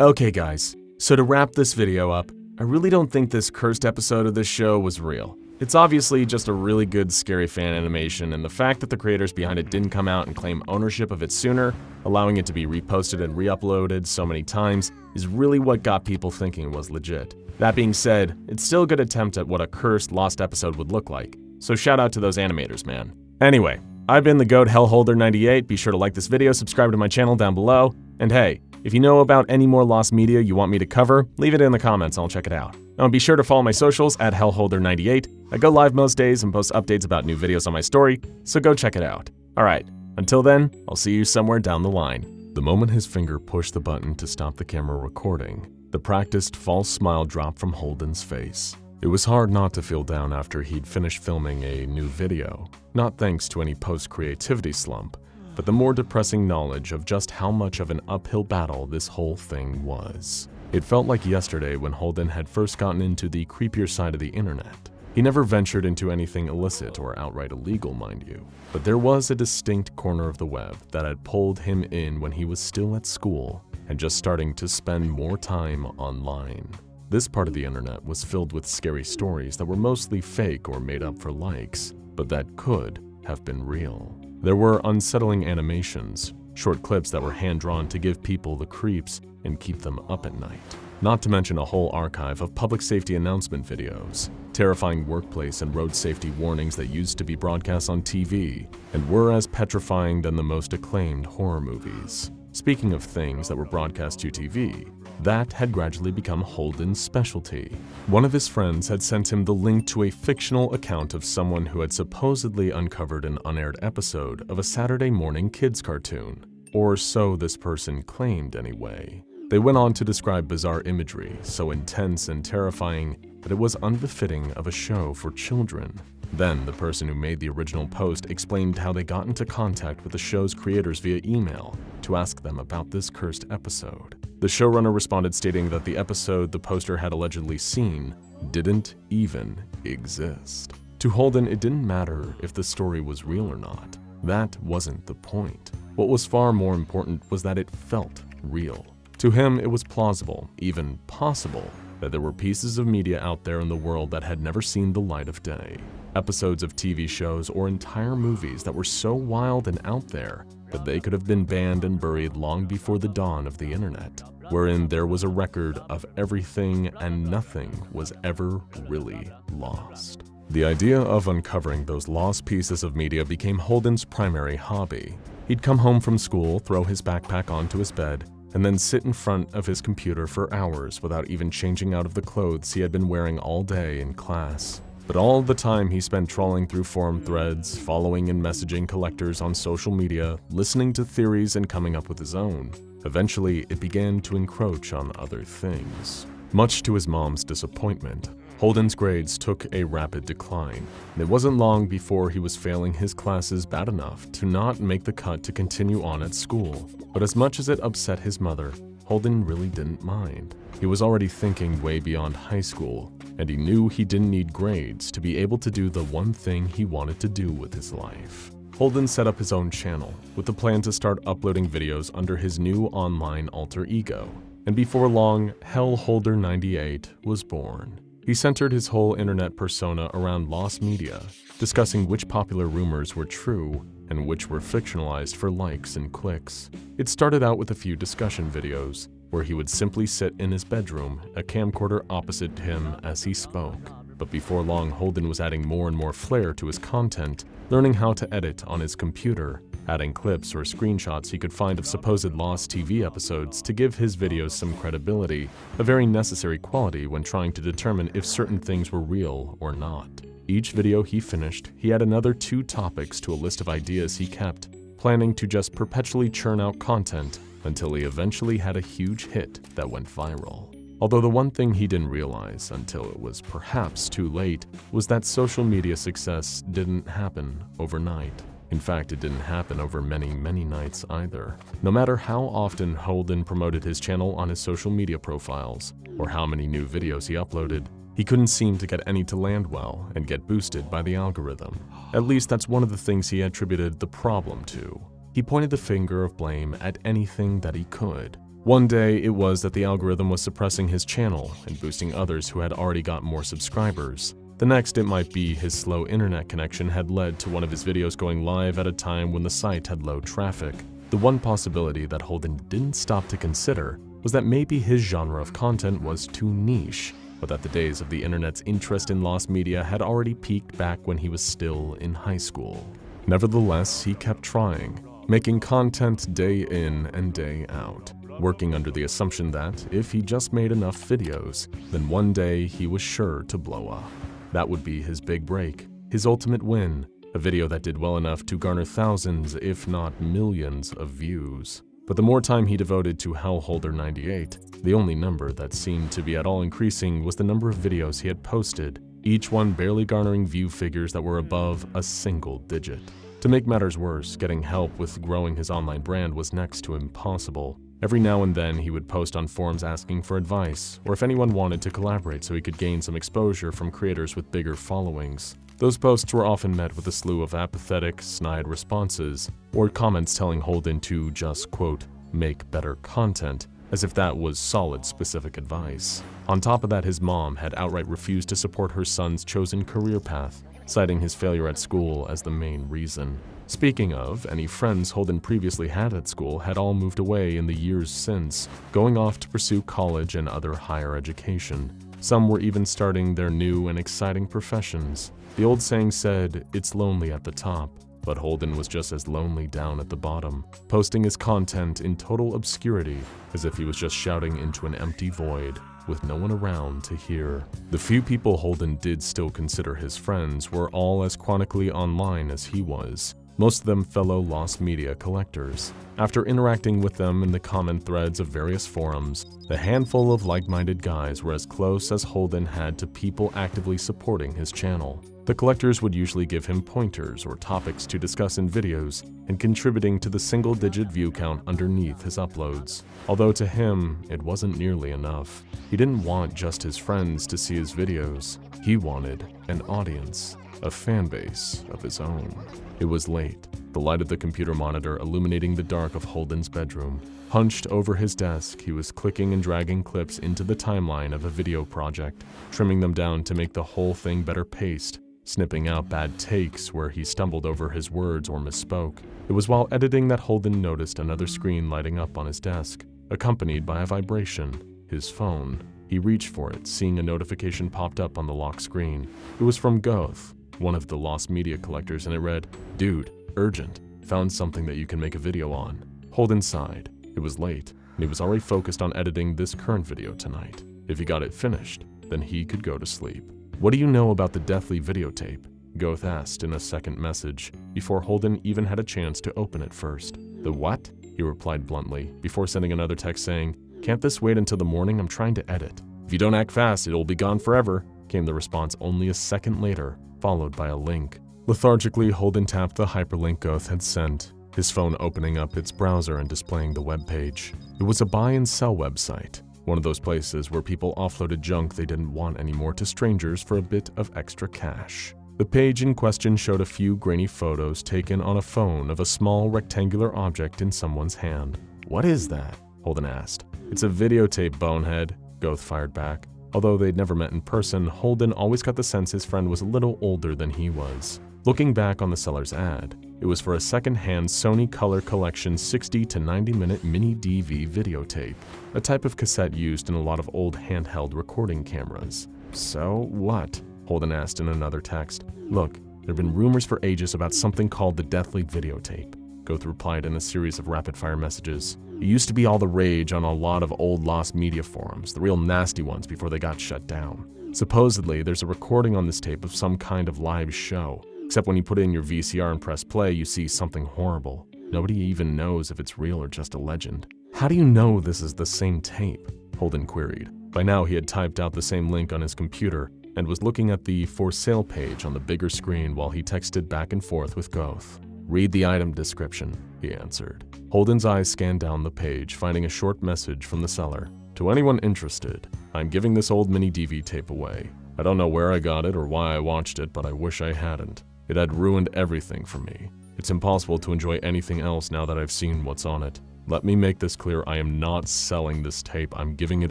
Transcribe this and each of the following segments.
Okay guys, so to wrap this video up, I really don't think this cursed episode of this show was real. It's obviously just a really good scary fan animation, and the fact that the creators behind it didn't come out and claim ownership of it sooner, allowing it to be reposted and re-uploaded so many times, is really what got people thinking it was legit. That being said, it's still a good attempt at what a cursed lost episode would look like, so shout out to those animators, man. Anyway, I've been the GOAT Hellholder98, be sure to like this video, subscribe to my channel down below, and hey, if you know about any more lost media you want me to cover, leave it in the comments, I'll check it out. Now be sure to follow my socials at Hellholder98. I go live most days and post updates about new videos on my story, so go check it out. Alright, until then, I'll see you somewhere down the line. The moment his finger pushed the button to stop the camera recording, the practiced false smile dropped from Holden's face. It was hard not to feel down after he'd finished filming a new video, not thanks to any post-creativity slump, but the more depressing knowledge of just how much of an uphill battle this whole thing was. It felt like yesterday when Holden had first gotten into the creepier side of the internet. He never ventured into anything illicit or outright illegal, mind you, but there was a distinct corner of the web that had pulled him in when he was still at school and just starting to spend more time online. This part of the internet was filled with scary stories that were mostly fake or made up for likes, but that could have been real. There were unsettling animations, short clips that were hand-drawn to give people the creeps and keep them up at night. Not to mention a whole archive of public safety announcement videos, terrifying workplace and road safety warnings that used to be broadcast on TV and were as petrifying than the most acclaimed horror movies. Speaking of things that were broadcast to TV, that had gradually become Holden's specialty. One of his friends had sent him the link to a fictional account of someone who had supposedly uncovered an unaired episode of a Saturday morning kids cartoon, or so this person claimed anyway. They went on to describe bizarre imagery, so intense and terrifying that it was unbefitting of a show for children. Then, the person who made the original post explained how they got into contact with the show's creators via email to ask them about this cursed episode. The showrunner responded stating that the episode the poster had allegedly seen didn't even exist. To Holden, it didn't matter if the story was real or not. That wasn't the point. What was far more important was that it felt real. To him, it was plausible, even possible, that there were pieces of media out there in the world that had never seen the light of day. Episodes of TV shows or entire movies that were so wild and out there that they could have been banned and buried long before the dawn of the internet, wherein there was a record of everything and nothing was ever really lost. The idea of uncovering those lost pieces of media became Holden's primary hobby. He'd come home from school, throw his backpack onto his bed, and then sit in front of his computer for hours without even changing out of the clothes he had been wearing all day in class. But all the time he spent trawling through forum threads, following and messaging collectors on social media, listening to theories and coming up with his own. Eventually, it began to encroach on other things. Much to his mom's disappointment, Holden's grades took a rapid decline, and it wasn't long before he was failing his classes bad enough to not make the cut to continue on at school. But as much as it upset his mother, Holden really didn't mind. He was already thinking way beyond high school, and he knew he didn't need grades to be able to do the one thing he wanted to do with his life. Holden set up his own channel with the plan to start uploading videos under his new online alter ego, and before long, Hellholder98 was born. He centered his whole internet persona around lost media, discussing which popular rumors were true and which were fictionalized for likes and clicks. It started out with a few discussion videos, where he would simply sit in his bedroom, a camcorder opposite him as he spoke. But before long, Holden was adding more and more flair to his content, learning how to edit on his computer, adding clips or screenshots he could find of supposed lost TV episodes to give his videos some credibility, a very necessary quality when trying to determine if certain things were real or not. Each video he finished, he had another 2 topics to a list of ideas he kept, planning to just perpetually churn out content until he eventually had a huge hit that went viral. Although the one thing he didn't realize until it was perhaps too late was that social media success didn't happen overnight. In fact, it didn't happen over many nights either. No matter how often Holden promoted his channel on his social media profiles, or how many new videos he uploaded, he couldn't seem to get any to land well and get boosted by the algorithm. At least that's one of the things he attributed the problem to. He pointed the finger of blame at anything that he could. One day, it was that the algorithm was suppressing his channel and boosting others who had already got more subscribers. The next, it might be his slow internet connection had led to one of his videos going live at a time when the site had low traffic. The one possibility that Holden didn't stop to consider was that maybe his genre of content was too niche, but that the days of the internet's interest in lost media had already peaked back when he was still in high school. Nevertheless, he kept trying, making content day in and day out, working under the assumption that if he just made enough videos, then one day he was sure to blow up. That would be his big break, his ultimate win, a video that did well enough to garner thousands, if not millions, of views. But the more time he devoted to Hellholder98, the only number that seemed to be at all increasing was the number of videos he had posted, each one barely garnering view figures that were above a single digit. To make matters worse, getting help with growing his online brand was next to impossible. Every now and then he would post on forums asking for advice, or if anyone wanted to collaborate so he could gain some exposure from creators with bigger followings. Those posts were often met with a slew of apathetic, snide responses, or comments telling Holden to just, quote, make better content, as if that was solid, specific advice. On top of that, his mom had outright refused to support her son's chosen career path, citing his failure at school as the main reason. Speaking of, any friends Holden previously had at school had all moved away in the years since, going off to pursue college and other higher education. Some were even starting their new and exciting professions. The old saying said, "It's lonely at the top," but Holden was just as lonely down at the bottom, posting his content in total obscurity, as if he was just shouting into an empty void, with no one around to hear. The few people Holden did still consider his friends were all as chronically online as he was, most of them fellow lost media collectors. After interacting with them in the comment threads of various forums, the handful of like-minded guys were as close as Holden had to people actively supporting his channel. The collectors would usually give him pointers or topics to discuss in videos and contributing to the single-digit view count underneath his uploads. Although to him, it wasn't nearly enough. He didn't want just his friends to see his videos. He wanted an audience, a fan base of his own. It was late, the light of the computer monitor illuminating the dark of Holden's bedroom. Hunched over his desk, he was clicking and dragging clips into the timeline of a video project, trimming them down to make the whole thing better paced, snipping out bad takes where he stumbled over his words or misspoke. It was while editing that Holden noticed another screen lighting up on his desk, accompanied by a vibration, his phone. He reached for it, seeing a notification popped up on the lock screen. It was from Goth, one of the lost media collectors, and it read, "Dude, urgent, found something that you can make a video on." Holden sighed. It was late, and he was already focused on editing this current video tonight. If he got it finished, then he could go to sleep. "What do you know about the deathly videotape?" Goth asked in a second message, before Holden even had a chance to open it first. "The what?" he replied bluntly, before sending another text saying, "Can't this wait until the morning? I'm trying to edit." "If you don't act fast, it'll be gone forever," came the response only a second later, followed by a link. Lethargically, Holden tapped the hyperlink Goth had sent, his phone opening up its browser and displaying the web page. It was a buy and sell website, one of those places where people offloaded junk they didn't want anymore to strangers for a bit of extra cash. The page in question showed a few grainy photos taken on a phone of a small rectangular object in someone's hand. "What is that?" Holden asked. "It's a videotape, bonehead," Goth fired back. Although they'd never met in person, Holden always got the sense his friend was a little older than he was. Looking back on the seller's ad, it was for a second-hand Sony Color Collection 60 to 90-minute mini DV videotape, a type of cassette used in a lot of old handheld recording cameras. "So what?" Holden asked in another text. "Look, there have been rumors for ages about something called the deathly videotape," Goth replied in a series of rapid-fire messages. "It used to be all the rage on a lot of old lost media forums, the real nasty ones before they got shut down. Supposedly, there's a recording on this tape of some kind of live show, except when you put it in your VCR and press play, you see something horrible. Nobody even knows if it's real or just a legend." "How do you know this is the same tape?" Holden queried. By now, he had typed out the same link on his computer and was looking at the for sale page on the bigger screen while he texted back and forth with Goth. "Read the item description," he answered. Holden's eyes scanned down the page, finding a short message from the seller. "To anyone interested, I'm giving this old mini DV tape away. I don't know where I got it or why I watched it, but I wish I hadn't. It had ruined everything for me. It's impossible to enjoy anything else now that I've seen what's on it. Let me make this clear, I am not selling this tape, I'm giving it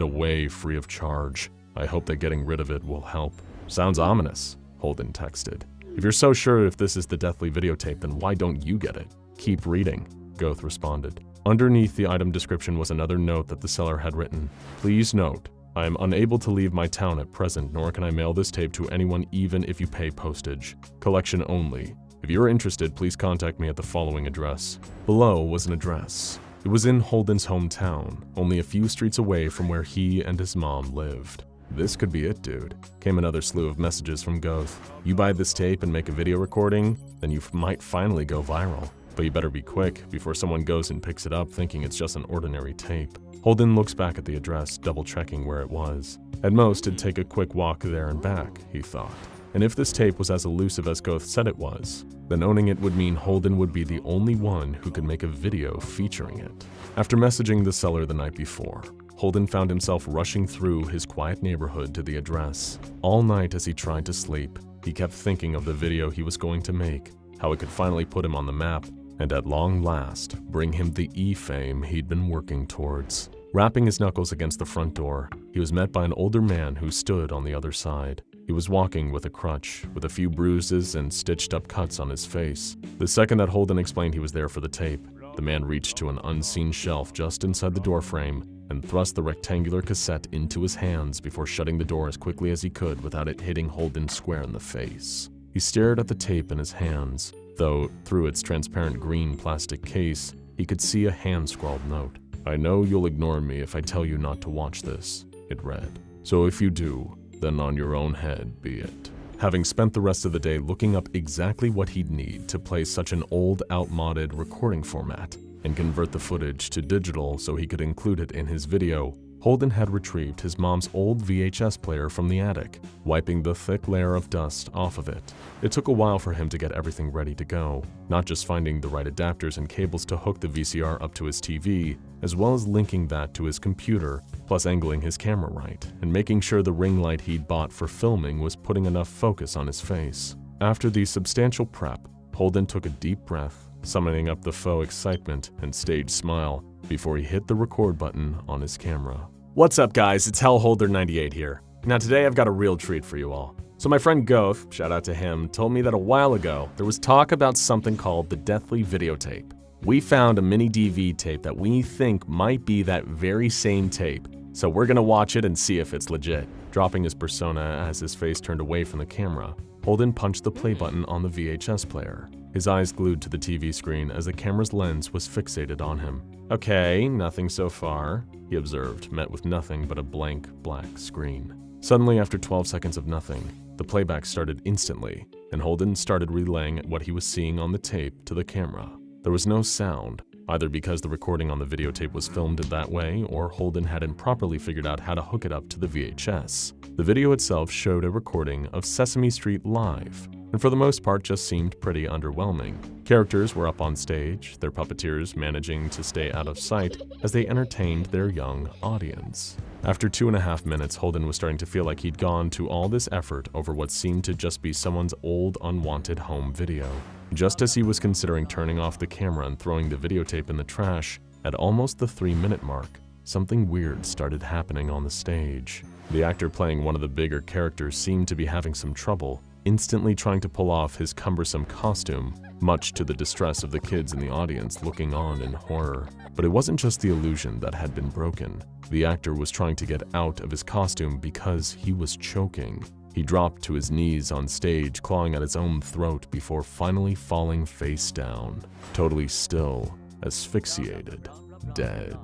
away free of charge. I hope that getting rid of it will help. Sounds ominous, Holden texted. If you're so sure if this is the deathly videotape, then why don't you get it? Keep reading, Goth responded. Underneath the item description was another note that the seller had written. Please note, I am unable to leave my town at present, nor can I mail this tape to anyone even if you pay postage. Collection only. If you are interested, please contact me at the following address. Below was an address. It was in Holden's hometown, only a few streets away from where he and his mom lived. This could be it, dude. Came another slew of messages from Goth. You buy this tape and make a video recording, then you might finally go viral. But you better be quick before someone goes and picks it up thinking it's just an ordinary tape. Holden looks back at the address, double-checking where it was. At most, it'd take a quick walk there and back, he thought. And if this tape was as elusive as Goth said it was, then owning it would mean Holden would be the only one who could make a video featuring it. After messaging the seller the night before, Holden found himself rushing through his quiet neighborhood to the address. All night as he tried to sleep, he kept thinking of the video he was going to make, how it could finally put him on the map, and at long last, bring him the E-fame he'd been working towards. Rapping his knuckles against the front door, he was met by an older man who stood on the other side. He was walking with a crutch, with a few bruises and stitched-up cuts on his face. The second that Holden explained he was there for the tape, the man reached to an unseen shelf just inside the doorframe and thrust the rectangular cassette into his hands before shutting the door as quickly as he could without it hitting Holden square in the face. He stared at the tape in his hands, though through its transparent green plastic case, he could see a hand-scrawled note. I know you'll ignore me if I tell you not to watch this, it read. So if you do, then on your own head be it. Having spent the rest of the day looking up exactly what he'd need to play such an old, outmoded recording format and convert the footage to digital so he could include it in his video, Holden had retrieved his mom's old VHS player from the attic, wiping the thick layer of dust off of it. It took a while for him to get everything ready to go, not just finding the right adapters and cables to hook the VCR up to his TV, as well as linking that to his computer, plus angling his camera right, and making sure the ring light he'd bought for filming was putting enough focus on his face. After the substantial prep, Holden took a deep breath, summoning up the faux excitement and stage smile before he hit the record button on his camera. What's up, guys? It's Hellholder98 here. Now today I've got a real treat for you all. So my friend Goth, shout out to him, told me that a while ago there was talk about something called the deathly videotape. We found a mini DV tape that we think might be that very same tape, so we're gonna watch it and see if it's legit. Dropping his persona as his face turned away from the camera, Holden punched the play button on the VHS player, his eyes glued to the TV screen as the camera's lens was fixated on him. Okay, nothing so far, he observed, met with nothing but a blank, black screen. Suddenly, after 12 seconds of nothing, the playback started instantly, and Holden started relaying what he was seeing on the tape to the camera. There was no sound, either because the recording on the videotape was filmed in that way or Holden hadn't properly figured out how to hook it up to the VHS. The video itself showed a recording of Sesame Street live, and for the most part just seemed pretty underwhelming. Characters were up on stage, their puppeteers managing to stay out of sight as they entertained their young audience. After 2.5 minutes, Holden was starting to feel like he'd gone to all this effort over what seemed to just be someone's old, unwanted home video. Just as he was considering turning off the camera and throwing the videotape in the trash, at almost the 3-minute mark, something weird started happening on the stage. The actor playing one of the bigger characters seemed to be having some trouble, instantly trying to pull off his cumbersome costume, much to the distress of the kids in the audience looking on in horror. But it wasn't just the illusion that had been broken. The actor was trying to get out of his costume because he was choking. He dropped to his knees on stage, clawing at his own throat before finally falling face down, totally still, asphyxiated, dead.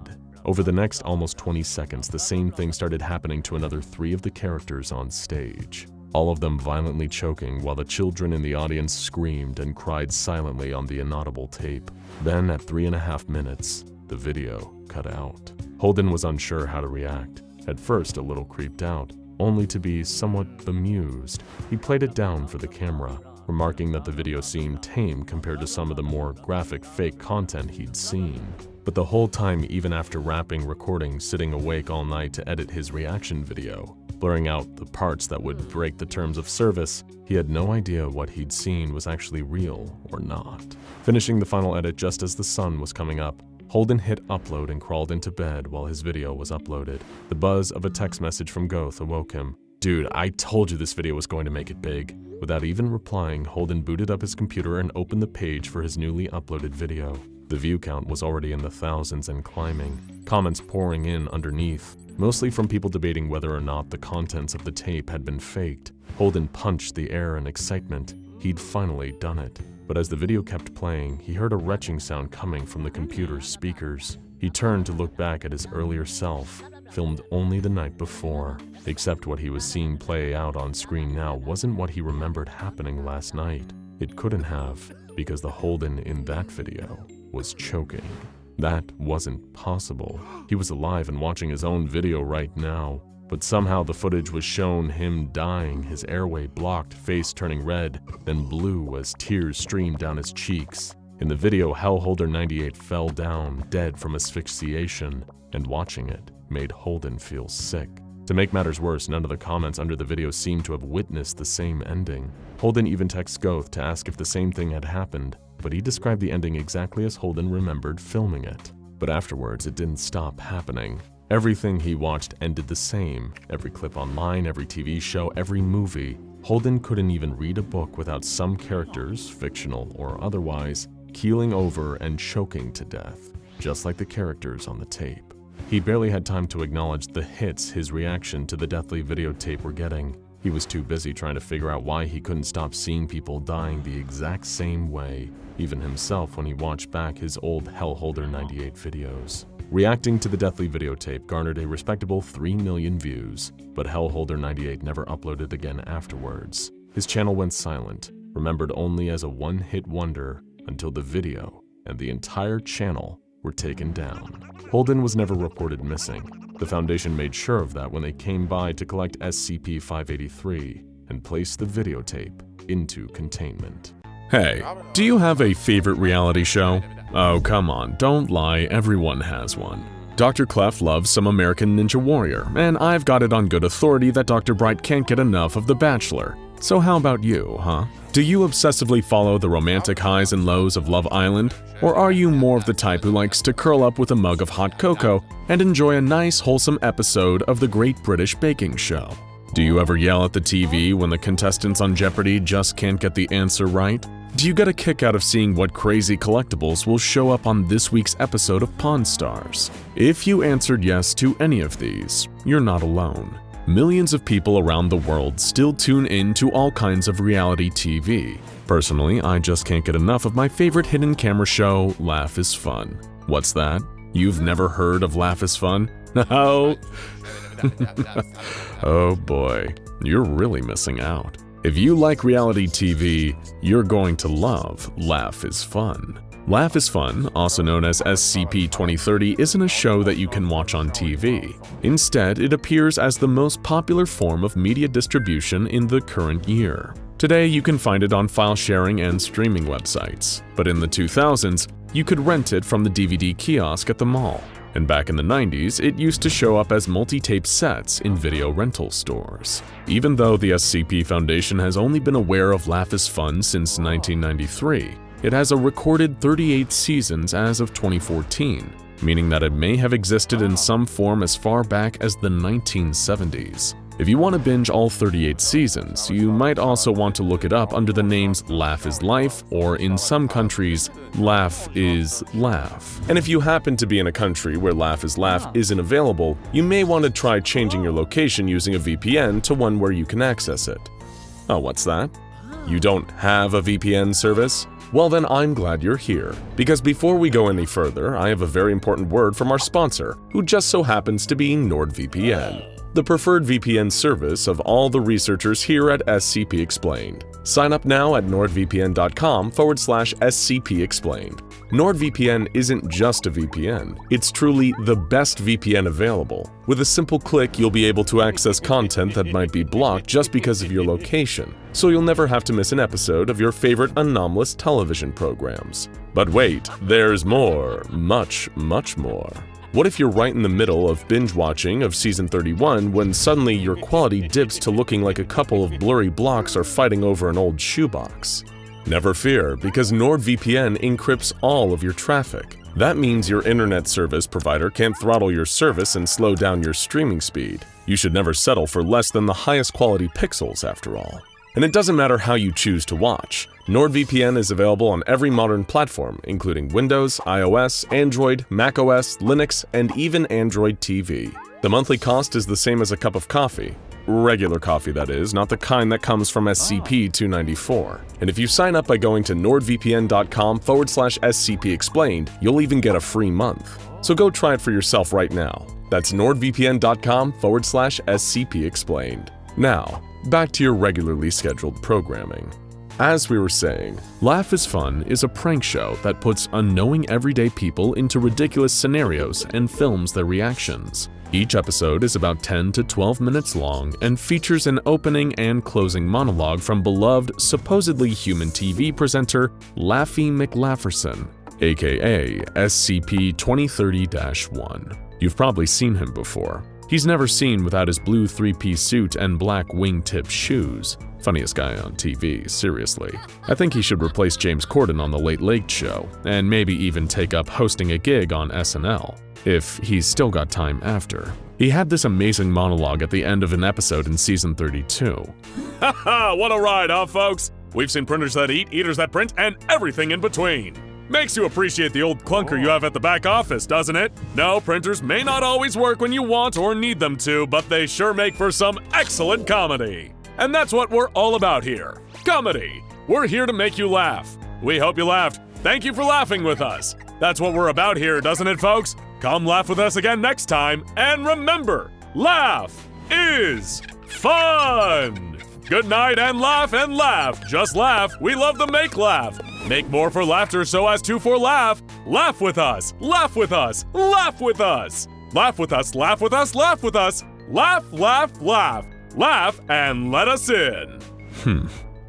Over the next almost 20 seconds, the same thing started happening to another 3 of the characters on stage, all of them violently choking while the children in the audience screamed and cried silently on the inaudible tape. Then, at 3.5 minutes, the video cut out. Holden was unsure how to react, at first a little creeped out, only to be somewhat bemused. He played it down for the camera, remarking that the video seemed tame compared to some of the more graphic fake content he'd seen. But the whole time, even after wrapping recording, sitting awake all night to edit his reaction video, blurring out the parts that would break the terms of service, he had no idea what he'd seen was actually real or not. Finishing the final edit just as the sun was coming up, Holden hit upload and crawled into bed while his video was uploaded. The buzz of a text message from Goth awoke him. "Dude, I told you this video was going to make it big." Without even replying, Holden booted up his computer and opened the page for his newly uploaded video. The view count was already in the thousands and climbing, comments pouring in underneath, mostly from people debating whether or not the contents of the tape had been faked. Holden punched the air in excitement. He'd finally done it. But as the video kept playing, he heard a retching sound coming from the computer's speakers. He turned to look back at his earlier self, filmed only the night before. Except what he was seeing play out on screen now wasn't what he remembered happening last night. It couldn't have, because the Holden in that video was choking. That wasn't possible. He was alive and watching his own video right now. But somehow the footage was shown him dying, his airway blocked, face turning red, then blue as tears streamed down his cheeks. In the video, Hellholder 98 fell down, dead from asphyxiation, and watching it made Holden feel sick. To make matters worse, none of the comments under the video seemed to have witnessed the same ending. Holden even texted Goth to ask if the same thing had happened, but he described the ending exactly as Holden remembered filming it. But afterwards, it didn't stop happening. Everything he watched ended the same. Every clip online, every TV show, every movie. Holden couldn't even read a book without some characters, fictional or otherwise, keeling over and choking to death, just like the characters on the tape. He barely had time to acknowledge the hits his reaction to the deathly videotape were getting. He was too busy trying to figure out why he couldn't stop seeing people dying the exact same way, even himself when he watched back his old Hellholder 98 videos. Reacting to the deathly videotape garnered a respectable 3 million views, but Hellholder 98 never uploaded again afterwards. His channel went silent, remembered only as a one-hit wonder until the video and the entire channel were taken down. Holden was never reported missing. The Foundation made sure of that when they came by to collect SCP-583 and place the videotape into containment. Hey, do you have a favorite reality show? Oh, come on, don't lie, everyone has one. Dr. Clef loves some American Ninja Warrior, and I've got it on good authority that Dr. Bright can't get enough of The Bachelor. So how about you, huh? Do you obsessively follow the romantic highs and lows of Love Island? Or are you more of the type who likes to curl up with a mug of hot cocoa and enjoy a nice, wholesome episode of The Great British Baking Show? Do you ever yell at the TV when the contestants on Jeopardy just can't get the answer right? Do you get a kick out of seeing what crazy collectibles will show up on this week's episode of Pawn Stars? If you answered yes to any of these, you're not alone. Millions of people around the world still tune in to all kinds of reality TV. Personally, I just can't get enough of my favorite hidden camera show, Laugh is Fun. What's that? You've never heard of Laugh is Fun? No. Oh boy, you're really missing out. If you like reality TV, you're going to love Laugh is Fun. Laugh is Fun, also known as SCP-2030, isn't a show that you can watch on TV. Instead, it appears as the most popular form of media distribution in the current year. Today, you can find it on file sharing and streaming websites, but in the 2000s, you could rent it from the DVD kiosk at the mall. And back in the 90s, it used to show up as multi-tape sets in video rental stores. Even though the SCP Foundation has only been aware of Laugh is Fun since 1993, it has a recorded 38 seasons as of 2014, meaning that it may have existed in some form as far back as the 1970s. If you want to binge all 38 seasons, you might also want to look it up under the names Laugh is Life, or in some countries, Laugh is Laugh. And if you happen to be in a country where Laugh is Laugh isn't available, you may want to try changing your location using a VPN to one where you can access it. Oh, what's that? You don't have a VPN service? Well then, I'm glad you're here, because before we go any further, I have a very important word from our sponsor, who just so happens to be NordVPN, the preferred VPN service of all the researchers here at SCP Explained. Sign up now at nordvpn.com/SCP Explained. NordVPN isn't just a VPN, it's truly the best VPN available. With a simple click, you'll be able to access content that might be blocked just because of your location, so you'll never have to miss an episode of your favorite anomalous television programs. But wait, there's more, much more. What if you're right in the middle of binge watching of season 31 when suddenly your quality dips to looking like a couple of blurry blocks are fighting over an old shoebox? Never fear, because NordVPN encrypts all of your traffic. That means your internet service provider can't throttle your service and slow down your streaming speed. You should never settle for less than the highest quality pixels after all. And it doesn't matter how you choose to watch. NordVPN is available on every modern platform, including Windows, iOS, Android, macOS, Linux, and even Android TV. The monthly cost is the same as a cup of coffee. Regular coffee, that is, not the kind that comes from SCP-294. And if you sign up by going to nordvpn.com/SCP Explained, you'll even get a free month. So go try it for yourself right now. That's nordvpn.com/SCP Explained. Now, back to your regularly scheduled programming. As we were saying, Laugh is Fun is a prank show that puts unknowing everyday people into ridiculous scenarios and films their reactions. Each episode is about 10 to 12 minutes long and features an opening and closing monologue from beloved, supposedly human TV presenter Laffy McLafferson, aka SCP-2030-1. You've probably seen him before. He's never seen without his blue three-piece suit and black wingtip shoes. Funniest guy on TV, seriously. I think he should replace James Corden on The Late Late Show, and maybe even take up hosting a gig on SNL, if he's still got time after. He had this amazing monologue at the end of an episode in season 32. Haha, what a ride, huh, folks? We've seen printers that eat, eaters that print, and everything in between. Makes you appreciate the old clunker you have at the back office, doesn't it? No, printers may not always work when you want or need them to, but they sure make for some excellent comedy. And that's what we're all about here. Comedy. We're here to make you laugh. We hope you laughed. Thank you for laughing with us. That's what we're about here, doesn't it, folks? Come laugh with us again next time, and remember, laugh is fun! Good night and laugh, just laugh. We love to make laugh. Make more for laughter so as to for laugh. Laugh with us, laugh with us, laugh with us. Laugh with us, laugh with us, laugh with us. Laugh, laugh, laugh. Laugh and let us in.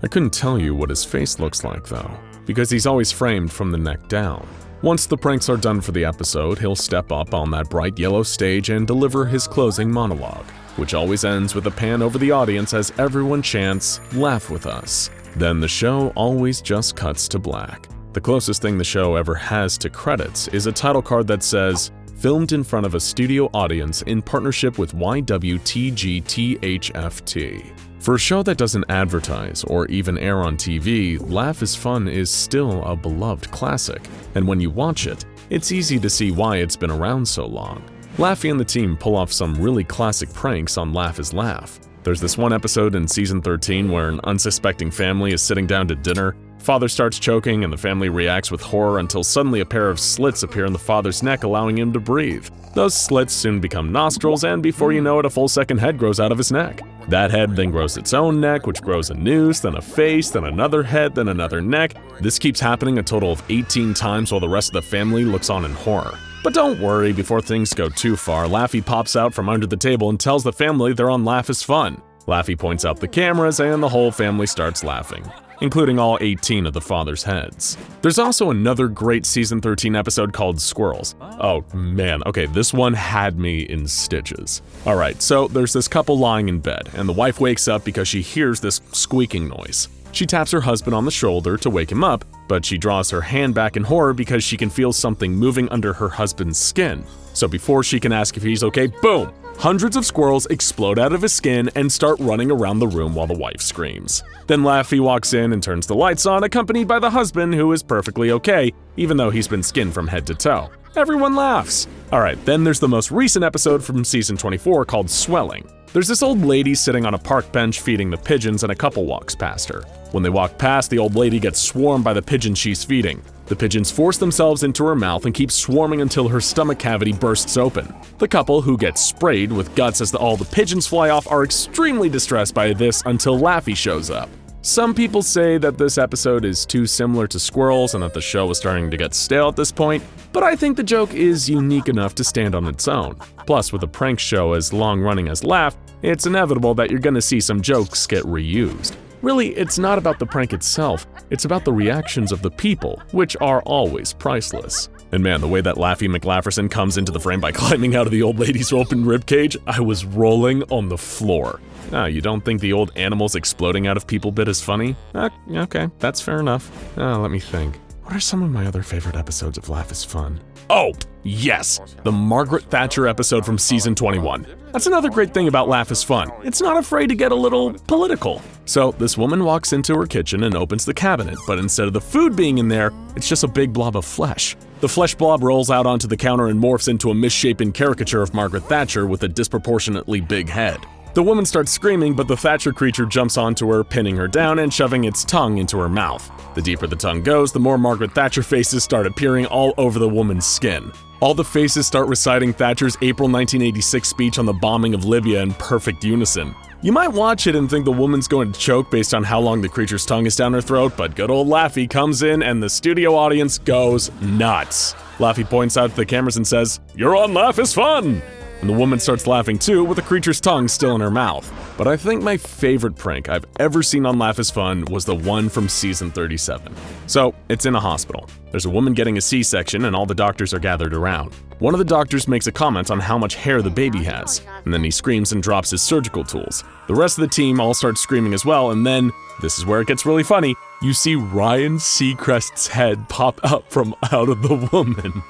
I couldn't tell you what his face looks like though, because he's always framed from the neck down. Once the pranks are done for the episode, he'll step up on that bright yellow stage and deliver his closing monologue, which always ends with a pan over the audience as everyone chants, "Laugh with us." Then the show always just cuts to black. The closest thing the show ever has to credits is a title card that says, "Filmed in front of a studio audience in partnership with YWTGTHFT." For a show that doesn't advertise or even air on TV, Laugh is Fun is still a beloved classic, and when you watch it, it's easy to see why it's been around so long. Laffy and the team pull off some really classic pranks on Laugh is Laugh. There's this one episode in season 13 where an unsuspecting family is sitting down to dinner. Father starts choking and the family reacts with horror until suddenly a pair of slits appear in the father's neck, allowing him to breathe. Those slits soon become nostrils, and before you know it, a full second head grows out of his neck. That head then grows its own neck, which grows a noose, then a face, then another head, then another neck. This keeps happening a total of 18 times while the rest of the family looks on in horror. But don't worry, before things go too far, Laffy pops out from under the table and tells the family they're on Laugh is Fun. Laffy points out the cameras and the whole family starts laughing, including all 18 of the father's heads. There's also another great season 13 episode called Squirrels. Oh man, okay, this one had me in stitches. Alright, so there's this couple lying in bed, and the wife wakes up because she hears this squeaking noise. She taps her husband on the shoulder to wake him up, but she draws her hand back in horror because she can feel something moving under her husband's skin. So before she can ask if he's okay, boom! Hundreds of squirrels explode out of his skin and start running around the room while the wife screams. Then Laffy walks in and turns the lights on, accompanied by the husband, who is perfectly okay, even though he's been skinned from head to toe. Everyone laughs. Alright, then there's the most recent episode from season 24 called Swelling. There's this old lady sitting on a park bench feeding the pigeons, and a couple walks past her. When they walk past, the old lady gets swarmed by the pigeons she's feeding. The pigeons force themselves into her mouth and keep swarming until her stomach cavity bursts open. The couple, who gets sprayed with guts as all the pigeons fly off, are extremely distressed by this until Laffy shows up. Some people say that this episode is too similar to Squirrels and that the show is starting to get stale at this point, but I think the joke is unique enough to stand on its own. Plus, with a prank show as long-running as Laugh, it's inevitable that you're gonna see some jokes get reused. Really, it's not about the prank itself, it's about the reactions of the people, which are always priceless. And man, the way that Laffy McLafferson comes into the frame by climbing out of the old lady's open ribcage, I was rolling on the floor. Ah, you don't think the old animals exploding out of people bit is funny? Okay, that's fair enough. Let me think. What are some of my other favorite episodes of Laugh is Fun? Oh, yes, the Margaret Thatcher episode from season 21. That's another great thing about Laugh is Fun. It's not afraid to get a little political. So this woman walks into her kitchen and opens the cabinet, but instead of the food being in there, it's just a big blob of flesh. The flesh blob rolls out onto the counter and morphs into a misshapen caricature of Margaret Thatcher with a disproportionately big head. The woman starts screaming, but the Thatcher creature jumps onto her, pinning her down and shoving its tongue into her mouth. The deeper the tongue goes, the more Margaret Thatcher faces start appearing all over the woman's skin. All the faces start reciting Thatcher's April 1986 speech on the bombing of Libya in perfect unison. You might watch it and think the woman's going to choke based on how long the creature's tongue is down her throat, but good old Laffy comes in and the studio audience goes nuts. Laffy points out to the cameras and says, "You're on Laugh is Fun!" And the woman starts laughing too, with the creature's tongue still in her mouth. But I think my favorite prank I've ever seen on Laugh is Fun was the one from season 37. So, it's in a hospital. There's a woman getting a C-section and all the doctors are gathered around. One of the doctors makes a comment on how much hair the baby has, and then he screams and drops his surgical tools. The rest of the team all start screaming as well, and then, this is where it gets really funny, you see Ryan Seacrest's head pop up from out of the woman.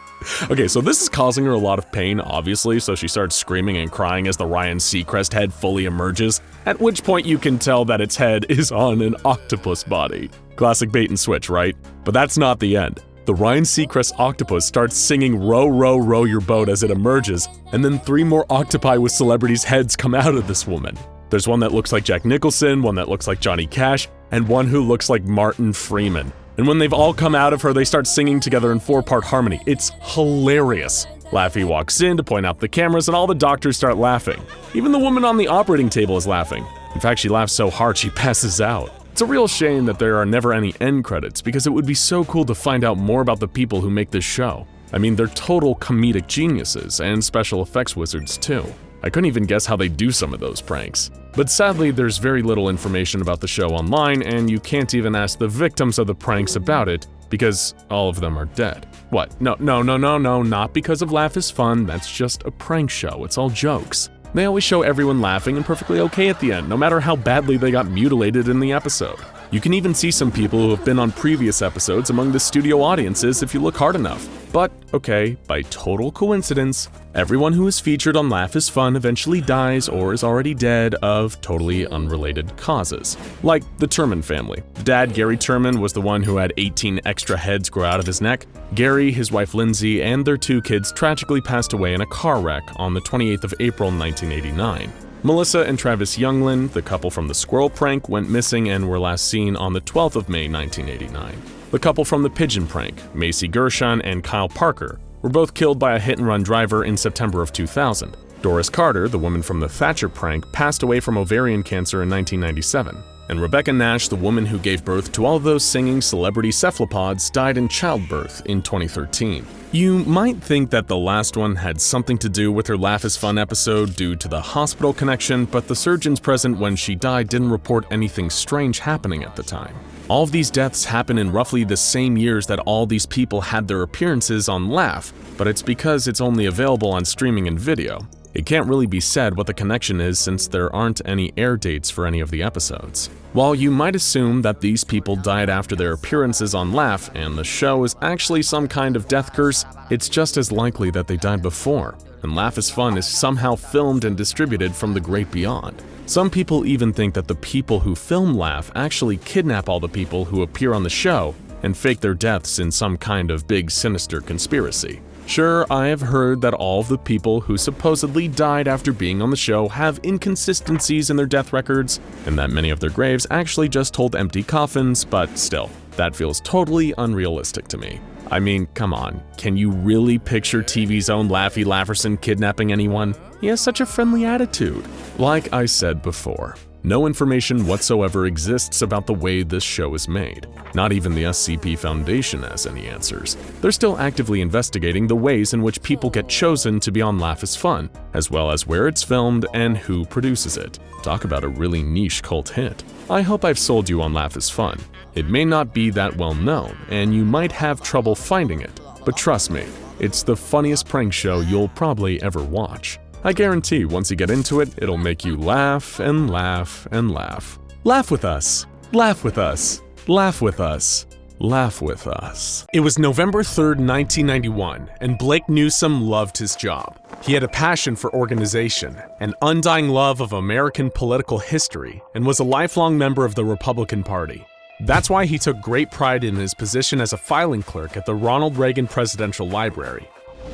Okay, so this is causing her a lot of pain, obviously, so she starts screaming and crying as the Ryan Seacrest head fully emerges, at which point you can tell that its head is on an octopus body. Classic bait and switch, right? But that's not the end. The Ryan Seacrest octopus starts singing "Row, row, row your boat" as it emerges, and then 3 more octopi with celebrities' heads come out of this woman. There's one that looks like Jack Nicholson, one that looks like Johnny Cash, and one who looks like Martin Freeman. And when they've all come out of her, they start singing together in 4-part harmony. It's hilarious. Laffy walks in to point out the cameras and all the doctors start laughing. Even the woman on the operating table is laughing. In fact, she laughs so hard she passes out. It's a real shame that there are never any end credits because it would be so cool to find out more about the people who make this show. I mean, they're total comedic geniuses and special effects wizards too. I couldn't even guess how they do some of those pranks. But sadly, there's very little information about the show online, and you can't even ask the victims of the pranks about it, because all of them are dead. What? No, not because of Laugh is Fun, that's just a prank show, it's all jokes. They always show everyone laughing and perfectly okay at the end, no matter how badly they got mutilated in the episode. You can even see some people who have been on previous episodes among the studio audiences if you look hard enough. But, okay, by total coincidence, everyone who is featured on Laugh is Fun eventually dies or is already dead of totally unrelated causes. Like the Turman family. The dad, Gary Turman, was the one who had 18 extra heads grow out of his neck. Gary, his wife Lindsay, and their 2 kids tragically passed away in a car wreck on the 28th of April 1989. Melissa and Travis Youngland, the couple from the squirrel prank, went missing and were last seen on the 12th of May 1989. The couple from the pigeon prank, Macy Gershon and Kyle Parker, were both killed by a hit-and-run driver in September of 2000. Doris Carter, the woman from the Thatcher prank, passed away from ovarian cancer in 1997. And Rebecca Nash, the woman who gave birth to all those singing celebrity cephalopods, died in childbirth in 2013. You might think that the last one had something to do with her Laugh is Fun episode due to the hospital connection, but the surgeons present when she died didn't report anything strange happening at the time. All of these deaths happen in roughly the same years that all these people had their appearances on Laugh, but it's because it's only available on streaming and video. It can't really be said what the connection is since there aren't any air dates for any of the episodes. While you might assume that these people died after their appearances on Laugh and the show is actually some kind of death curse, it's just as likely that they died before, and Laugh is Fun is somehow filmed and distributed from the great beyond. Some people even think that the people who film Laugh actually kidnap all the people who appear on the show and fake their deaths in some kind of big sinister conspiracy. Sure, I have heard that all of the people who supposedly died after being on the show have inconsistencies in their death records, and that many of their graves actually just hold empty coffins, but still, that feels totally unrealistic to me. I mean, come on, can you really picture TV's own Laffy Lafferson kidnapping anyone? He has such a friendly attitude. Like I said before, no information whatsoever exists about the way this show is made. Not even the SCP Foundation has any answers. They're still actively investigating the ways in which people get chosen to be on Laugh is Fun, as well as where it's filmed and who produces it. Talk about a really niche cult hit. I hope I've sold you on Laugh is Fun. It may not be that well known, and you might have trouble finding it, but trust me, it's the funniest prank show you'll probably ever watch. I guarantee once you get into it, it'll make you laugh and laugh and laugh. Laugh with us! Laugh with us! Laugh with us! Laugh with us. It was November 3rd, 1991, and Blake Newsome loved his job. He had a passion for organization, an undying love of American political history, and was a lifelong member of the Republican Party. That's why he took great pride in his position as a filing clerk at the Ronald Reagan Presidential Library.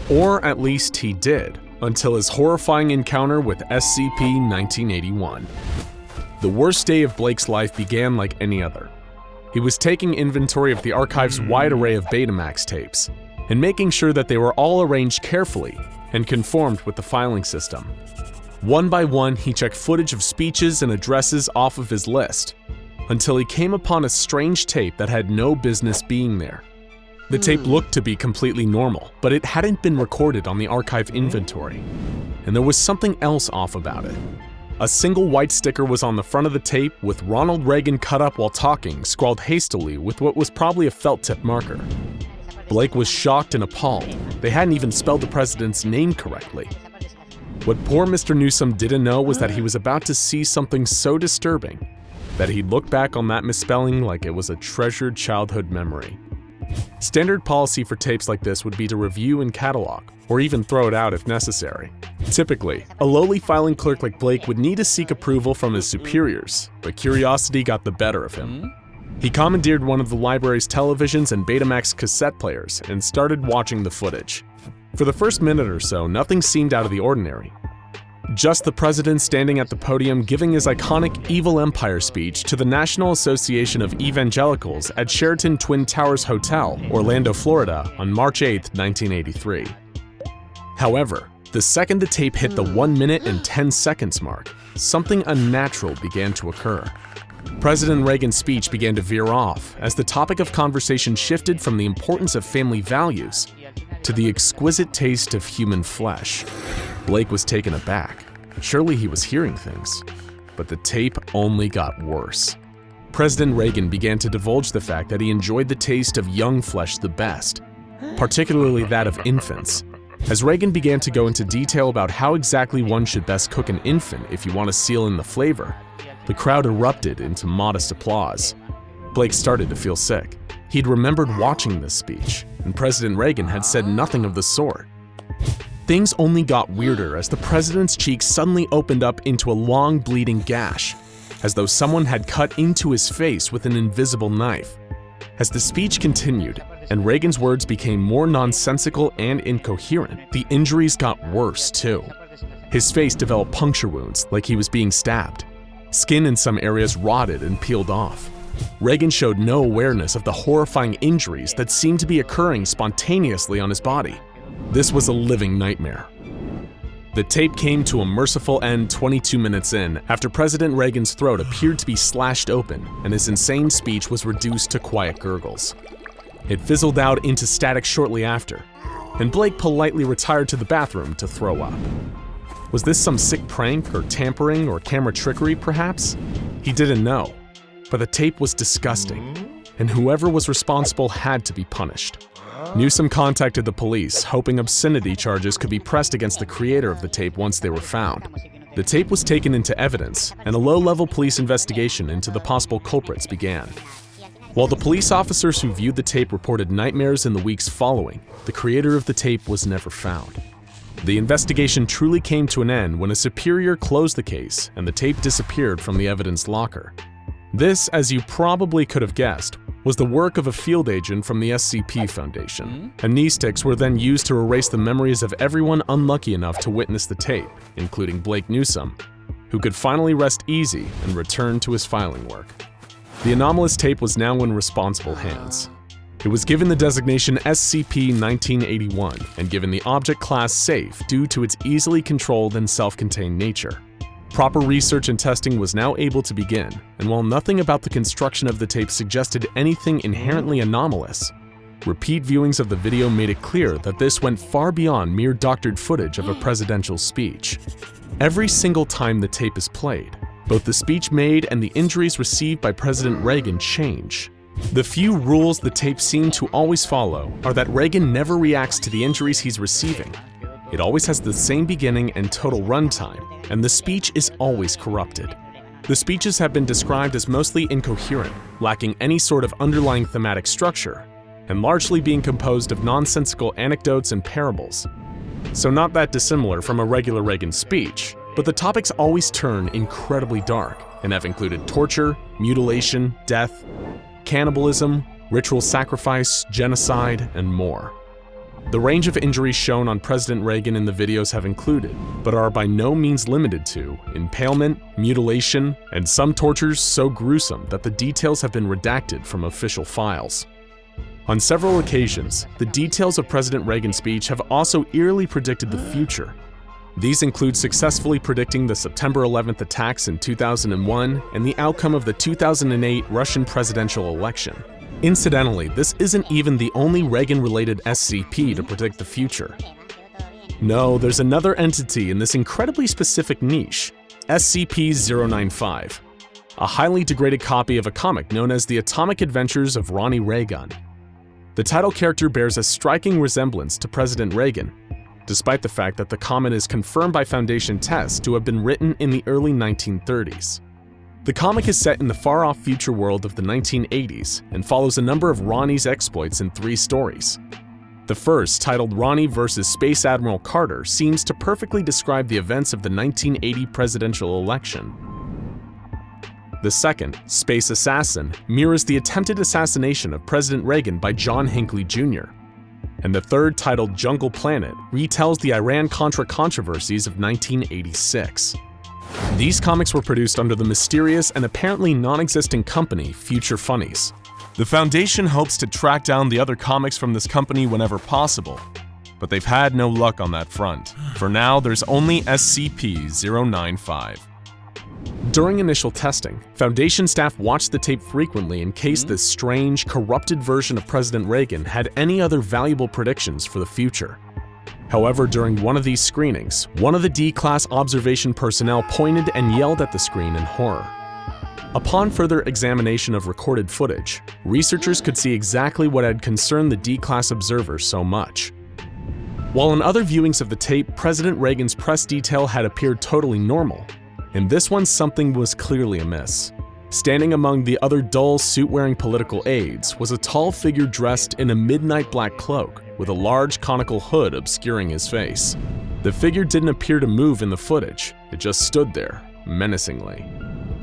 Or at least he did, until his horrifying encounter with SCP-1981. The worst day of Blake's life began like any other. He was taking inventory of the archive's wide array of Betamax tapes, and making sure that they were all arranged carefully and conformed with the filing system. One by one, he checked footage of speeches and addresses off of his list, until he came upon a strange tape that had no business being there. The tape looked to be completely normal, but it hadn't been recorded on the archive inventory, and there was something else off about it. A single white sticker was on the front of the tape with Ronald Reagan cut up while talking, scrawled hastily with what was probably a felt tip marker. Blake was shocked and appalled. They hadn't even spelled the president's name correctly. What poor Mr. Newsome didn't know was that he was about to see something so disturbing that he'd look back on that misspelling like it was a treasured childhood memory. Standard policy for tapes like this would be to review and catalog, or even throw it out if necessary. Typically, a lowly filing clerk like Blake would need to seek approval from his superiors, but curiosity got the better of him. He commandeered one of the library's televisions and Betamax cassette players and started watching the footage. For the first minute or so, nothing seemed out of the ordinary. Just the president standing at the podium giving his iconic Evil Empire speech to the National Association of Evangelicals at Sheraton Twin Towers Hotel, Orlando, Florida, on March 8, 1983. However, the second the tape hit the 1 minute and 10 seconds mark, something unnatural began to occur. President Reagan's speech began to veer off as the topic of conversation shifted from the importance of family values to the exquisite taste of human flesh. Blake was taken aback. Surely he was hearing things. But the tape only got worse. President Reagan began to divulge the fact that he enjoyed the taste of young flesh the best, particularly that of infants. As Reagan began to go into detail about how exactly one should best cook an infant if you want to seal in the flavor, the crowd erupted into modest applause. Blake started to feel sick. He'd remembered watching this speech, and President Reagan had said nothing of the sort. Things only got weirder as the president's cheek suddenly opened up into a long bleeding gash, as though someone had cut into his face with an invisible knife. As the speech continued, and Reagan's words became more nonsensical and incoherent, the injuries got worse too. His face developed puncture wounds like he was being stabbed. Skin in some areas rotted and peeled off. Reagan showed no awareness of the horrifying injuries that seemed to be occurring spontaneously on his body. This was a living nightmare. The tape came to a merciful end 22 minutes in, after President Reagan's throat appeared to be slashed open and his insane speech was reduced to quiet gurgles. It fizzled out into static shortly after, and Blake politely retired to the bathroom to throw up. Was this some sick prank or tampering or camera trickery, perhaps? He didn't know, but the tape was disgusting, and whoever was responsible had to be punished. Newsome contacted the police, hoping obscenity charges could be pressed against the creator of the tape once they were found. The tape was taken into evidence, and a low-level police investigation into the possible culprits began. While the police officers who viewed the tape reported nightmares in the weeks following, the creator of the tape was never found. The investigation truly came to an end when a superior closed the case and the tape disappeared from the evidence locker. This, as you probably could have guessed, was the work of a field agent from the SCP Foundation, and these sticks were then used to erase the memories of everyone unlucky enough to witness the tape, including Blake Newsome, who could finally rest easy and return to his filing work. The anomalous tape was now in responsible hands. It was given the designation SCP-1981 and given the object class Safe due to its easily controlled and self-contained nature. Proper research and testing was now able to begin, and while nothing about the construction of the tape suggested anything inherently anomalous, repeat viewings of the video made it clear that this went far beyond mere doctored footage of a presidential speech. Every single time the tape is played, both the speech made and the injuries received by President Reagan change. The few rules the tape seemed to always follow are that Reagan never reacts to the injuries he's receiving. It always has the same beginning and total runtime, and the speech is always corrupted. The speeches have been described as mostly incoherent, lacking any sort of underlying thematic structure, and largely being composed of nonsensical anecdotes and parables. So not that dissimilar from a regular Reagan speech, but the topics always turn incredibly dark and have included torture, mutilation, death, cannibalism, ritual sacrifice, genocide, and more. The range of injuries shown on President Reagan in the videos have included, but are by no means limited to, impalement, mutilation, and some tortures so gruesome that the details have been redacted from official files. On several occasions, the details of President Reagan's speech have also eerily predicted the future. These include successfully predicting the September 11th attacks in 2001 and the outcome of the 2008 Russian presidential election. Incidentally, this isn't even the only Reagan-related SCP to predict the future. No, there's another entity in this incredibly specific niche, SCP-095, a highly degraded copy of a comic known as The Atomic Adventures of Ronnie Reagan. The title character bears a striking resemblance to President Reagan, despite the fact that the comic is confirmed by Foundation tests to have been written in the early 1930s. The comic is set in the far-off future world of the 1980s and follows a number of Ronnie's exploits in 3 stories. The first, titled Ronnie vs. Space Admiral Carter, seems to perfectly describe the events of the 1980 presidential election. The second, Space Assassin, mirrors the attempted assassination of President Reagan by John Hinckley Jr. And the third, titled Jungle Planet, retells the Iran-Contra controversies of 1986. These comics were produced under the mysterious and apparently non-existent company Future Funnies. The Foundation hopes to track down the other comics from this company whenever possible, but they've had no luck on that front. For now, there's only SCP-095. During initial testing, Foundation staff watched the tape frequently in case this strange, corrupted version of President Reagan had any other valuable predictions for the future. However, during one of these screenings, one of the D-Class observation personnel pointed and yelled at the screen in horror. Upon further examination of recorded footage, researchers could see exactly what had concerned the D-Class observers so much. While in other viewings of the tape, President Reagan's press detail had appeared totally normal, in this one something was clearly amiss. Standing among the other dull, suit-wearing political aides was a tall figure dressed in a midnight black cloak, with a large conical hood obscuring his face. The figure didn't appear to move in the footage, it just stood there, menacingly.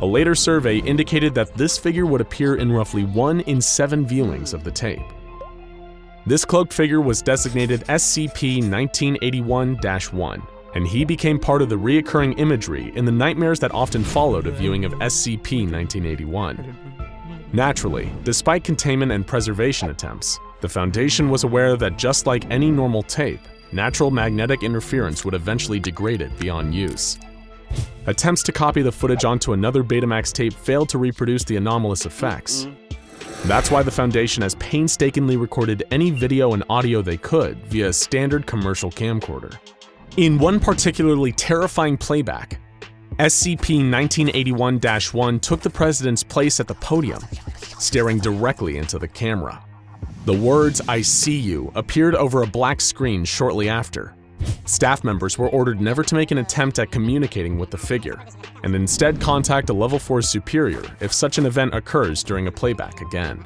A later survey indicated that this figure would appear in roughly 1 in 7 viewings of the tape. This cloaked figure was designated SCP-1981-1, and he became part of the reoccurring imagery in the nightmares that often followed a viewing of SCP-1981. Naturally, despite containment and preservation attempts, the Foundation was aware that just like any normal tape, natural magnetic interference would eventually degrade it beyond use. Attempts to copy the footage onto another Betamax tape failed to reproduce the anomalous effects. That's why the Foundation has painstakingly recorded any video and audio they could via a standard commercial camcorder. In one particularly terrifying playback, SCP-1981-1 took the president's place at the podium, staring directly into the camera. The words, "I see you," appeared over a black screen shortly after. Staff members were ordered never to make an attempt at communicating with the figure, and instead contact a Level 4 superior if such an event occurs during a playback again.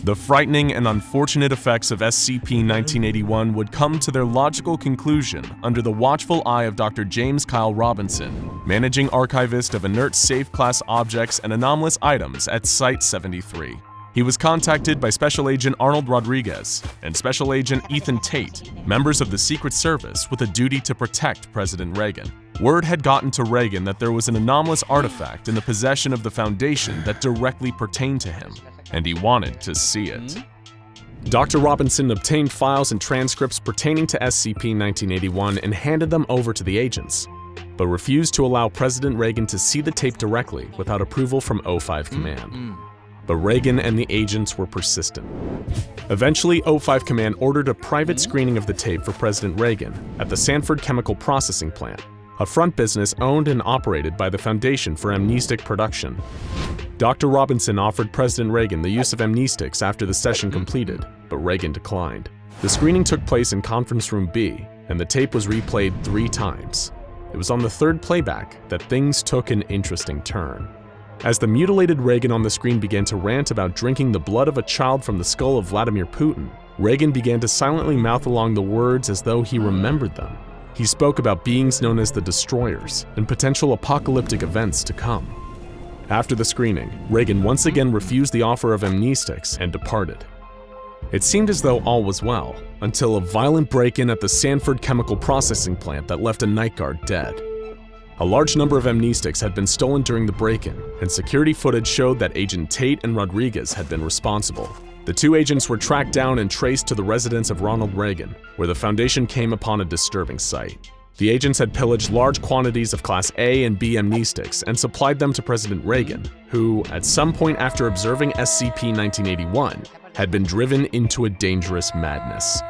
The frightening and unfortunate effects of SCP-1981 would come to their logical conclusion under the watchful eye of Dr. James Kyle Robinson, Managing Archivist of Inert Safe Class Objects and Anomalous Items at Site-73. He was contacted by Special Agent Arnold Rodriguez and Special Agent Ethan Tate, members of the Secret Service with a duty to protect President Reagan. Word had gotten to Reagan that there was an anomalous artifact in the possession of the Foundation that directly pertained to him, and he wanted to see it. Dr. Robinson obtained files and transcripts pertaining to SCP-1981 and handed them over to the agents, but refused to allow President Reagan to see the tape directly without approval from O5 Command. But Reagan and the agents were persistent. Eventually, O5 Command ordered a private screening of the tape for President Reagan at the Sanford Chemical Processing Plant, a front business owned and operated by the Foundation for Amnestic Production. Dr. Robinson offered President Reagan the use of amnestics after the session completed, but Reagan declined. The screening took place in Conference Room B, and the tape was replayed 3 times. It was on the 3rd playback that things took an interesting turn. As the mutilated Reagan on the screen began to rant about drinking the blood of a child from the skull of Vladimir Putin, Reagan began to silently mouth along the words as though he remembered them. He spoke about beings known as the Destroyers and potential apocalyptic events to come. After the screening, Reagan once again refused the offer of amnestics and departed. It seemed as though all was well, until a violent break-in at the Sanford chemical processing plant that left a night guard dead. A large number of amnestics had been stolen during the break-in, and security footage showed that Agent Tate and Rodriguez had been responsible. The two agents were tracked down and traced to the residence of Ronald Reagan, where the Foundation came upon a disturbing sight. The agents had pillaged large quantities of Class A and B amnestics and supplied them to President Reagan, who, at some point after observing SCP-1981, had been driven into a dangerous madness.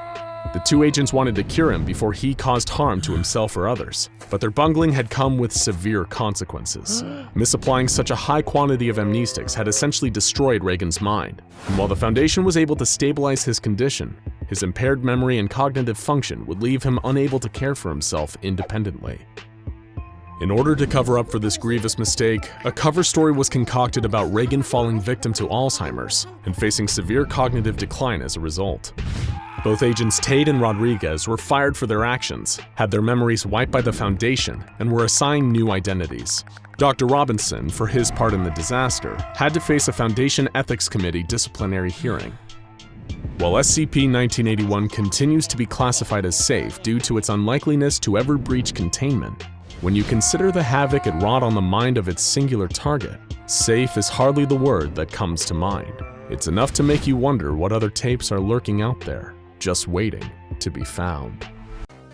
The two agents wanted to cure him before he caused harm to himself or others, but their bungling had come with severe consequences. Misapplying such a high quantity of amnestics had essentially destroyed Reagan's mind, and while the Foundation was able to stabilize his condition, his impaired memory and cognitive function would leave him unable to care for himself independently. In order to cover up for this grievous mistake, a cover story was concocted about Reagan falling victim to Alzheimer's and facing severe cognitive decline as a result. Both agents Tate and Rodriguez were fired for their actions, had their memories wiped by the Foundation, and were assigned new identities. Dr. Robinson, for his part in the disaster, had to face a Foundation Ethics Committee disciplinary hearing. While SCP-1981 continues to be classified as safe due to its unlikeliness to ever breach containment, when you consider the havoc it wrought on the mind of its singular target, safe is hardly the word that comes to mind. It's enough to make you wonder what other tapes are lurking out there, just waiting to be found.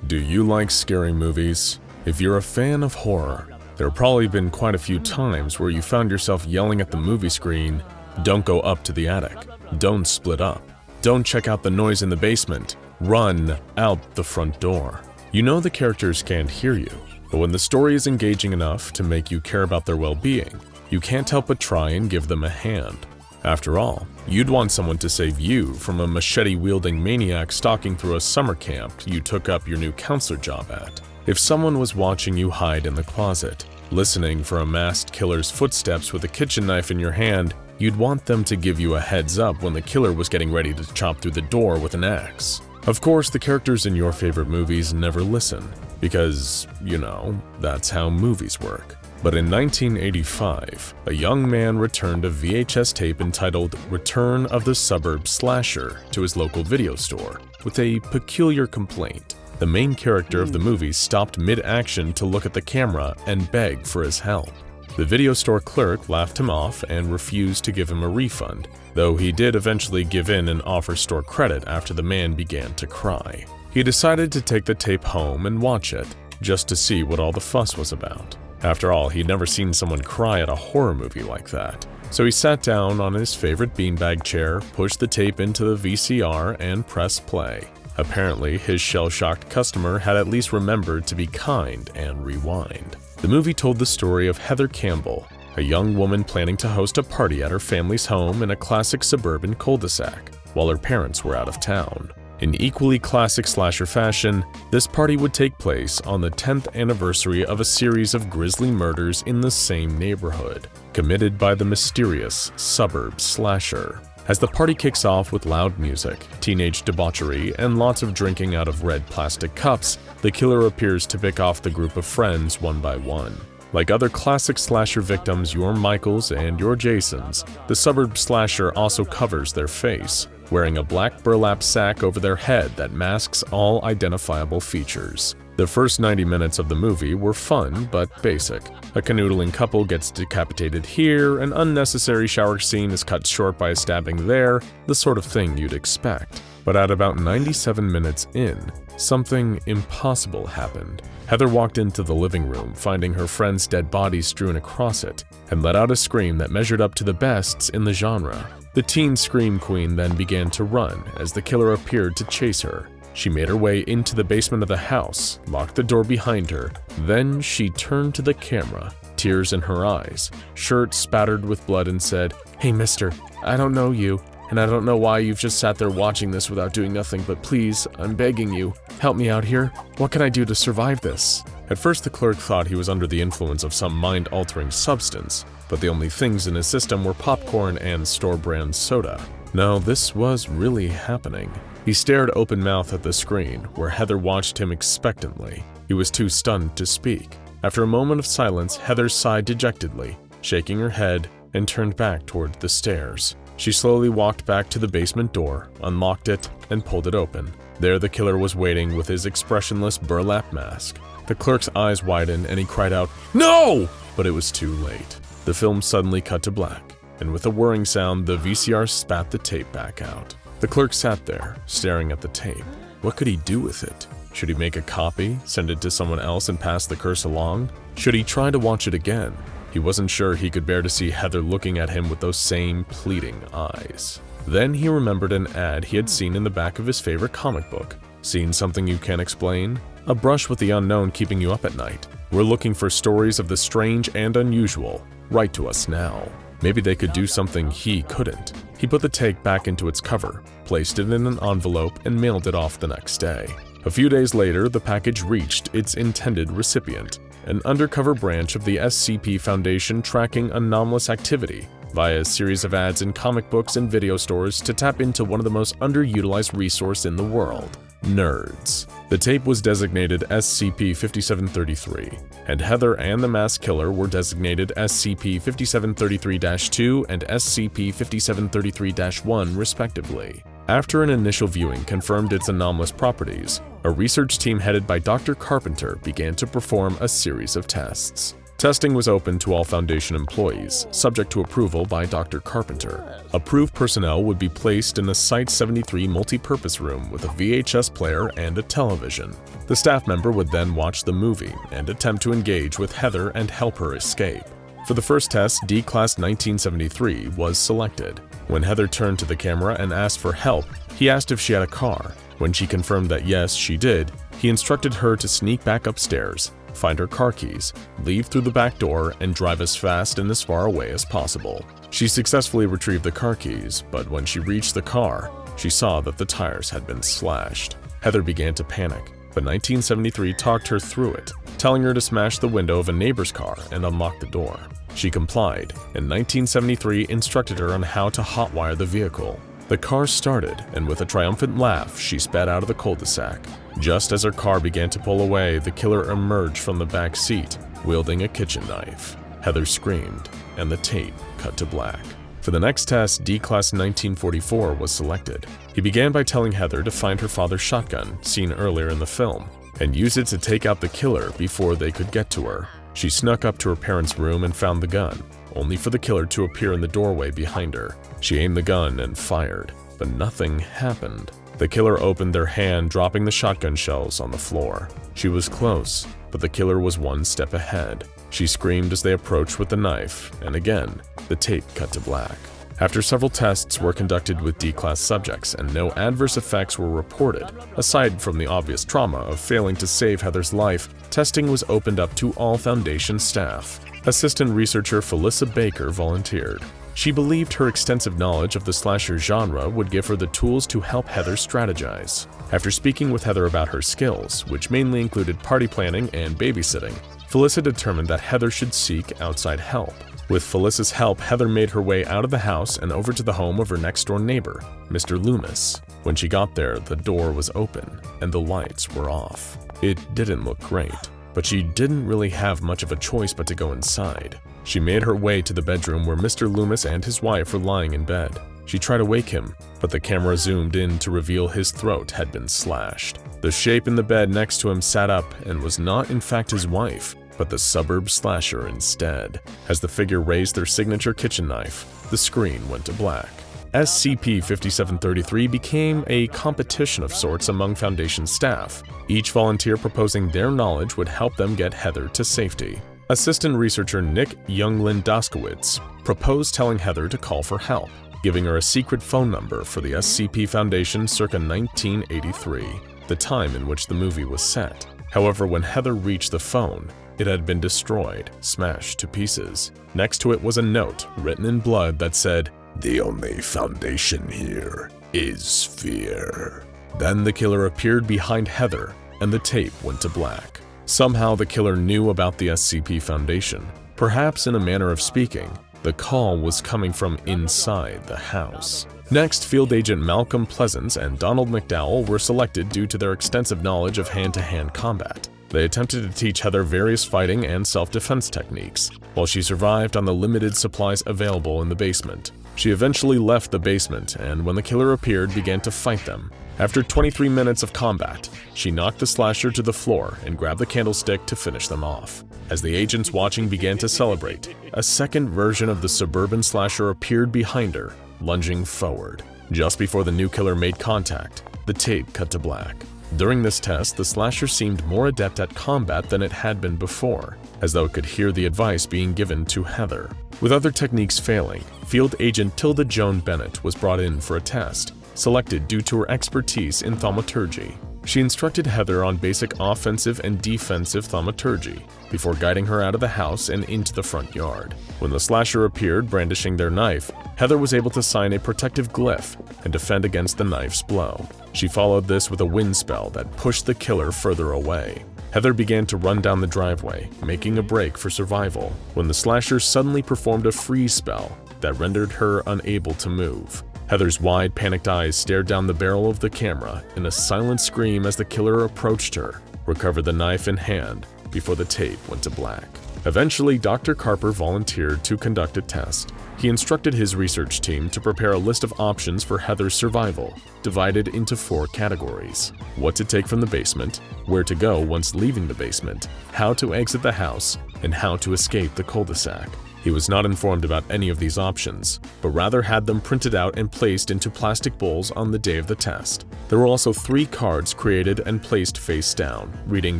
Do you like scary movies? If you're a fan of horror, there have probably been quite a few times where you found yourself yelling at the movie screen, "Don't go up to the attic. Don't split up. Don't check out the noise in the basement. Run out the front door." You know the characters can't hear you, but when the story is engaging enough to make you care about their well-being, you can't help but try and give them a hand. After all, you'd want someone to save you from a machete-wielding maniac stalking through a summer camp you took up your new counselor job at. If someone was watching you hide in the closet, listening for a masked killer's footsteps with a kitchen knife in your hand, you'd want them to give you a heads up when the killer was getting ready to chop through the door with an axe. Of course, the characters in your favorite movies never listen, because, you know, that's how movies work. But in 1985, a young man returned a VHS tape entitled Return of the Suburb Slasher to his local video store with a peculiar complaint. The main character of the movie stopped mid-action to look at the camera and beg for his help. The video store clerk laughed him off and refused to give him a refund, though he did eventually give in and offer store credit after the man began to cry. He decided to take the tape home and watch it, just to see what all the fuss was about. After all, he'd never seen someone cry at a horror movie like that. So he sat down on his favorite beanbag chair, pushed the tape into the VCR, and pressed play. Apparently, his shell-shocked customer had at least remembered to be kind and rewind. The movie told the story of Heather Campbell, a young woman planning to host a party at her family's home in a classic suburban cul-de-sac, while her parents were out of town. In equally classic slasher fashion, this party would take place on the 10th anniversary of a series of grisly murders in the same neighborhood, committed by the mysterious Suburb Slasher. As the party kicks off with loud music, teenage debauchery, and lots of drinking out of red plastic cups, the killer appears to pick off the group of friends one by one. Like other classic slasher victims, your Michaels and your Jasons, the Suburb Slasher also covers their face, wearing a black burlap sack over their head that masks all identifiable features. The first 90 minutes of the movie were fun but basic. A canoodling couple gets decapitated here, an unnecessary shower scene is cut short by a stabbing there, the sort of thing you'd expect. But at about 97 minutes in, something impossible happened. Heather walked into the living room, finding her friend's dead body strewn across it, and let out a scream that measured up to the bests in the genre. The teen scream queen then began to run as the killer appeared to chase her. She made her way into the basement of the house, locked the door behind her, then she turned to the camera, tears in her eyes, shirt spattered with blood, and said, "Hey mister, I don't know you, and I don't know why you've just sat there watching this without doing nothing, but please, I'm begging you, help me out here. What can I do to survive this?" At first, the clerk thought he was under the influence of some mind-altering substance, but the only things in his system were popcorn and store-brand soda. No, this was really happening. He stared open-mouthed at the screen, where Heather watched him expectantly. He was too stunned to speak. After a moment of silence, Heather sighed dejectedly, shaking her head, and turned back toward the stairs. She slowly walked back to the basement door, unlocked it, and pulled it open. There the killer was waiting with his expressionless burlap mask. The clerk's eyes widened and he cried out, "No!" But it was too late. The film suddenly cut to black, and with a whirring sound, the VCR spat the tape back out. The clerk sat there, staring at the tape. What could he do with it? Should he make a copy, send it to someone else, and pass the curse along? Should he try to watch it again? He wasn't sure he could bear to see Heather looking at him with those same pleading eyes. Then he remembered an ad he had seen in the back of his favorite comic book. Seen something you can't explain? A brush with the unknown keeping you up at night. We're looking for stories of the strange and unusual. Write to us now. Maybe they could do something he couldn't. He put the tape back into its cover, placed it in an envelope, and mailed it off the next day. A few days later, the package reached its intended recipient, an undercover branch of the SCP Foundation tracking anomalous activity via a series of ads in comic books and video stores to tap into one of the most underutilized resources in the world: nerds. The tape was designated SCP-5733, and Heather and the masked killer were designated SCP-5733-2 and SCP-5733-1 respectively. After an initial viewing confirmed its anomalous properties, a research team headed by Dr. Carpenter began to perform a series of tests. Testing was open to all Foundation employees, subject to approval by Dr. Carpenter. Approved personnel would be placed in a Site-73 multi-purpose room with a VHS player and a television. The staff member would then watch the movie and attempt to engage with Heather and help her escape. For the first test, D-Class 1973 was selected. When Heather turned to the camera and asked for help, he asked if she had a car. When she confirmed that yes, she did, he instructed her to sneak back upstairs, find her car keys, leave through the back door, and drive as fast and as far away as possible. She successfully retrieved the car keys, but when she reached the car, she saw that the tires had been slashed. Heather began to panic, but 1973 talked her through it, telling her to smash the window of a neighbor's car and unlock the door. She complied, and 1973 instructed her on how to hotwire the vehicle. The car started, and with a triumphant laugh, she sped out of the cul-de-sac. Just as her car began to pull away, the killer emerged from the back seat, wielding a kitchen knife. Heather screamed, and the tape cut to black. For the next test, D-Class 1944 was selected. He began by telling Heather to find her father's shotgun, seen earlier in the film, and use it to take out the killer before they could get to her. She snuck up to her parents' room and found the gun, only for the killer to appear in the doorway behind her. She aimed the gun and fired, but nothing happened. The killer opened their hand, dropping the shotgun shells on the floor. She was close, but the killer was one step ahead. She screamed as they approached with the knife, and again, the tape cut to black. After several tests were conducted with D-Class subjects and no adverse effects were reported, aside from the obvious trauma of failing to save Heather's life, testing was opened up to all Foundation staff. Assistant researcher Felissa Baker volunteered. She believed her extensive knowledge of the slasher genre would give her the tools to help Heather strategize. After speaking with Heather about her skills, which mainly included party planning and babysitting, Felissa determined that Heather should seek outside help. With Felissa's help, Heather made her way out of the house and over to the home of her next-door neighbor, Mr. Loomis. When she got there, the door was open and the lights were off. It didn't look great, but she didn't really have much of a choice but to go inside. She made her way to the bedroom where Mr. Loomis and his wife were lying in bed. She tried to wake him, but the camera zoomed in to reveal his throat had been slashed. The shape in the bed next to him sat up and was not in fact his wife, but the Suburb slasher instead. As the figure raised their signature kitchen knife, the screen went to black. SCP-5733 became a competition of sorts among Foundation staff, each volunteer proposing their knowledge would help them get Heather to safety. Assistant researcher Nick Younglin-Doskowitz proposed telling Heather to call for help, giving her a secret phone number for the SCP Foundation circa 1983, the time in which the movie was set. However, when Heather reached the phone, it had been destroyed, smashed to pieces. Next to it was a note written in blood that said, "The only Foundation here is fear." Then the killer appeared behind Heather, and the tape went to black. Somehow the killer knew about the SCP Foundation. Perhaps in a manner of speaking, the call was coming from inside the house. Next, Field Agent Malcolm Pleasance and Donald McDowell were selected due to their extensive knowledge of hand-to-hand combat. They attempted to teach Heather various fighting and self-defense techniques, while she survived on the limited supplies available in the basement. She eventually left the basement and, when the killer appeared, began to fight them. After 23 minutes of combat, she knocked the slasher to the floor and grabbed the candlestick to finish them off. As the agents watching began to celebrate, a second version of the suburban slasher appeared behind her, lunging forward. Just before the new killer made contact, the tape cut to black. During this test, the slasher seemed more adept at combat than it had been before, as though it could hear the advice being given to Heather. With other techniques failing, Field Agent Tilda Joan Bennett was brought in for a test, selected due to her expertise in thaumaturgy. She instructed Heather on basic offensive and defensive thaumaturgy before guiding her out of the house and into the front yard. When the slasher appeared brandishing their knife, Heather was able to sign a protective glyph and defend against the knife's blow. She followed this with a wind spell that pushed the killer further away. Heather began to run down the driveway, making a break for survival, when the slasher suddenly performed a freeze spell that rendered her unable to move. Heather's wide, panicked eyes stared down the barrel of the camera in a silent scream as the killer approached her, recovered the knife in hand before the tape went to black. Eventually, Dr. Carper volunteered to conduct a test. He instructed his research team to prepare a list of options for Heather's survival, divided into 4 categories: what to take from the basement, where to go once leaving the basement, how to exit the house, and how to escape the cul-de-sac. He was not informed about any of these options, but rather had them printed out and placed into plastic bowls on the day of the test. There were also 3 cards created and placed face down, reading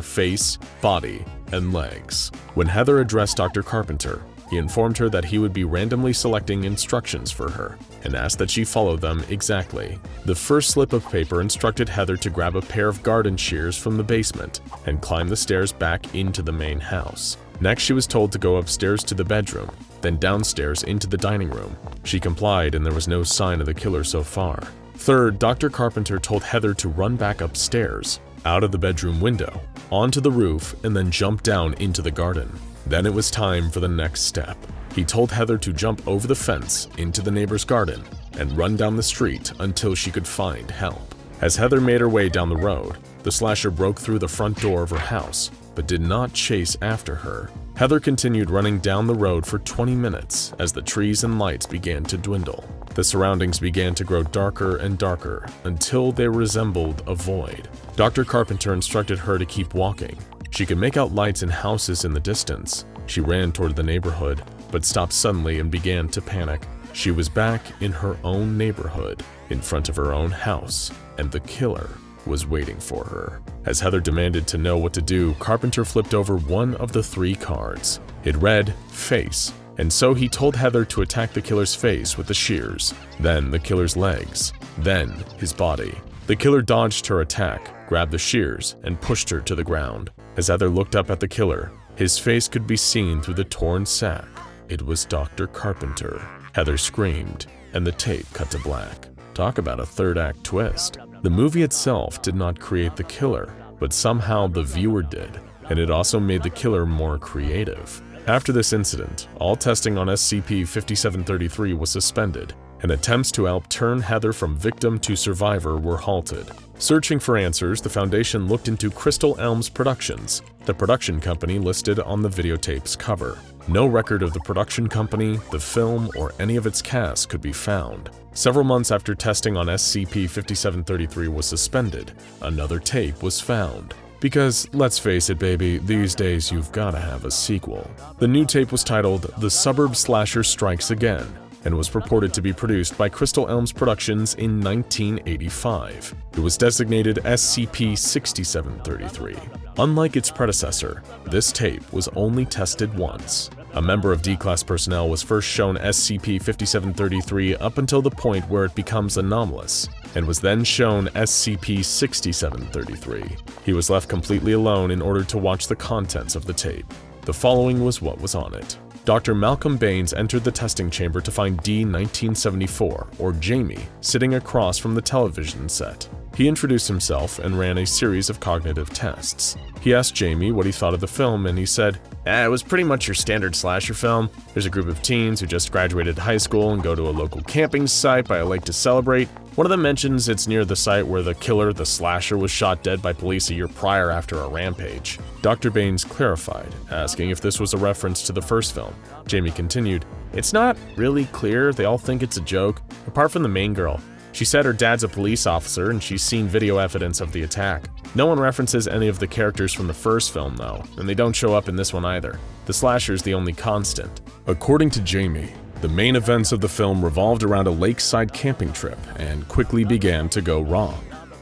face, body, and legs. When Heather addressed Dr. Carpenter, he informed her that he would be randomly selecting instructions for her and asked that she follow them exactly. The first slip of paper instructed Heather to grab a pair of garden shears from the basement and climb the stairs back into the main house. Next, she was told to go upstairs to the bedroom, then downstairs into the dining room. She complied, and there was no sign of the killer so far. Third, Dr. Carpenter told Heather to run back upstairs, out of the bedroom window, onto the roof, and then jump down into the garden. Then it was time for the next step. He told Heather to jump over the fence into the neighbor's garden and run down the street until she could find help. As Heather made her way down the road, the slasher broke through the front door of her house, but did not chase after her. Heather continued running down the road for 20 minutes as the trees and lights began to dwindle. The surroundings began to grow darker and darker until they resembled a void. Dr. Carpenter instructed her to keep walking. She could make out lights and houses in the distance. She ran toward the neighborhood, but stopped suddenly and began to panic. She was back in her own neighborhood, in front of her own house, and the killer was waiting for her. As Heather demanded to know what to do, Carpenter flipped over one of the 3 cards. It read, face, and so he told Heather to attack the killer's face with the shears, then the killer's legs, then his body. The killer dodged her attack, grabbed the shears, and pushed her to the ground. As Heather looked up at the killer, his face could be seen through the torn sack. It was Dr. Carpenter. Heather screamed, and the tape cut to black. Talk about a third-act twist. The movie itself did not create the killer, but somehow the viewer did, and it also made the killer more creative. After this incident, all testing on SCP-5733 was suspended, and attempts to help turn Heather from victim to survivor were halted. Searching for answers, the Foundation looked into Crystal Elms Productions, the production company listed on the videotape's cover. No record of the production company, the film, or any of its cast could be found. Several months after testing on SCP-5733 was suspended, another tape was found. Because, let's face it baby, these days you've gotta have a sequel. The new tape was titled The Suburb Slasher Strikes Again, and was purported to be produced by Crystal Elms Productions in 1985. It was designated SCP-6733. Unlike its predecessor, this tape was only tested once. A member of D-Class personnel was first shown SCP-5733 up until the point where it becomes anomalous, and was then shown SCP-6733. He was left completely alone in order to watch the contents of the tape. The following was what was on it. Dr. Malcolm Baines entered the testing chamber to find D-1974, or Jamie, sitting across from the television set. He introduced himself and ran a series of cognitive tests. He asked Jamie what he thought of the film, and he said, it was pretty much your standard slasher film. There's a group of teens who just graduated high school and go to a local camping site by a lake to celebrate. One of them mentions it's near the site where the killer, the slasher, was shot dead by police a year prior after a rampage. Dr. Baines clarified, asking if this was a reference to the first film. Jamie continued, it's not really clear, they all think it's a joke, apart from the main girl. She said her dad's a police officer and she's seen video evidence of the attack. No one references any of the characters from the first film though, and they don't show up in this one either. The slasher's the only constant. According to Jamie, the main events of the film revolved around a lakeside camping trip and quickly began to go wrong.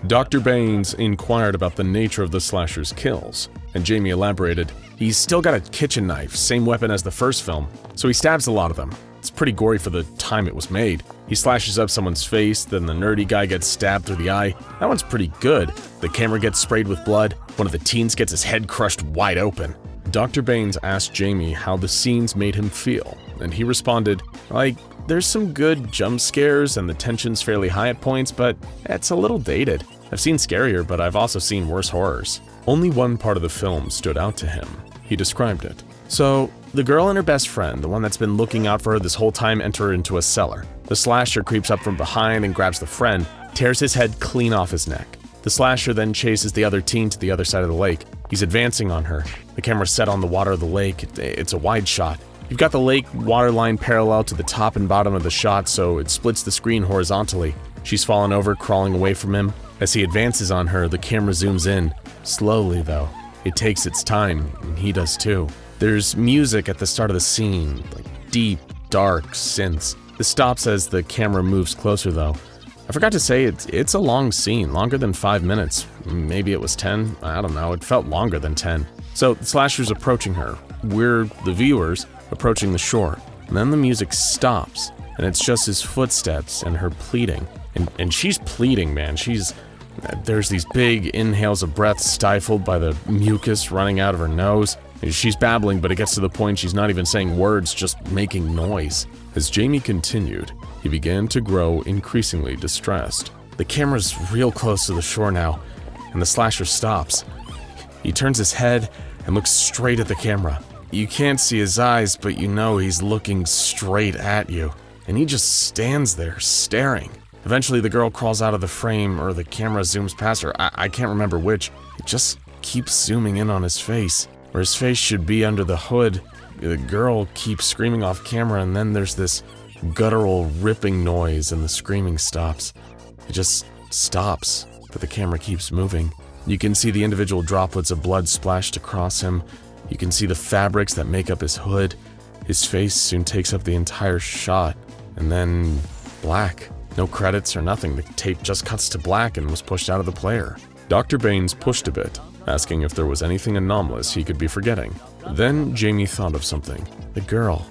Dr. Baines inquired about the nature of the slasher's kills, and Jamie elaborated, he's still got a kitchen knife, same weapon as the first film, so he stabs a lot of them. It's pretty gory for the time it was made. He slashes up someone's face, then the nerdy guy gets stabbed through the eye. That one's pretty good. The camera gets sprayed with blood. One of the teens gets his head crushed wide open. Dr. Baines asked Jamie how the scenes made him feel, and he responded, there's some good jump scares and the tension's fairly high at points, but it's a little dated. I've seen scarier, but I've also seen worse horrors. Only one part of the film stood out to him. He described it. So, the girl and her best friend, the one that's been looking out for her this whole time, enter into a cellar. The slasher creeps up from behind and grabs the friend, tears his head clean off his neck. The slasher then chases the other teen to the other side of the lake. He's advancing on her. The camera's set on the water of the lake. It's a wide shot. You've got the lake waterline parallel to the top and bottom of the shot, so it splits the screen horizontally. She's fallen over, crawling away from him. As he advances on her, the camera zooms in. Slowly, though. It takes its time, and he does too. There's music at the start of the scene, deep, dark synths. This stops as the camera moves closer, though. I forgot to say, it's a long scene, longer than 5 minutes. Maybe it was 10, I don't know, it felt longer than 10. So the slasher's approaching her. We're, the viewers, approaching the shore. And then the music stops, and it's just his footsteps and her pleading. And she's pleading, man. There's these big inhales of breath stifled by the mucus running out of her nose. She's babbling, but it gets to the point she's not even saying words, just making noise. As Jamie continued, he began to grow increasingly distressed. The camera's real close to the shore now, and the slasher stops. He turns his head and looks straight at the camera. You can't see his eyes, but you know he's looking straight at you. And he just stands there, staring. Eventually, the girl crawls out of the frame, or the camera zooms past her. I can't remember which. It just keeps zooming in on his face, where his face should be under the hood. The girl keeps screaming off camera, and then there's this guttural ripping noise, and the screaming stops. It just stops, but the camera keeps moving. You can see the individual droplets of blood splashed across him. You can see the fabrics that make up his hood. His face soon takes up the entire shot, and then black. No credits or nothing. The tape just cuts to black and was pushed out of the player. Dr. Baines pushed a bit, asking if there was anything anomalous he could be forgetting. Then Jamie thought of something. The girl,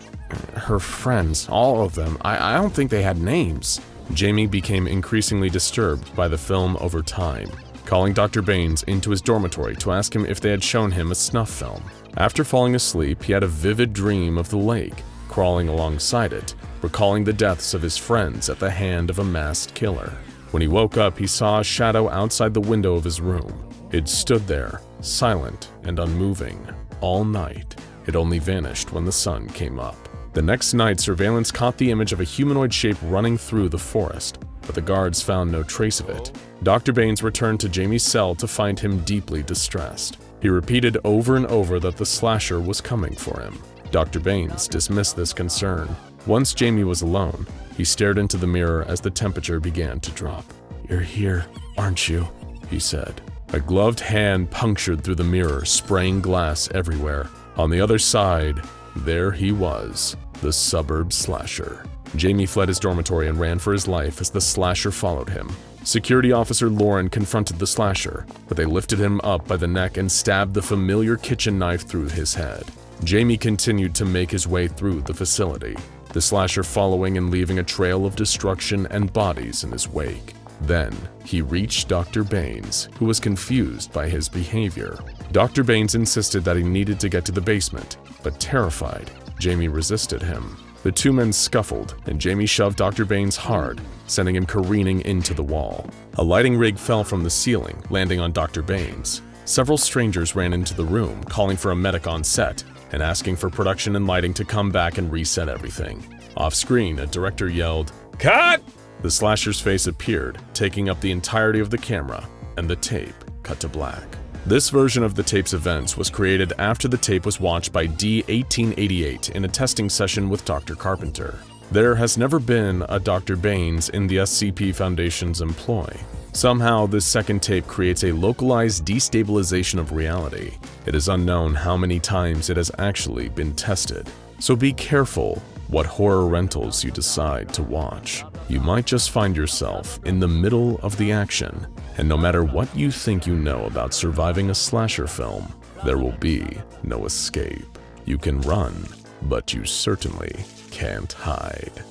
her friends, all of them, I don't think they had names. Jamie became increasingly disturbed by the film over time, calling Dr. Baines into his dormitory to ask him if they had shown him a snuff film. After falling asleep, he had a vivid dream of the lake, crawling alongside it, recalling the deaths of his friends at the hand of a masked killer. When he woke up, he saw a shadow outside the window of his room. It stood there, silent and unmoving, all night. It only vanished when the sun came up. The next night, surveillance caught the image of a humanoid shape running through the forest, but the guards found no trace of it. Dr. Baines returned to Jamie's cell to find him deeply distressed. He repeated over and over that the slasher was coming for him. Dr. Baines dismissed this concern. Once Jamie was alone, he stared into the mirror as the temperature began to drop. "You're here, aren't you?" he said. A gloved hand punctured through the mirror, spraying glass everywhere. On the other side, there he was, the Suburb slasher. Jamie fled his dormitory and ran for his life as the slasher followed him. Security officer Lauren confronted the slasher, but they lifted him up by the neck and stabbed the familiar kitchen knife through his head. Jamie continued to make his way through the facility, the slasher following and leaving a trail of destruction and bodies in his wake. Then, he reached Dr. Baines, who was confused by his behavior. Dr. Baines insisted that he needed to get to the basement, but terrified, Jamie resisted him. The two men scuffled, and Jamie shoved Dr. Baines hard, sending him careening into the wall. A lighting rig fell from the ceiling, landing on Dr. Baines. Several strangers ran into the room, calling for a medic on set, and asking for production and lighting to come back and reset everything. Off-screen, a director yelled, "Cut!" The slasher's face appeared, taking up the entirety of the camera, and the tape cut to black. This version of the tape's events was created after the tape was watched by D1888 in a testing session with Dr. Carpenter. There has never been a Dr. Baines in the SCP Foundation's employ. Somehow, this second tape creates a localized destabilization of reality. It is unknown how many times it has actually been tested. So be careful what horror rentals you decide to watch. You might just find yourself in the middle of the action, and no matter what you think you know about surviving a slasher film, there will be no escape. You can run, but you certainly can't hide.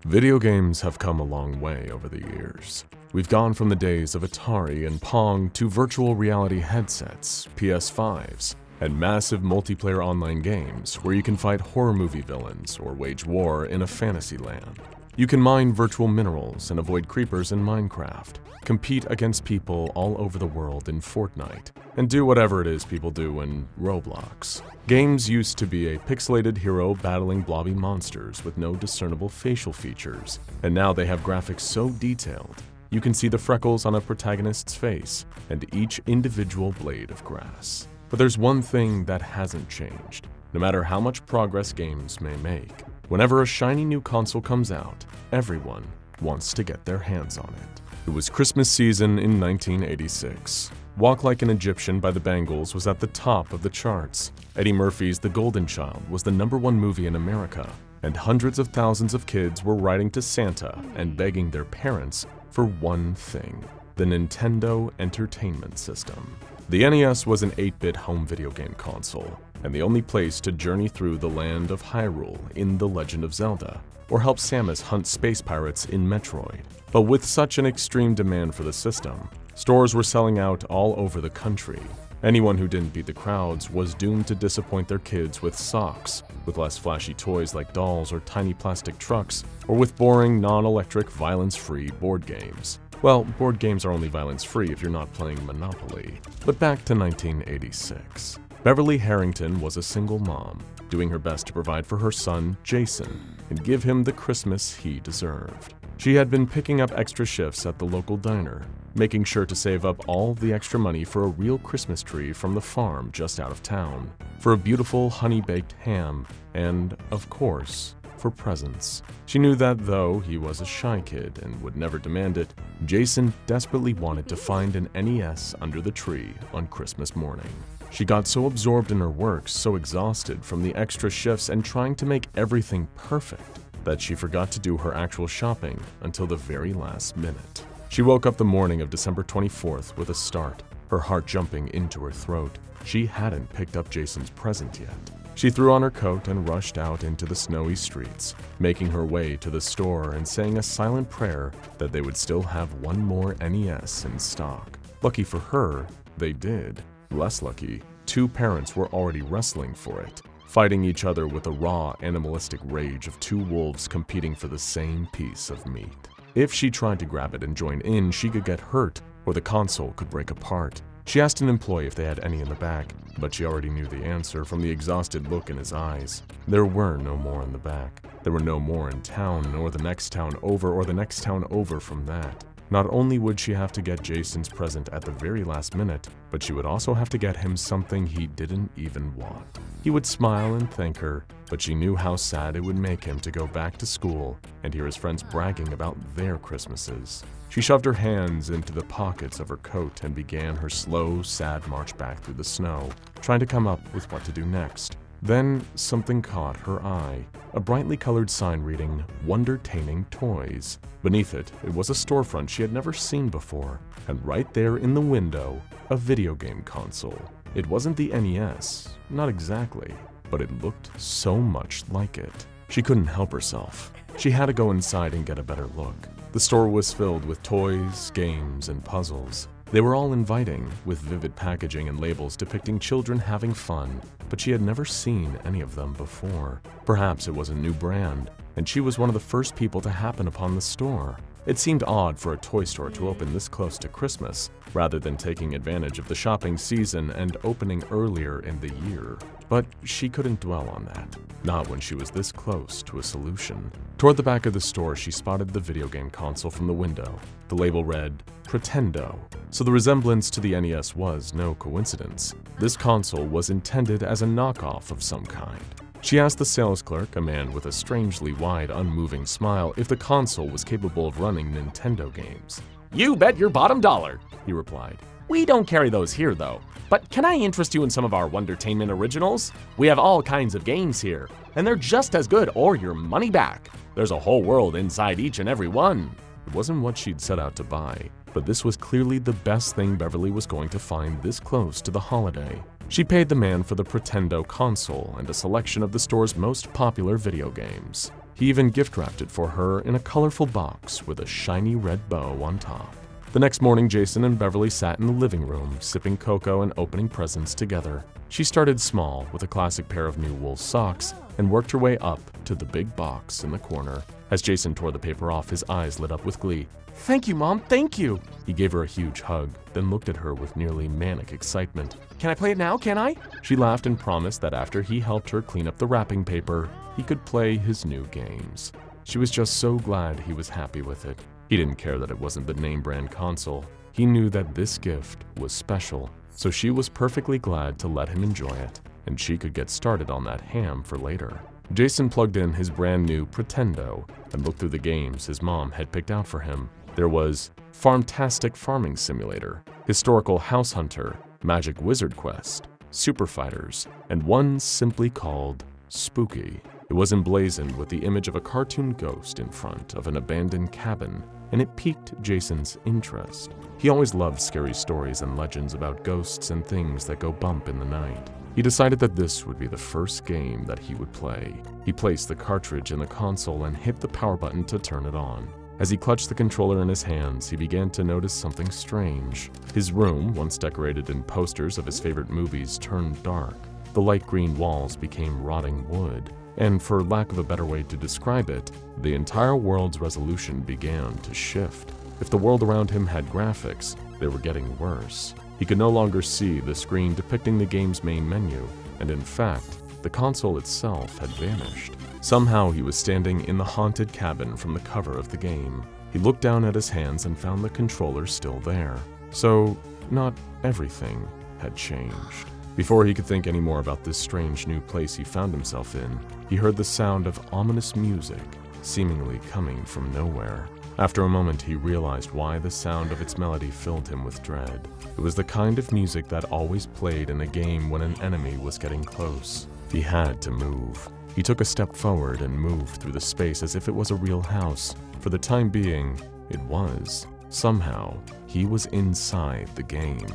Video games have come a long way over the years. We've gone from the days of Atari and Pong to virtual reality headsets, PS5s, and massive multiplayer online games where you can fight horror movie villains or wage war in a fantasy land. You can mine virtual minerals and avoid creepers in Minecraft, compete against people all over the world in Fortnite, and do whatever it is people do in Roblox. Games used to be a pixelated hero battling blobby monsters with no discernible facial features, and now they have graphics so detailed you can see the freckles on a protagonist's face and each individual blade of grass. But there's one thing that hasn't changed, no matter how much progress games may make. Whenever a shiny new console comes out, everyone wants to get their hands on it. It was Christmas season in 1986. Walk Like an Egyptian by the Bangles was at the top of the charts. Eddie Murphy's The Golden Child was the #1 movie in America, and hundreds of thousands of kids were writing to Santa and begging their parents for one thing: the Nintendo Entertainment System. The NES was an 8-bit home video game console, and the only place to journey through the land of Hyrule in The Legend of Zelda, or help Samus hunt space pirates in Metroid. But with such an extreme demand for the system, stores were selling out all over the country. Anyone who didn't beat the crowds was doomed to disappoint their kids with socks, with less flashy toys like dolls or tiny plastic trucks, or with boring, non-electric, violence-free board games. Well, board games are only violence-free if you're not playing Monopoly. But back to 1986. Beverly Harrington was a single mom, doing her best to provide for her son, Jason, and give him the Christmas he deserved. She had been picking up extra shifts at the local diner, making sure to save up all the extra money for a real Christmas tree from the farm just out of town, for a beautiful honey-baked ham, and, of course, for presents. She knew that though he was a shy kid and would never demand it, Jason desperately wanted to find an NES under the tree on Christmas morning. She got so absorbed in her work, so exhausted from the extra shifts and trying to make everything perfect, that she forgot to do her actual shopping until the very last minute. She woke up the morning of December 24th with a start, her heart jumping into her throat. She hadn't picked up Jason's present yet. She threw on her coat and rushed out into the snowy streets, making her way to the store and saying a silent prayer that they would still have one more NES in stock. Lucky for her, they did. Less lucky, two parents were already wrestling for it, fighting each other with the raw, animalistic rage of two wolves competing for the same piece of meat. If she tried to grab it and join in, she could get hurt, or the console could break apart. She asked an employee if they had any in the back, but she already knew the answer from the exhausted look in his eyes. There were no more in the back. There were no more in town, nor the next town over, or the next town over from that. Not only would she have to get Jason's present at the very last minute, but she would also have to get him something he didn't even want. He would smile and thank her, but she knew how sad it would make him to go back to school and hear his friends bragging about their Christmases. She shoved her hands into the pockets of her coat and began her slow, sad march back through the snow, trying to come up with what to do next. Then something caught her eye, a brightly colored sign reading, "Wondertaining Toys." Beneath it, it was a storefront she had never seen before, and right there in the window, a video game console. It wasn't the NES, not exactly, but it looked so much like it. She couldn't help herself. She had to go inside and get a better look. The store was filled with toys, games, and puzzles. They were all inviting, with vivid packaging and labels depicting children having fun, but she had never seen any of them before. Perhaps it was a new brand, and she was one of the first people to happen upon the store. It seemed odd for a toy store to open this close to Christmas, rather than taking advantage of the shopping season and opening earlier in the year. But she couldn't dwell on that, not when she was this close to a solution. Toward the back of the store, she spotted the video game console from the window. The label read, Pretendo, so the resemblance to the NES was no coincidence. This console was intended as a knockoff of some kind. She asked the sales clerk, a man with a strangely wide, unmoving smile, if the console was capable of running Nintendo games. "You bet your bottom dollar," he replied. "We don't carry those here, though. But can I interest you in some of our Wondertainment originals? We have all kinds of games here, and they're just as good or your money back. There's a whole world inside each and every one." It wasn't what she'd set out to buy, but this was clearly the best thing Beverly was going to find this close to the holiday. She paid the man for the Pretendo console and a selection of the store's most popular video games. He even gift-wrapped it for her in a colorful box with a shiny red bow on top. The next morning, Jason and Beverly sat in the living room, sipping cocoa and opening presents together. She started small with a classic pair of new wool socks and worked her way up to the big box in the corner. As Jason tore the paper off, his eyes lit up with glee. "Thank you, Mom, thank you!" He gave her a huge hug, then looked at her with nearly manic excitement. "Can I play it now, can I?" She laughed and promised that after he helped her clean up the wrapping paper, he could play his new games. She was just so glad he was happy with it. He didn't care that it wasn't the name-brand console. He knew that this gift was special, so she was perfectly glad to let him enjoy it, and she could get started on that ham for later. Jason plugged in his brand new Pretendo and looked through the games his mom had picked out for him. There was Farmtastic Farming Simulator, Historical House Hunter, Magic Wizard Quest, Super Fighters, and one simply called Spooky. It was emblazoned with the image of a cartoon ghost in front of an abandoned cabin, and it piqued Jason's interest. He always loved scary stories and legends about ghosts and things that go bump in the night. He decided that this would be the first game that he would play. He placed the cartridge in the console and hit the power button to turn it on. As he clutched the controller in his hands, he began to notice something strange. His room, once decorated in posters of his favorite movies, turned dark. The light green walls became rotting wood, and for lack of a better way to describe it, the entire world's resolution began to shift. If the world around him had graphics, they were getting worse. He could no longer see the screen depicting the game's main menu, and in fact, the console itself had vanished. Somehow he was standing in the haunted cabin from the cover of the game. He looked down at his hands and found the controller still there. So, not everything had changed. Before he could think any more about this strange new place he found himself in, he heard the sound of ominous music, seemingly coming from nowhere. After a moment, he realized why the sound of its melody filled him with dread. It was the kind of music that always played in a game when an enemy was getting close. He had to move. He took a step forward and moved through the space as if it was a real house. For the time being, it was. Somehow, he was inside the game,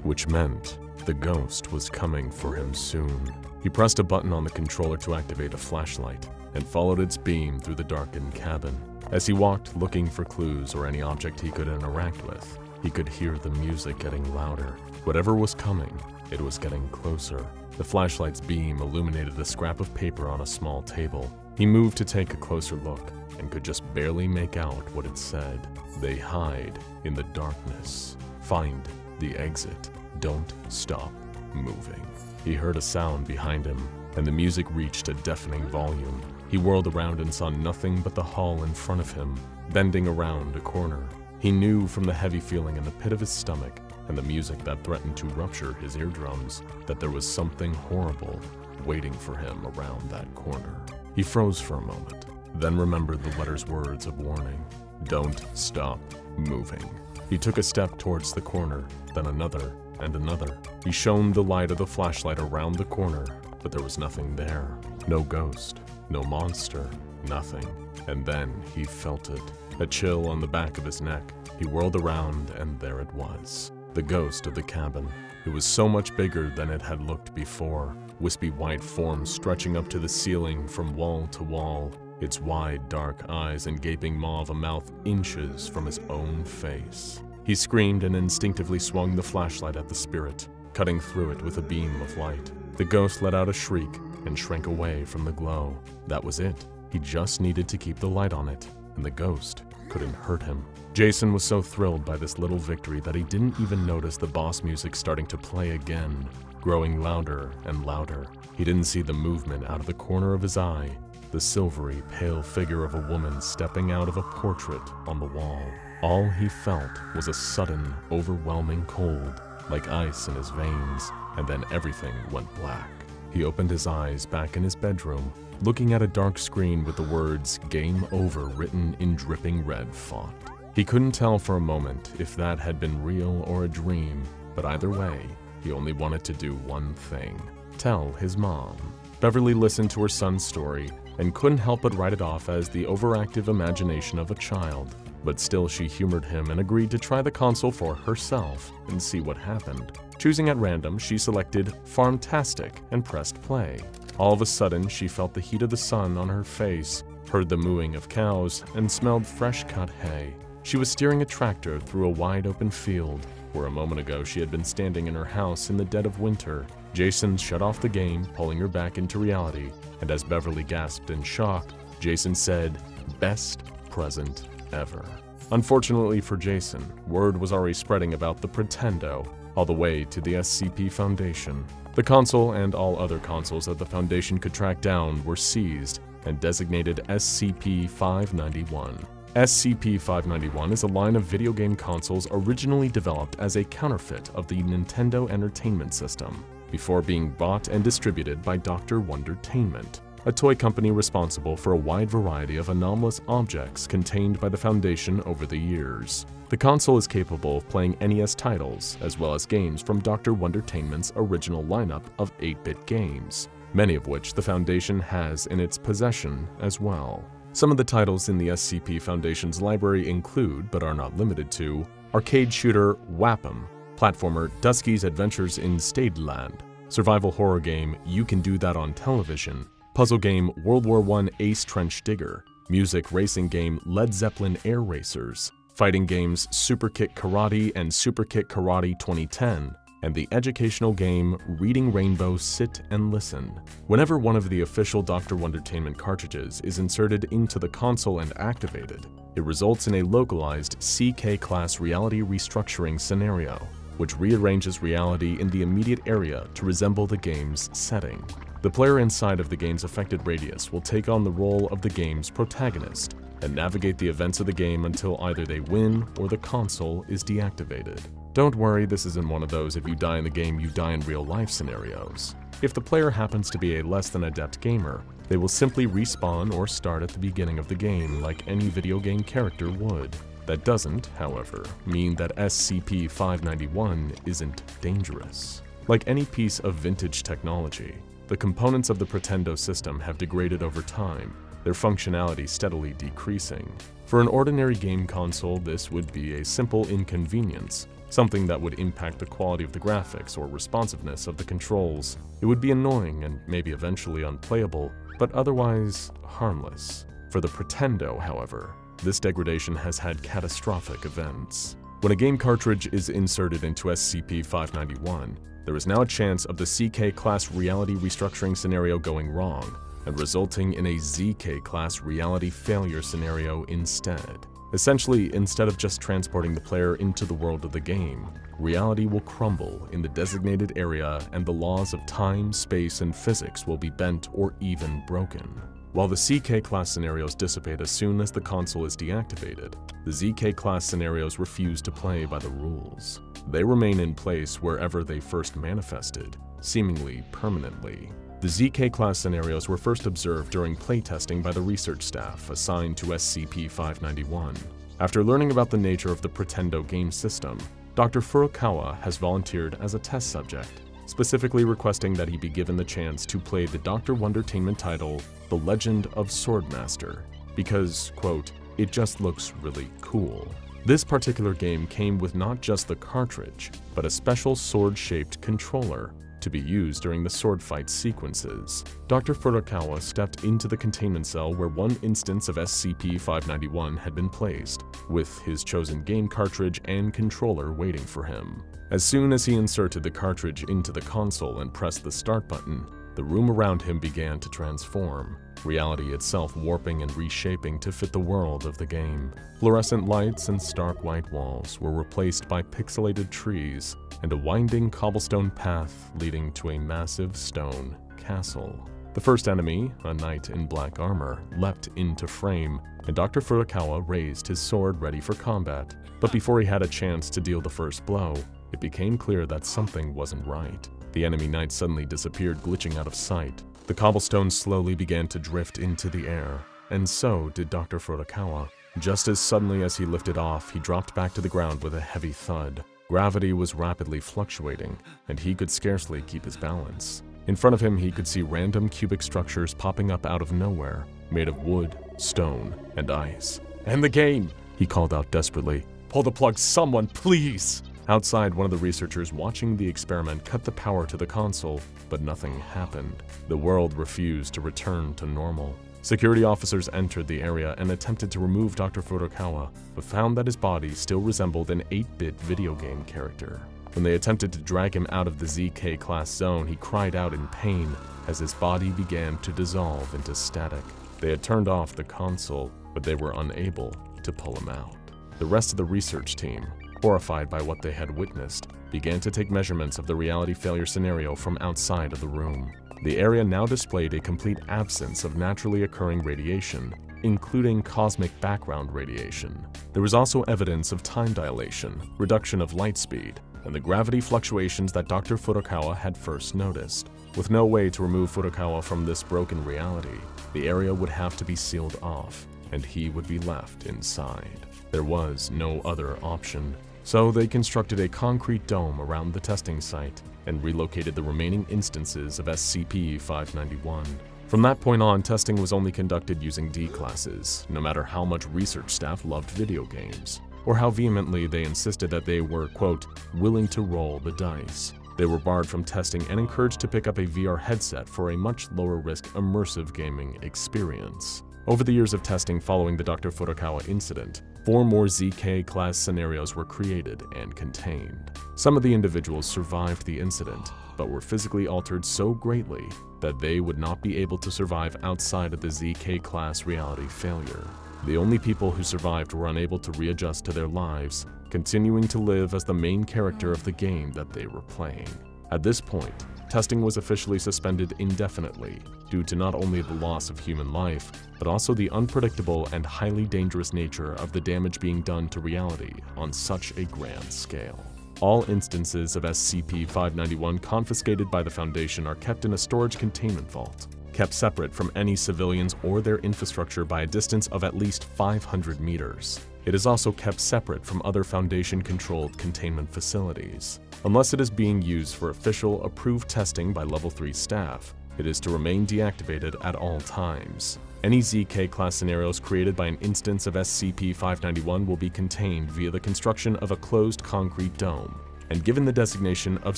which meant the ghost was coming for him soon. He pressed a button on the controller to activate a flashlight and followed its beam through the darkened cabin. As he walked looking for clues or any object he could interact with, he could hear the music getting louder. Whatever was coming, it was getting closer. The flashlight's beam illuminated a scrap of paper on a small table. He moved to take a closer look and could just barely make out what it said. "They hide in the darkness. Find the exit. Don't stop moving." He heard a sound behind him, and the music reached a deafening volume. He whirled around and saw nothing but the hall in front of him, bending around a corner. He knew from the heavy feeling in the pit of his stomach and the music that threatened to rupture his eardrums that there was something horrible waiting for him around that corner. He froze for a moment, then remembered the letter's words of warning. "Don't stop moving." He took a step towards the corner, then another and another. He shone the light of the flashlight around the corner, but there was nothing there. No ghost, no monster, nothing. And then he felt it, a chill on the back of his neck. He whirled around and there it was, the ghost of the cabin. It was so much bigger than it had looked before, wispy white form stretching up to the ceiling from wall to wall, its wide dark eyes and gaping maw of a mouth inches from his own face. He screamed and instinctively swung the flashlight at the spirit, cutting through it with a beam of light. The ghost let out a shriek and shrank away from the glow. That was it. He just needed to keep the light on it, and the ghost couldn't hurt him. Jason was so thrilled by this little victory that he didn't even notice the boss music starting to play again, growing louder and louder. He didn't see the movement out of the corner of his eye, the silvery, pale figure of a woman stepping out of a portrait on the wall. All he felt was a sudden, overwhelming cold, like ice in his veins, and then everything went black. He opened his eyes back in his bedroom, looking at a dark screen with the words "Game Over" written in dripping red font. He couldn't tell for a moment if that had been real or a dream, but either way, he only wanted to do one thing: tell his mom. Beverly listened to her son's story and couldn't help but write it off as the overactive imagination of a child. But still, she humored him and agreed to try the console for herself and see what happened. Choosing at random, she selected Farmtastic and pressed play. All of a sudden, she felt the heat of the sun on her face, heard the mooing of cows, and smelled fresh-cut hay. She was steering a tractor through a wide-open field, where a moment ago she had been standing in her house in the dead of winter. Jason shut off the game, pulling her back into reality, and as Beverly gasped in shock, Jason said, "Best present ever." Unfortunately for Jason, word was already spreading about the Pretendo, all the way to the SCP Foundation. The console and all other consoles that the Foundation could track down were seized and designated SCP-591. SCP-591 is a line of video game consoles originally developed as a counterfeit of the Nintendo Entertainment System, before being bought and distributed by Dr. Wondertainment, a toy company responsible for a wide variety of anomalous objects contained by the Foundation over the years. The console is capable of playing NES titles, as well as games from Dr. Wondertainment's original lineup of 8-bit games, many of which the Foundation has in its possession as well. Some of the titles in the SCP Foundation's library include, but are not limited to, arcade shooter Whap-'em, platformer Dusky's Adventures in Stadeland, survival horror game You Can Do That on Television, puzzle game World War I Ace Trench Digger, music racing game Led Zeppelin Air Racers, fighting games Super Kick Karate and Super Kick Karate 2010, and the educational game Reading Rainbow Sit and Listen. Whenever one of the official Dr. Wondertainment cartridges is inserted into the console and activated, it results in a localized CK-class reality restructuring scenario, which rearranges reality in the immediate area to resemble the game's setting. The player inside of the game's affected radius will take on the role of the game's protagonist and navigate the events of the game until either they win or the console is deactivated. Don't worry, this isn't one of those if you die in the game you die in real life scenarios. If the player happens to be a less than adept gamer, they will simply respawn or start at the beginning of the game like any video game character would. That doesn't, however, mean that SCP-591 isn't dangerous. Like any piece of vintage technology, the components of the Pretendo system have degraded over time, their functionality steadily decreasing. For an ordinary game console, this would be a simple inconvenience, something that would impact the quality of the graphics or responsiveness of the controls. It would be annoying and maybe eventually unplayable, but otherwise harmless. For the Pretendo, however, this degradation has had catastrophic events. When a game cartridge is inserted into SCP-591, there is now a chance of the CK-class reality restructuring scenario going wrong, and resulting in a ZK-class reality failure scenario instead. Essentially, instead of just transporting the player into the world of the game, reality will crumble in the designated area and the laws of time, space, and physics will be bent or even broken. While the CK-class scenarios dissipate as soon as the console is deactivated, the ZK-class scenarios refuse to play by the rules. They remain in place wherever they first manifested, seemingly permanently. The ZK-class scenarios were first observed during playtesting by the research staff assigned to SCP-591. After learning about the nature of the Pretendo game system, Dr. Furukawa has volunteered as a test subject, specifically requesting that he be given the chance to play the Dr. Wondertainment title, The Legend of Swordmaster, because, quote, it just looks really cool. This particular game came with not just the cartridge, but a special sword-shaped controller to be used during the sword fight sequences. Dr. Furukawa stepped into the containment cell where one instance of SCP-591 had been placed, with his chosen game cartridge and controller waiting for him. As soon as he inserted the cartridge into the console and pressed the start button, the room around him began to transform, reality itself warping and reshaping to fit the world of the game. Fluorescent lights and stark white walls were replaced by pixelated trees and a winding cobblestone path leading to a massive stone castle. The first enemy, a knight in black armor, leapt into frame, and Dr. Furukawa raised his sword ready for combat. But before he had a chance to deal the first blow, it became clear that something wasn't right. The enemy knight suddenly disappeared, glitching out of sight. The cobblestone slowly began to drift into the air, and so did Dr. Furukawa. Just as suddenly as he lifted off, he dropped back to the ground with a heavy thud. Gravity was rapidly fluctuating, and he could scarcely keep his balance. In front of him, he could see random cubic structures popping up out of nowhere, made of wood, stone, and ice. "End the game!" he called out desperately. "Pull the plug, someone, please!" Outside, one of the researchers watching the experiment cut the power to the console, but nothing happened. The world refused to return to normal. Security officers entered the area and attempted to remove Dr. Furukawa, but found that his body still resembled an 8-bit video game character. When they attempted to drag him out of the ZK class zone, he cried out in pain as his body began to dissolve into static. They had turned off the console, but they were unable to pull him out. The rest of the research team, horrified by what they had witnessed, began to take measurements of the reality failure scenario from outside of the room. The area now displayed a complete absence of naturally occurring radiation, including cosmic background radiation. There was also evidence of time dilation, reduction of light speed, and the gravity fluctuations that Dr. Furukawa had first noticed. With no way to remove Furukawa from this broken reality, the area would have to be sealed off, and he would be left inside. There was no other option. So they constructed a concrete dome around the testing site and relocated the remaining instances of SCP-591. From that point on, testing was only conducted using D classes, no matter how much research staff loved video games, or how vehemently they insisted that they were, quote, willing to roll the dice. They were barred from testing and encouraged to pick up a VR headset for a much lower-risk immersive gaming experience. Over the years of testing following the Dr. Furukawa incident, 4 more ZK-class scenarios were created and contained. Some of the individuals survived the incident, but were physically altered so greatly that they would not be able to survive outside of the ZK-class reality failure. The only people who survived were unable to readjust to their lives, continuing to live as the main character of the game that they were playing. At this point, testing was officially suspended indefinitely due to not only the loss of human life, but also the unpredictable and highly dangerous nature of the damage being done to reality on such a grand scale. All instances of SCP-591 confiscated by the Foundation are kept in a storage containment vault, kept separate from any civilians or their infrastructure by a distance of at least 500 meters. It is also kept separate from other Foundation-controlled containment facilities. Unless it is being used for official, approved testing by Level 3 staff, it is to remain deactivated at all times. Any ZK-class scenarios created by an instance of SCP-591 will be contained via the construction of a closed concrete dome, and given the designation of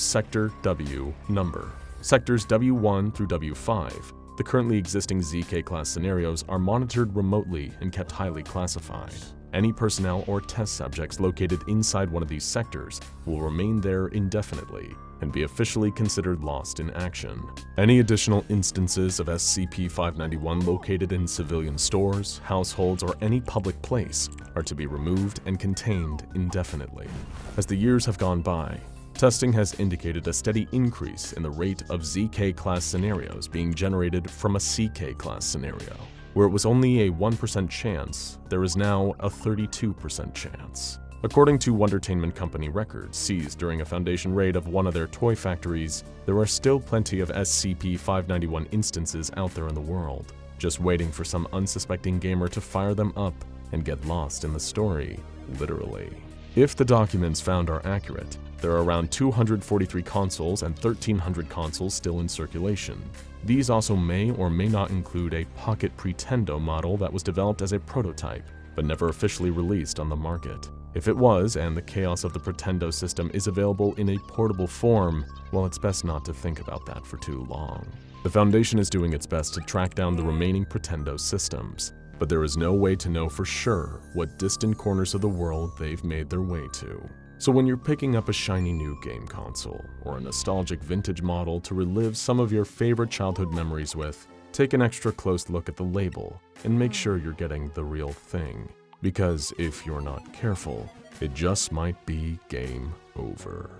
Sector W number. Sectors W1 through W5, the currently existing ZK-class scenarios, are monitored remotely and kept highly classified. Any personnel or test subjects located inside one of these sectors will remain there indefinitely and be officially considered lost in action. Any additional instances of SCP-591 located in civilian stores, households, or any public place are to be removed and contained indefinitely. As the years have gone by, testing has indicated a steady increase in the rate of ZK-class scenarios being generated from a CK-class scenario. Where it was only a 1% chance, there is now a 32% chance. According to Wondertainment Company records seized during a Foundation raid of one of their toy factories, there are still plenty of SCP-591 instances out there in the world, just waiting for some unsuspecting gamer to fire them up and get lost in the story, literally. If the documents found are accurate, there are around 243 consoles and 1,300 consoles still in circulation. These also may or may not include a pocket Pretendo model that was developed as a prototype, but never officially released on the market. If it was, and the chaos of the Pretendo system is available in a portable form, well, it's best not to think about that for too long. The Foundation is doing its best to track down the remaining Pretendo systems, but there is no way to know for sure what distant corners of the world they've made their way to. So when you're picking up a shiny new game console, or a nostalgic vintage model to relive some of your favorite childhood memories with, take an extra close look at the label and make sure you're getting the real thing. Because if you're not careful, it just might be game over.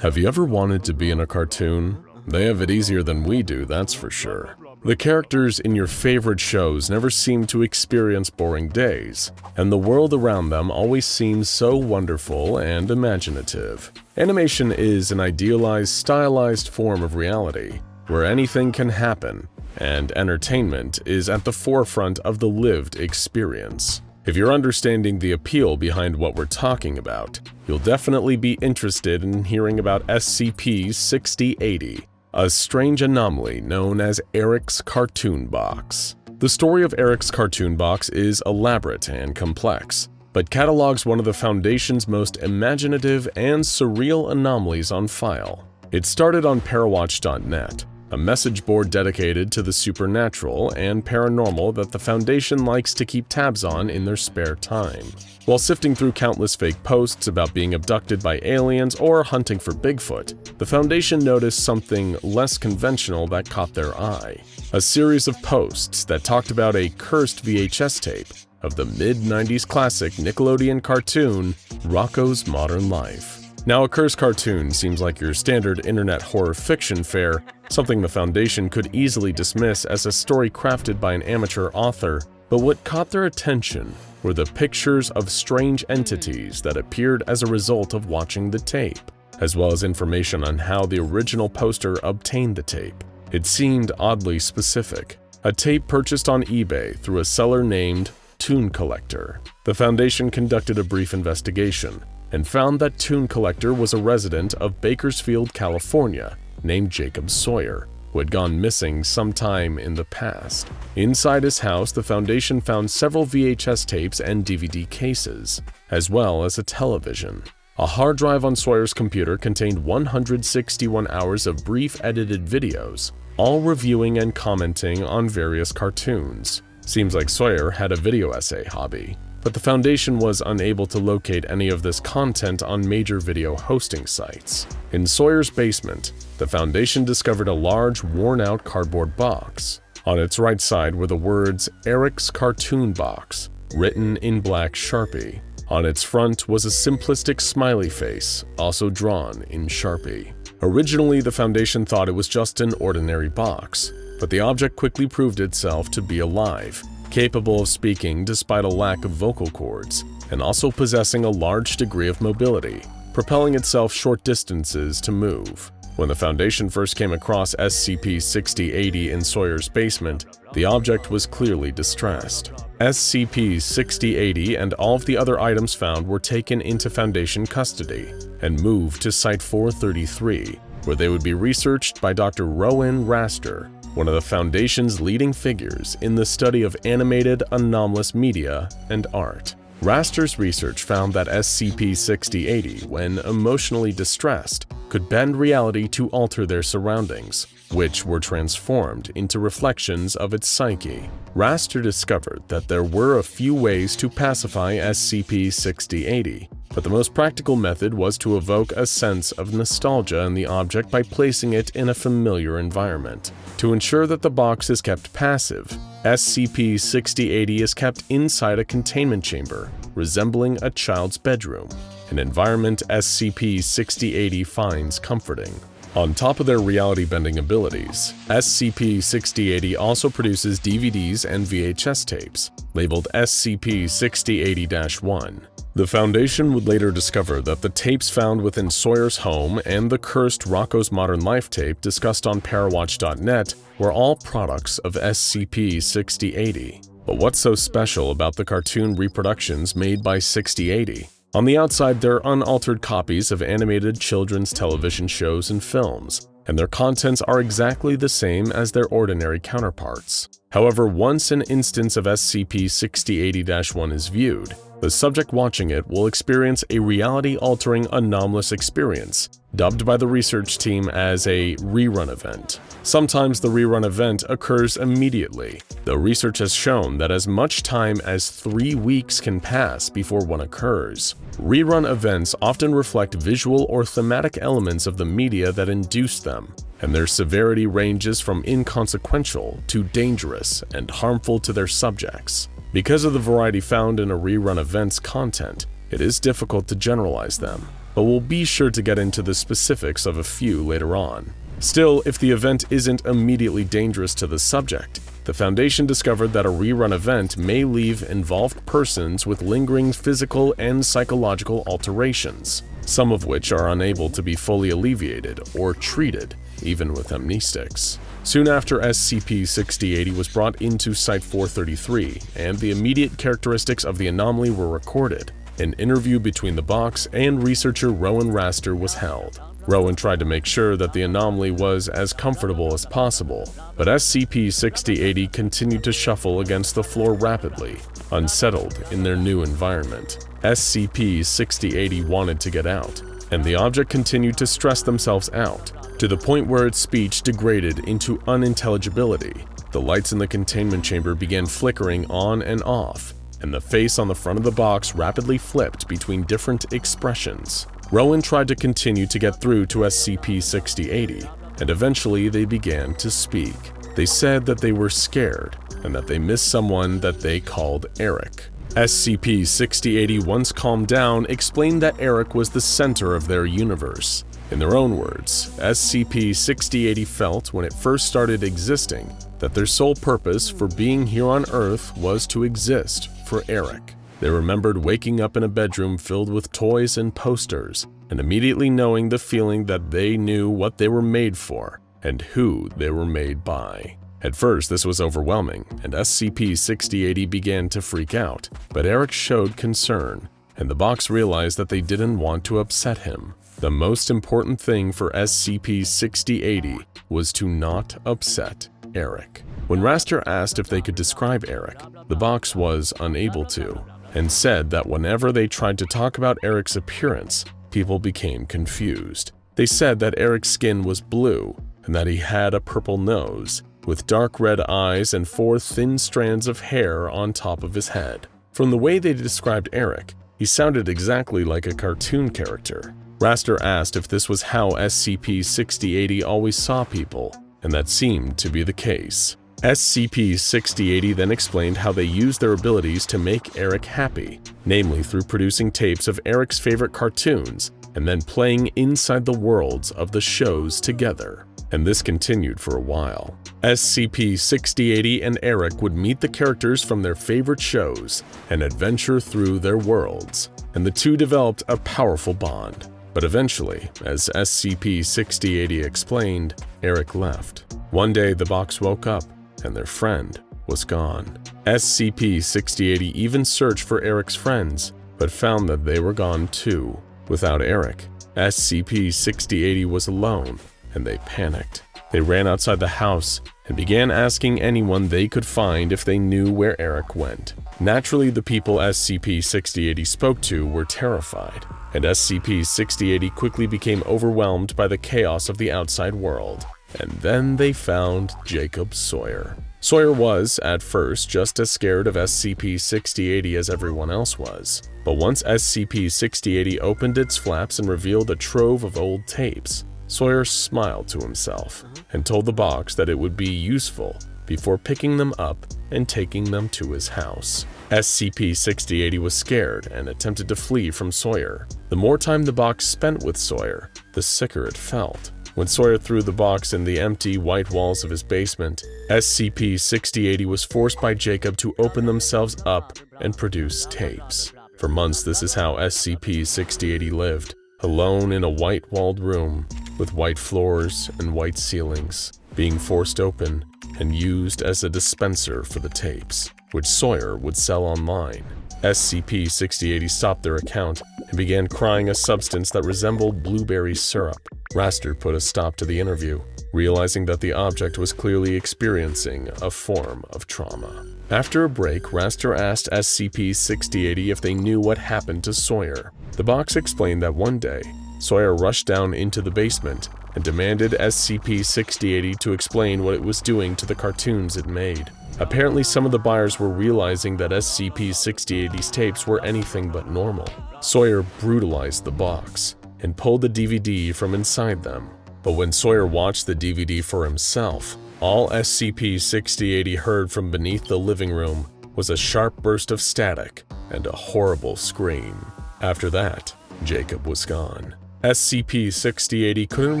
Have you ever wanted to be in a cartoon? They have it easier than we do, that's for sure. The characters in your favorite shows never seem to experience boring days, and the world around them always seems so wonderful and imaginative. Animation is an idealized, stylized form of reality, where anything can happen, and entertainment is at the forefront of the lived experience. If you're understanding the appeal behind what we're talking about, you'll definitely be interested in hearing about SCP-6080, a strange anomaly known as Eric's Cartoon Box. The story of Eric's Cartoon Box is elaborate and complex, but catalogs one of the Foundation's most imaginative and surreal anomalies on file. It started on Parawatch.net, a message board dedicated to the supernatural and paranormal that the Foundation likes to keep tabs on in their spare time. While sifting through countless fake posts about being abducted by aliens or hunting for Bigfoot, the Foundation noticed something less conventional that caught their eye. A series of posts that talked about a cursed VHS tape of the mid-90s classic Nickelodeon cartoon, Rocko's Modern Life. Now, a cursed cartoon seems like your standard internet horror fiction fare, something the Foundation could easily dismiss as a story crafted by an amateur author, but what caught their attention were the pictures of strange entities that appeared as a result of watching the tape, as well as information on how the original poster obtained the tape. It seemed oddly specific, a tape purchased on eBay through a seller named Toon Collector. The Foundation conducted a brief investigation and found that Toon Collector was a resident of Bakersfield, California, named Jacob Sawyer, who had gone missing sometime in the past. Inside his house, the Foundation found several VHS tapes and DVD cases, as well as a television. A hard drive on Sawyer's computer contained 161 hours of brief edited videos, all reviewing and commenting on various cartoons. Seems like Sawyer had a video essay hobby. But the Foundation was unable to locate any of this content on major video hosting sites. In Sawyer's basement, the Foundation discovered a large, worn-out cardboard box. On its right side were the words Eric's Cartoon Box, written in black Sharpie. On its front was a simplistic smiley face, also drawn in Sharpie. Originally, the Foundation thought it was just an ordinary box, but the object quickly proved itself to be alive, capable of speaking despite a lack of vocal cords, and also possessing a large degree of mobility, propelling itself short distances to move. When the Foundation first came across SCP-6080 in Sawyer's basement, the object was clearly distressed. SCP-6080 and all of the other items found were taken into Foundation custody and moved to Site-433, where they would be researched by Dr. Rowan Raster, one of the Foundation's leading figures in the study of animated anomalous media and art. Raster's research found that SCP-6080, when emotionally distressed, could bend reality to alter their surroundings, which were transformed into reflections of its psyche. Raster discovered that there were a few ways to pacify SCP-6080, but the most practical method was to evoke a sense of nostalgia in the object by placing it in a familiar environment. To ensure that the box is kept passive, SCP-6080 is kept inside a containment chamber, resembling a child's bedroom, an environment SCP-6080 finds comforting. On top of their reality-bending abilities, SCP-6080 also produces DVDs and VHS tapes, labeled SCP-6080-1. The Foundation would later discover that the tapes found within Sawyer's home and the cursed Rocko's Modern Life tape discussed on Parawatch.net were all products of SCP-6080. But what's so special about the cartoon reproductions made by 6080? On the outside, they're unaltered copies of animated children's television shows and films, and their contents are exactly the same as their ordinary counterparts. However, once an instance of SCP-6080-1 is viewed, the subject watching it will experience a reality-altering anomalous experience, dubbed by the research team as a rerun event. Sometimes the rerun event occurs immediately, though research has shown that as much time as 3 weeks can pass before one occurs. Rerun events often reflect visual or thematic elements of the media that induced them, and their severity ranges from inconsequential to dangerous and harmful to their subjects. Because of the variety found in a rerun event's content, it is difficult to generalize them, but we'll be sure to get into the specifics of a few later on. Still, if the event isn't immediately dangerous to the subject, the Foundation discovered that a rerun event may leave involved persons with lingering physical and psychological alterations, some of which are unable to be fully alleviated or treated, even with amnestics. Soon after SCP-6080 was brought into Site-433 and the immediate characteristics of the anomaly were recorded, an interview between the box and researcher Rowan Raster was held. Rowan tried to make sure that the anomaly was as comfortable as possible, but SCP-6080 continued to shuffle against the floor rapidly, unsettled in their new environment. SCP-6080 wanted to get out, and the object continued to stress themselves out, to the point where its speech degraded into unintelligibility. The lights in the containment chamber began flickering on and off, and the face on the front of the box rapidly flipped between different expressions. Rowan tried to continue to get through to SCP-6080, and eventually they began to speak. They said that they were scared, and that they missed someone that they called Eric. SCP-6080, once calmed down, explained that Eric was the center of their universe. In their own words, SCP-6080 felt when it first started existing that their sole purpose for being here on Earth was to exist for Eric. They remembered waking up in a bedroom filled with toys and posters, and immediately knowing the feeling that they knew what they were made for and who they were made by. At first, this was overwhelming, and SCP-6080 began to freak out, but Eric showed concern, and the box realized that they didn't want to upset him. The most important thing for SCP-6080 was to not upset Eric. When Raster asked if they could describe Eric, the box was unable to, and said that whenever they tried to talk about Eric's appearance, people became confused. They said that Eric's skin was blue, and that he had a purple nose, with dark red eyes and 4 thin strands of hair on top of his head. From the way they described Eric, he sounded exactly like a cartoon character. Raster asked if this was how SCP-6080 always saw people, and that seemed to be the case. SCP-6080 then explained how they used their abilities to make Eric happy, namely through producing tapes of Eric's favorite cartoons and then playing inside the worlds of the shows together. And this continued for a while. SCP-6080 and Eric would meet the characters from their favorite shows and adventure through their worlds, and the two developed a powerful bond. But eventually, as SCP-6080 explained, Eric left. One day, the box woke up, and their friend was gone. SCP-6080 even searched for Eric's friends, but found that they were gone too. Without Eric, SCP-6080 was alone, and they panicked. They ran outside the house and began asking anyone they could find if they knew where Eric went. Naturally, the people SCP-6080 spoke to were terrified, and SCP-6080 quickly became overwhelmed by the chaos of the outside world. And then they found Jacob Sawyer. Sawyer was, at first, just as scared of SCP-6080 as everyone else was. But once SCP-6080 opened its flaps and revealed a trove of old tapes, Sawyer smiled to himself and told the box that it would be useful before picking them up and taking them to his house. SCP-6080 was scared and attempted to flee from Sawyer. The more time the box spent with Sawyer, the sicker it felt. When Sawyer threw the box in the empty, white walls of his basement, SCP-6080 was forced by Jacob to open themselves up and produce tapes. For months, this is how SCP-6080 lived, alone in a white-walled room, with white floors and white ceilings, being forced open and used as a dispenser for the tapes, which Sawyer would sell online. SCP-6080 stopped their account and began crying a substance that resembled blueberry syrup. Raster put a stop to the interview, realizing that the object was clearly experiencing a form of trauma. After a break, Raster asked SCP-6080 if they knew what happened to Sawyer. The box explained that one day, Sawyer rushed down into the basement and demanded SCP-6080 to explain what it was doing to the cartoons it made. Apparently, some of the buyers were realizing that SCP-6080's tapes were anything but normal. Sawyer brutalized the box and pulled the DVD from inside them. But when Sawyer watched the DVD for himself, all SCP-6080 heard from beneath the living room was a sharp burst of static and a horrible scream. After that, Jacob was gone. SCP-6080 couldn't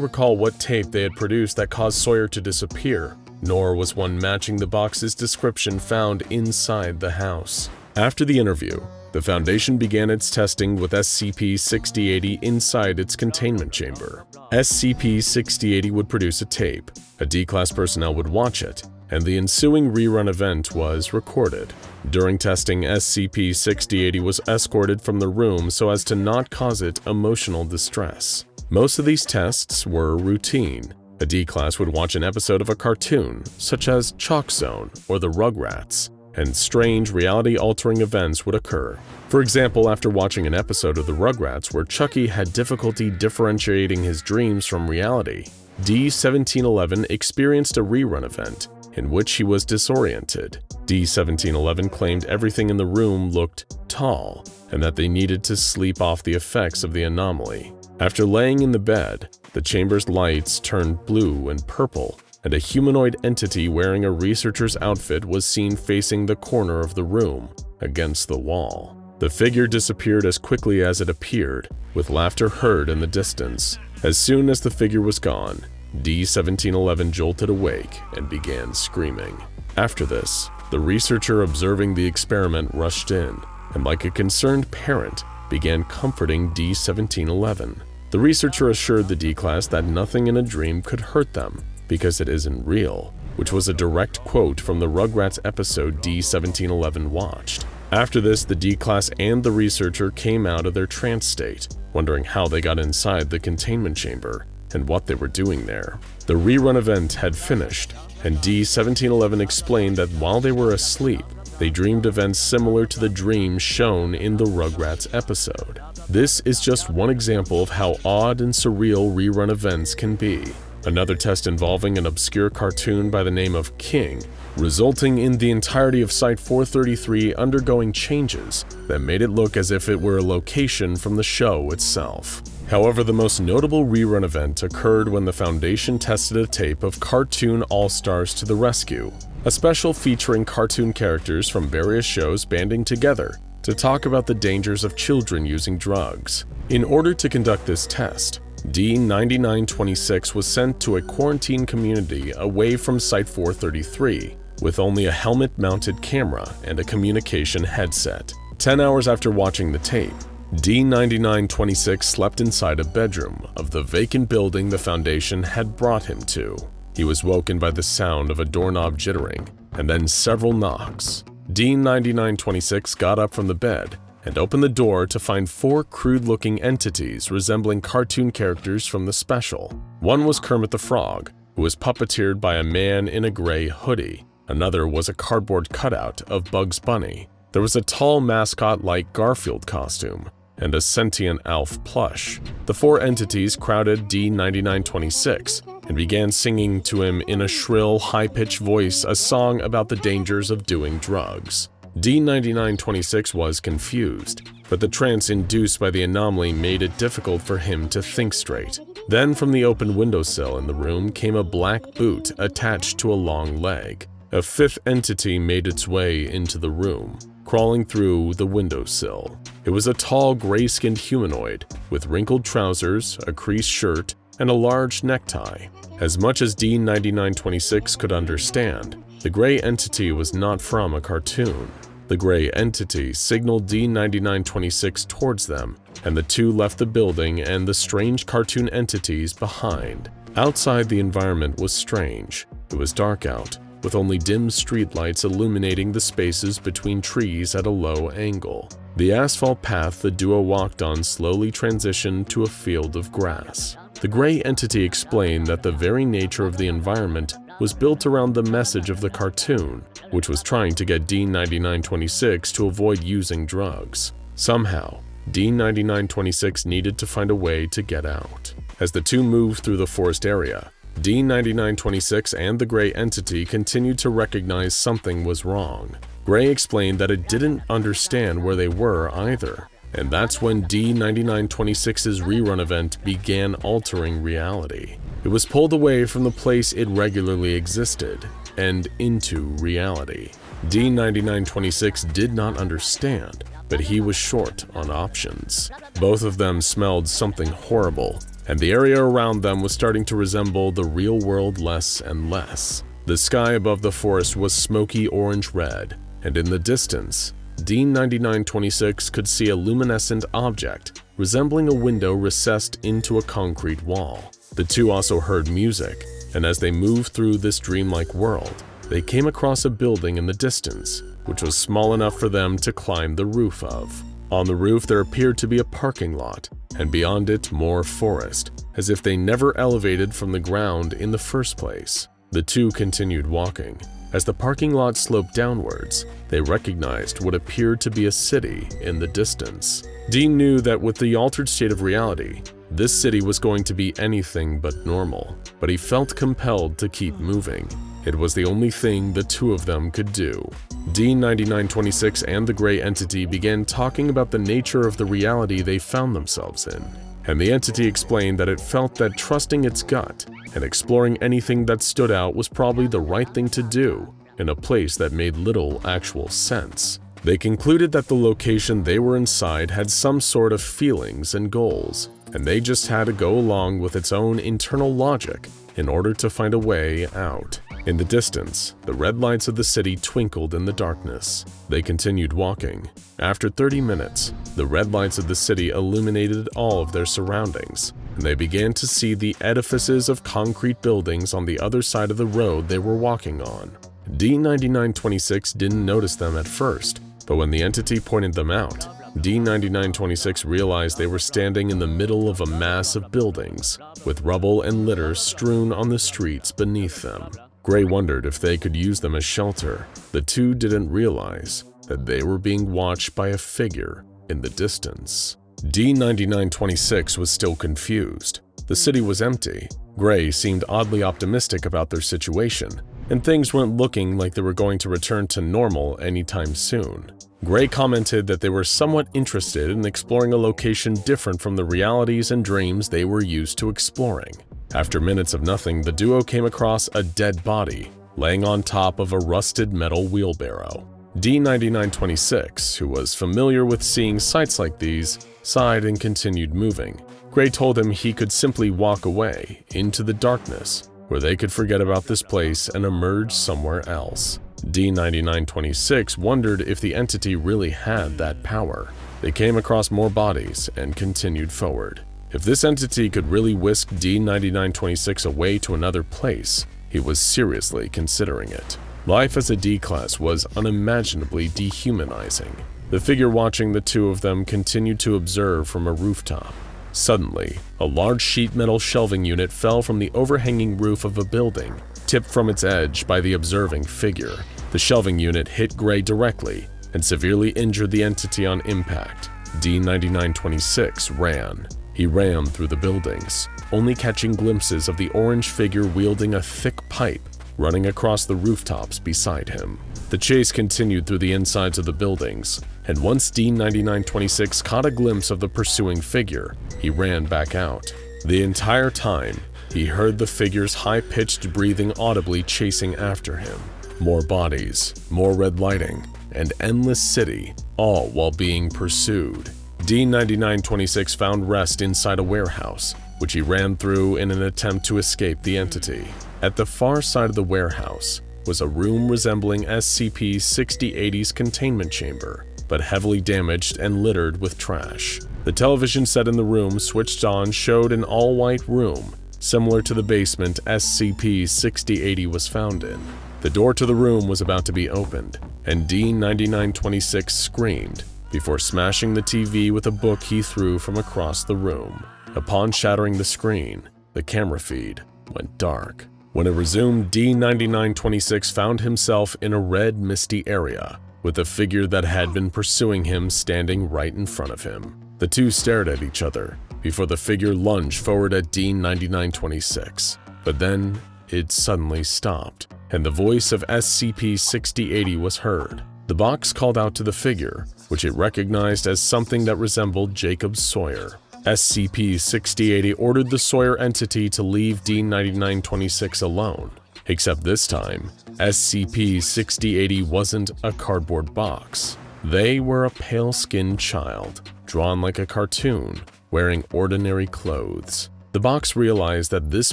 recall what tape they had produced that caused Sawyer to disappear, nor was one matching the box's description found inside the house. After the interview, the Foundation began its testing with SCP-6080 inside its containment chamber. SCP-6080 would produce a tape, a D-Class personnel would watch it, and the ensuing rerun event was recorded. During testing, SCP-6080 was escorted from the room so as to not cause it emotional distress. Most of these tests were routine. A D-Class would watch an episode of a cartoon, such as Chalk Zone or the Rugrats, and strange reality-altering events would occur. For example, after watching an episode of the Rugrats where Chucky had difficulty differentiating his dreams from reality, D-1711 experienced a rerun event in which he was disoriented. D-1711 claimed everything in the room looked tall and that they needed to sleep off the effects of the anomaly. After laying in the bed, the chamber's lights turned blue and purple, and a humanoid entity wearing a researcher's outfit was seen facing the corner of the room, against the wall. The figure disappeared as quickly as it appeared, with laughter heard in the distance. As soon as the figure was gone, D-1711 jolted awake and began screaming. After this, the researcher observing the experiment rushed in, and like a concerned parent, began comforting D-1711. The researcher assured the D-Class that nothing in a dream could hurt them, because it isn't real, which was a direct quote from the Rugrats episode D-1711 watched. After this, the D-Class and the researcher came out of their trance state, wondering how they got inside the containment chamber and what they were doing there. The rerun event had finished, and D-1711 explained that while they were asleep, they dreamed events similar to the dreams shown in the Rugrats episode. This is just one example of how odd and surreal rerun events can be. Another test involving an obscure cartoon by the name of King, resulting in the entirety of Site-433 undergoing changes that made it look as if it were a location from the show itself. However, the most notable rerun event occurred when the Foundation tested a tape of Cartoon All-Stars to the Rescue, a special featuring cartoon characters from various shows banding together to talk about the dangers of children using drugs. In order to conduct this test, D-9926 was sent to a quarantine community away from Site-433, with only a helmet-mounted camera and a communication headset. 10 hours after watching the tape, D-9926 slept inside a bedroom of the vacant building the Foundation had brought him to. He was woken by the sound of a doorknob jittering, and then several knocks. D-9926 got up from the bed and opened the door to find 4 crude-looking entities resembling cartoon characters from the special. One was Kermit the Frog, who was puppeteered by a man in a gray hoodie. Another was a cardboard cutout of Bugs Bunny. There was a tall mascot-like Garfield costume, and a sentient Alf plush. The 4 entities crowded D-9926 and began singing to him in a shrill, high-pitched voice a song about the dangers of doing drugs. D-9926 was confused, but the trance induced by the anomaly made it difficult for him to think straight. Then from the open windowsill in the room came a black boot attached to a long leg. A 5th entity made its way into the room, crawling through the windowsill. It was a tall, gray-skinned humanoid with wrinkled trousers, a creased shirt, and a large necktie. As much as D-9926 could understand, the gray entity was not from a cartoon. The gray entity signaled D-9926 towards them, and the two left the building and the strange cartoon entities behind. Outside, the environment was strange. It was dark out, with only dim streetlights illuminating the spaces between trees at a low angle. The asphalt path the duo walked on slowly transitioned to a field of grass. The gray entity explained that the very nature of the environment was built around the message of the cartoon, which was trying to get D9926 to avoid using drugs. Somehow, D9926 needed to find a way to get out. As the two moved through the forest area, D9926 and the gray entity continued to recognize something was wrong. Gray explained that it didn't understand where they were either, and that's when D9926's rerun event began altering reality. It was pulled away from the place it regularly existed and into reality. D9926 did not understand, but he was short on options. Both of them smelled something horrible, and the area around them was starting to resemble the real world less and less. The sky above the forest was smoky orange-red, and in the distance, D9926 could see a luminescent object resembling a window recessed into a concrete wall. The two also heard music, and as they moved through this dreamlike world, they came across a building in the distance, which was small enough for them to climb the roof of. On the roof there appeared to be a parking lot, and beyond it more forest, as if they never elevated from the ground in the first place. The two continued walking. As the parking lot sloped downwards, they recognized what appeared to be a city in the distance. Dean knew that with the altered state of reality, this city was going to be anything but normal, but he felt compelled to keep moving. It was the only thing the two of them could do. D9926 and the gray entity began talking about the nature of the reality they found themselves in, and the entity explained that it felt that trusting its gut and exploring anything that stood out was probably the right thing to do in a place that made little actual sense. They concluded that the location they were inside had some sort of feelings and goals, and they just had to go along with its own internal logic in order to find a way out. In the distance, the red lights of the city twinkled in the darkness. They continued walking. After 30 minutes, the red lights of the city illuminated all of their surroundings, and they began to see the edifices of concrete buildings on the other side of the road they were walking on. D9926 didn't notice them at first, but when the entity pointed them out, D9926 realized they were standing in the middle of a mass of buildings, with rubble and litter strewn on the streets beneath them. Gray wondered if they could use them as shelter. The two didn't realize that they were being watched by a figure in the distance. D9926 was still confused. The city was empty. Gray seemed oddly optimistic about their situation, and things weren't looking like they were going to return to normal anytime soon. Gray commented that they were somewhat interested in exploring a location different from the realities and dreams they were used to exploring. After minutes of nothing, the duo came across a dead body laying on top of a rusted metal wheelbarrow. D9926, who was familiar with seeing sights like these, sighed and continued moving. Gray told him he could simply walk away into the darkness, where they could forget about this place and emerge somewhere else. D9926 wondered if the entity really had that power. They came across more bodies and continued forward. If this entity could really whisk D9926 away to another place, he was seriously considering it. Life as a D-class was unimaginably dehumanizing. The figure watching the two of them continued to observe from a rooftop. Suddenly, a large sheet metal shelving unit fell from the overhanging roof of a building, tipped from its edge by the observing figure. The shelving unit hit Gray directly and severely injured the entity on impact. D9926 ran. He ran through the buildings, only catching glimpses of the orange figure wielding a thick pipe running across the rooftops beside him. The chase continued through the insides of the buildings, and once D9926 caught a glimpse of the pursuing figure, he ran back out. The entire time, he heard the figure's high-pitched breathing audibly chasing after him. More bodies, more red lighting, and endless city, all while being pursued. D9926 found rest inside a warehouse, which he ran through in an attempt to escape the entity. At the far side of the warehouse was a room resembling SCP-6080's containment chamber, but heavily damaged and littered with trash. The television set in the room switched on showed an all-white room, similar to the basement SCP-6080 was found in. The door to the room was about to be opened, and D9926 screamed before smashing the TV with a book he threw from across the room. Upon shattering the screen, the camera feed went dark. When it resumed, D9926 found himself in a red, misty area, with a figure that had been pursuing him standing right in front of him. The two stared at each other before the figure lunged forward at D9926. But then, it suddenly stopped, and the voice of SCP-6080 was heard. The box called out to the figure, which it recognized as something that resembled Jacob Sawyer. SCP-6080 ordered the Sawyer entity to leave D9926 alone, except this time, SCP-6080 wasn't a cardboard box. They were a pale-skinned child, drawn like a cartoon, wearing ordinary clothes. The box realized that this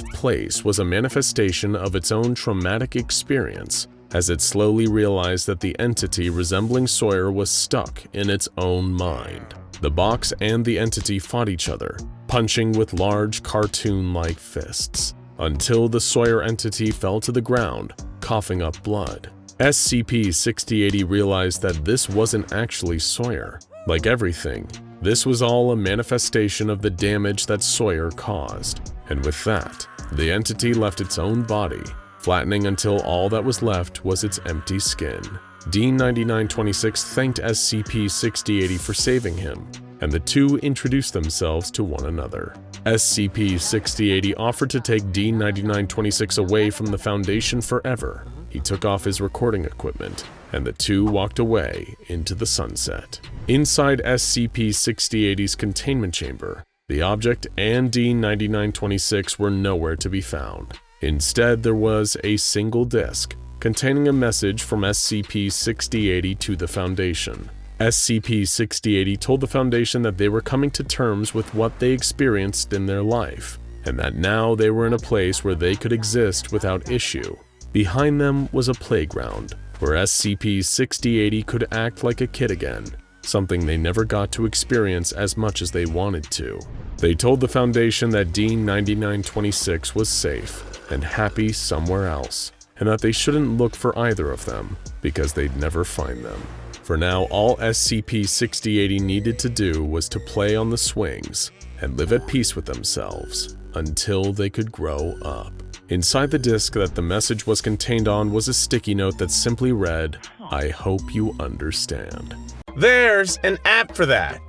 place was a manifestation of its own traumatic experience, as it slowly realized that the entity resembling Sawyer was stuck in its own mind. The box and the entity fought each other, punching with large cartoon-like fists, until the Sawyer entity fell to the ground, coughing up blood. SCP-6080 realized that this wasn't actually Sawyer. Like everything, this was all a manifestation of the damage that Sawyer caused. And with that, the entity left its own body, flattening until all that was left was its empty skin. D9926 thanked SCP-6080 for saving him, and the two introduced themselves to one another. SCP-6080 offered to take D9926 away from the Foundation forever. He took off his recording equipment, and the two walked away into the sunset. Inside SCP-6080's containment chamber, the object and D9926 were nowhere to be found. Instead, there was a single disk containing a message from SCP-6080 to the Foundation. SCP-6080 told the Foundation that they were coming to terms with what they experienced in their life, and that now they were in a place where they could exist without issue. Behind them was a playground, where SCP-6080 could act like a kid again, something they never got to experience as much as they wanted to. They told the Foundation that D9926 was safe and happy somewhere else, and that they shouldn't look for either of them, because they'd never find them. For now, all SCP-6080 needed to do was to play on the swings and live at peace with themselves until they could grow up. Inside the disk that the message was contained on was a sticky note that simply read, "I hope you understand." There's an app for that.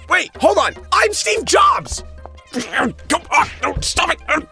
Wait, hold on! I'm Steve Jobs! Stop it!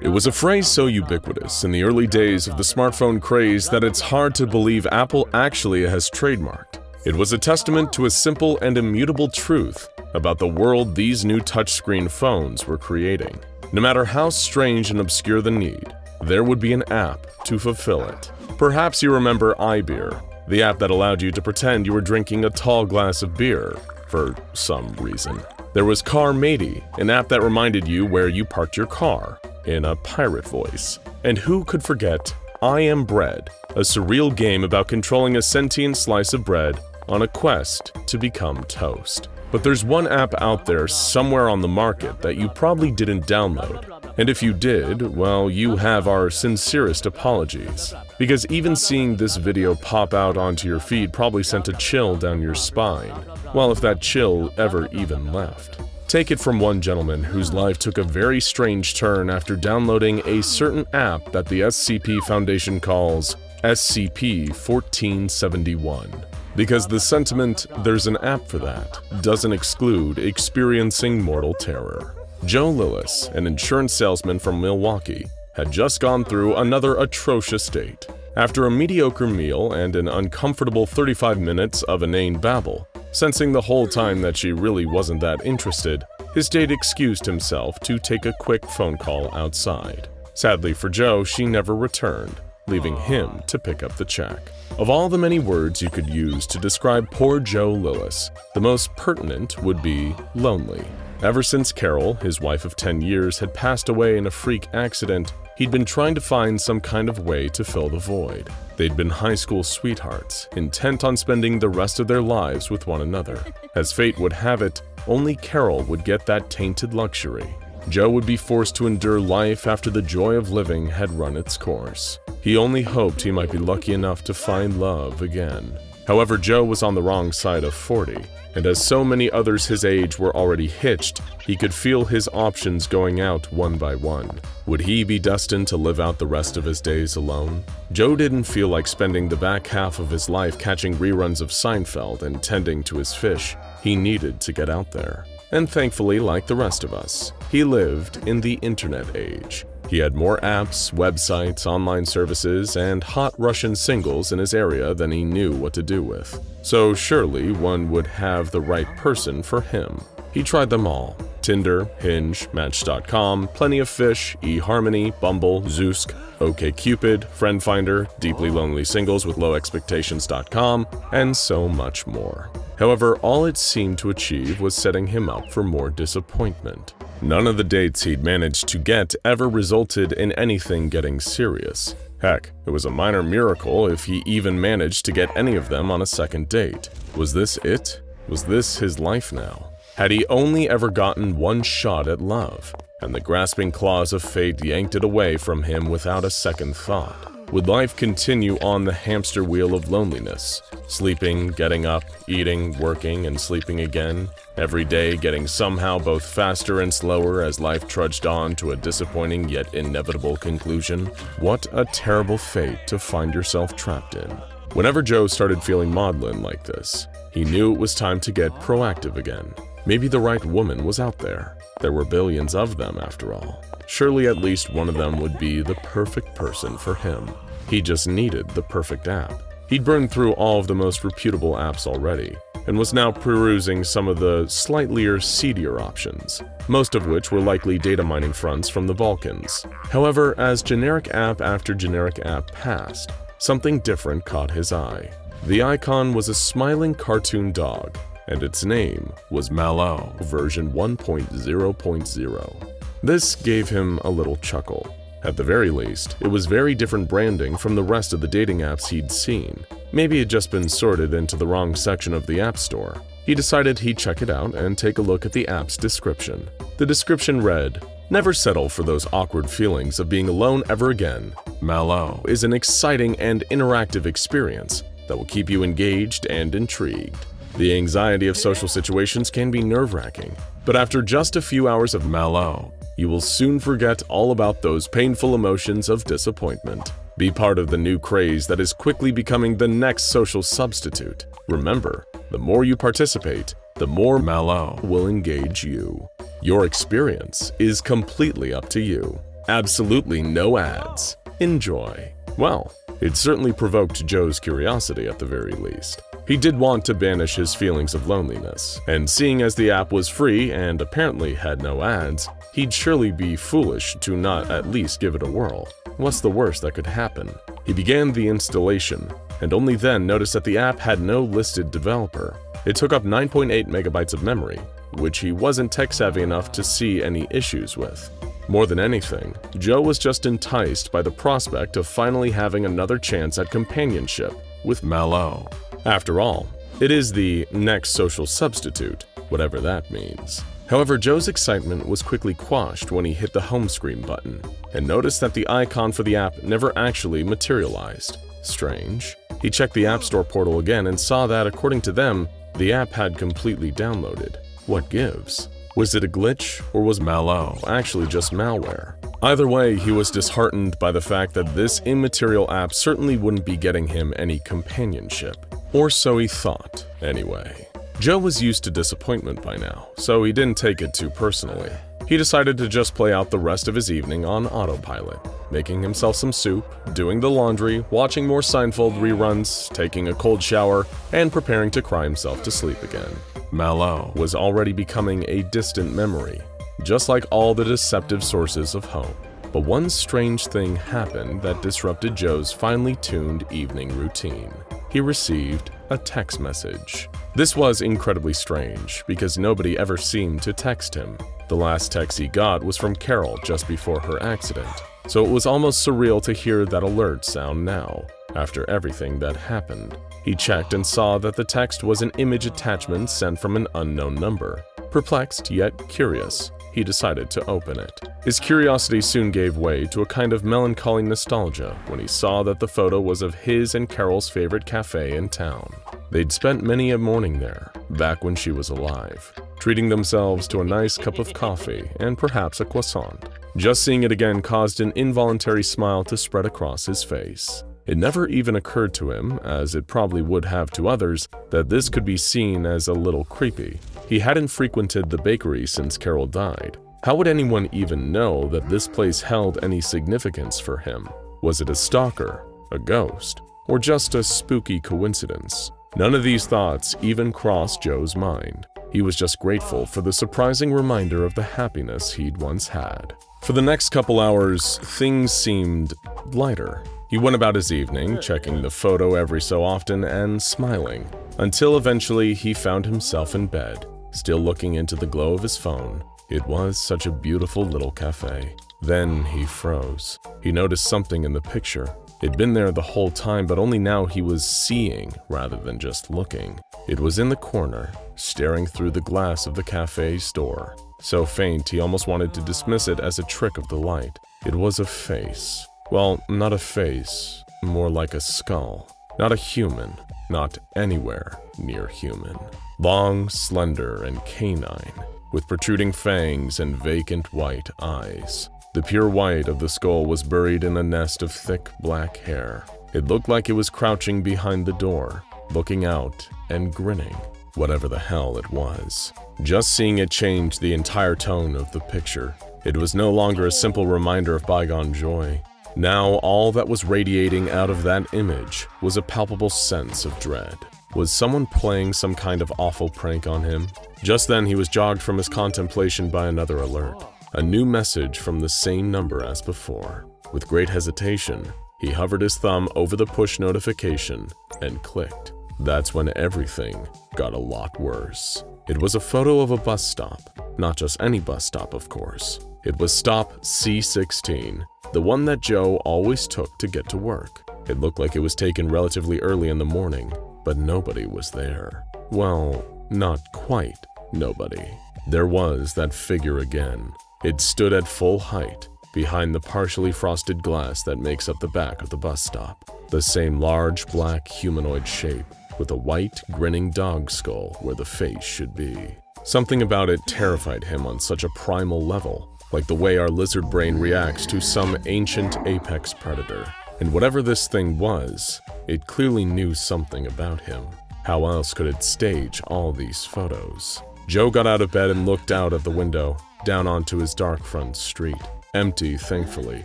It was a phrase so ubiquitous in the early days of the smartphone craze that it's hard to believe Apple actually has trademarked. It was a testament to a simple and immutable truth about the world these new touchscreen phones were creating. No matter how strange and obscure the need, there would be an app to fulfill it. Perhaps you remember iBeer, the app that allowed you to pretend you were drinking a tall glass of beer for some reason. There was Car Matey, an app that reminded you where you parked your car, in a pirate voice. And who could forget I Am Bread, a surreal game about controlling a sentient slice of bread on a quest to become toast. But there's one app out there somewhere on the market that you probably didn't download. And if you did, well, you have our sincerest apologies. Because even seeing this video pop out onto your feed probably sent a chill down your spine. Well, if that chill ever even left. Take it from one gentleman whose life took a very strange turn after downloading a certain app that the SCP Foundation calls SCP-1471. Because the sentiment, "there's an app for that," doesn't exclude experiencing mortal terror. Joe Lillis, an insurance salesman from Milwaukee, had just gone through another atrocious date. After a mediocre meal and an uncomfortable 35 minutes of inane babble, sensing the whole time that she really wasn't that interested, his date excused himself to take a quick phone call outside. Sadly for Joe, she never returned, leaving him to pick up the check. Of all the many words you could use to describe poor Joe Lillis, the most pertinent would be lonely. Ever since Carol, his wife of 10 years, had passed away in a freak accident, he'd been trying to find some kind of way to fill the void. They'd been high school sweethearts, intent on spending the rest of their lives with one another. As fate would have it, only Carol would get that tainted luxury. Joe would be forced to endure life after the joy of living had run its course. He only hoped he might be lucky enough to find love again. However, Joe was on the wrong side of 40, and as so many others his age were already hitched, he could feel his options going out one by one. Would he be destined to live out the rest of his days alone? Joe didn't feel like spending the back half of his life catching reruns of Seinfeld and tending to his fish. He needed to get out there. And thankfully, like the rest of us, he lived in the internet age. He had more apps, websites, online services, and hot Russian singles in his area than he knew what to do with. So surely one would have the right person for him. He tried them all: Tinder, Hinge, Match.com, Plenty of Fish, eHarmony, Bumble, Zoosk, OkCupid, Friend Finder, Deeply Lonely Singles with Low Expectations.com, and so much more. However, all it seemed to achieve was setting him up for more disappointment. None of the dates he'd managed to get ever resulted in anything getting serious. Heck, it was a minor miracle if he even managed to get any of them on a second date. Was this it? Was this his life now? Had he only ever gotten one shot at love, and the grasping claws of fate yanked it away from him without a second thought? Would life continue on the hamster wheel of loneliness, sleeping, getting up, eating, working, and sleeping again, every day getting somehow both faster and slower as life trudged on to a disappointing yet inevitable conclusion? What a terrible fate to find yourself trapped in. Whenever Joe started feeling maudlin like this, he knew it was time to get proactive again. Maybe the right woman was out there. There were billions of them, after all. Surely at least one of them would be the perfect person for him. He just needed the perfect app. He'd burned through all of the most reputable apps already, and was now perusing some of the slightly seedier options, most of which were likely data mining fronts from the Balkans. However, as generic app after generic app passed, something different caught his eye. The icon was a smiling cartoon dog, and its name was MalO version 1.0.0. This gave him a little chuckle. At the very least, it was very different branding from the rest of the dating apps he'd seen. Maybe it had just been sorted into the wrong section of the App Store. He decided he'd check it out and take a look at the app's description. The description read, "Never settle for those awkward feelings of being alone ever again. MalO is an exciting and interactive experience that will keep you engaged and intrigued. The anxiety of social situations can be nerve-wracking, but after just a few hours of MalO, you will soon forget all about those painful emotions of disappointment. Be part of the new craze that is quickly becoming the next social substitute. Remember, the more you participate, the more MalO will engage you. Your experience is completely up to you. Absolutely no ads. Enjoy." Well, it certainly provoked Joe's curiosity at the very least. He did want to banish his feelings of loneliness, and seeing as the app was free and apparently had no ads, he'd surely be foolish to not at least give it a whirl. What's the worst that could happen? He began the installation, and only then noticed that the app had no listed developer. It took up 9.8 megabytes of memory, which he wasn't tech-savvy enough to see any issues with. More than anything, Joe was just enticed by the prospect of finally having another chance at companionship with MalO. After all, it is the next social substitute, whatever that means. However, Joe's excitement was quickly quashed when he hit the home screen button and noticed that the icon for the app never actually materialized. Strange. He checked the App Store portal again and saw that, according to them, the app had completely downloaded. What gives? Was it a glitch, or was MalO actually just malware? Either way, he was disheartened by the fact that this immaterial app certainly wouldn't be getting him any companionship. Or so he thought, anyway. Joe was used to disappointment by now, so he didn't take it too personally. He decided to just play out the rest of his evening on autopilot, making himself some soup, doing the laundry, watching more Seinfeld reruns, taking a cold shower, and preparing to cry himself to sleep again. MalO was already becoming a distant memory, just like all the deceptive sources of hope. But one strange thing happened that disrupted Joe's finely tuned evening routine. He received a text message. This was incredibly strange because nobody ever seemed to text him. The last text he got was from Carol just before her accident, so it was almost surreal to hear that alert sound now, after everything that happened. He checked and saw that the text was an image attachment sent from an unknown number. Perplexed yet curious, he decided to open it. His curiosity soon gave way to a kind of melancholy nostalgia when he saw that the photo was of his and Carol's favorite cafe in town. They'd spent many a morning there, back when she was alive, treating themselves to a nice cup of coffee and perhaps a croissant. Just seeing it again caused an involuntary smile to spread across his face. It never even occurred to him, as it probably would have to others, that this could be seen as a little creepy. He hadn't frequented the bakery since Carol died. How would anyone even know that this place held any significance for him? Was it a stalker, a ghost, or just a spooky coincidence? None of these thoughts even crossed Joe's mind. He was just grateful for the surprising reminder of the happiness he'd once had. For the next couple hours, things seemed lighter. He went about his evening, checking the photo every so often and smiling, until eventually he found himself in bed, still looking into the glow of his phone. It was such a beautiful little cafe. Then he froze. He noticed something in the picture. It'd been there the whole time, but only now he was seeing rather than just looking. It was in the corner, staring through the glass of the cafe's door. So faint he almost wanted to dismiss it as a trick of the light. It was a face. Well, not a face, more like a skull. Not a human, not anywhere near human. Long, slender, and canine, with protruding fangs and vacant white eyes. The pure white of the skull was buried in a nest of thick black hair. It looked like it was crouching behind the door, looking out and grinning, whatever the hell it was. Just seeing it changed the entire tone of the picture. It was no longer a simple reminder of bygone joy. Now all that was radiating out of that image was a palpable sense of dread. Was someone playing some kind of awful prank on him? Just then he was jogged from his contemplation by another alert. A new message from the same number as before. With great hesitation, he hovered his thumb over the push notification and clicked. That's when everything got a lot worse. It was a photo of a bus stop. Not just any bus stop, of course. It was stop C16, the one that Joe always took to get to work. It looked like it was taken relatively early in the morning, but nobody was there. Well, not quite nobody. There was that figure again. It stood at full height, behind the partially frosted glass that makes up the back of the bus stop. The same large black humanoid shape, with a white, grinning dog skull where the face should be. Something about it terrified him on such a primal level, like the way our lizard brain reacts to some ancient apex predator. And whatever this thing was, it clearly knew something about him. How else could it stage all these photos? Joe got out of bed and looked out of the window, down onto his dark front street. Empty, thankfully.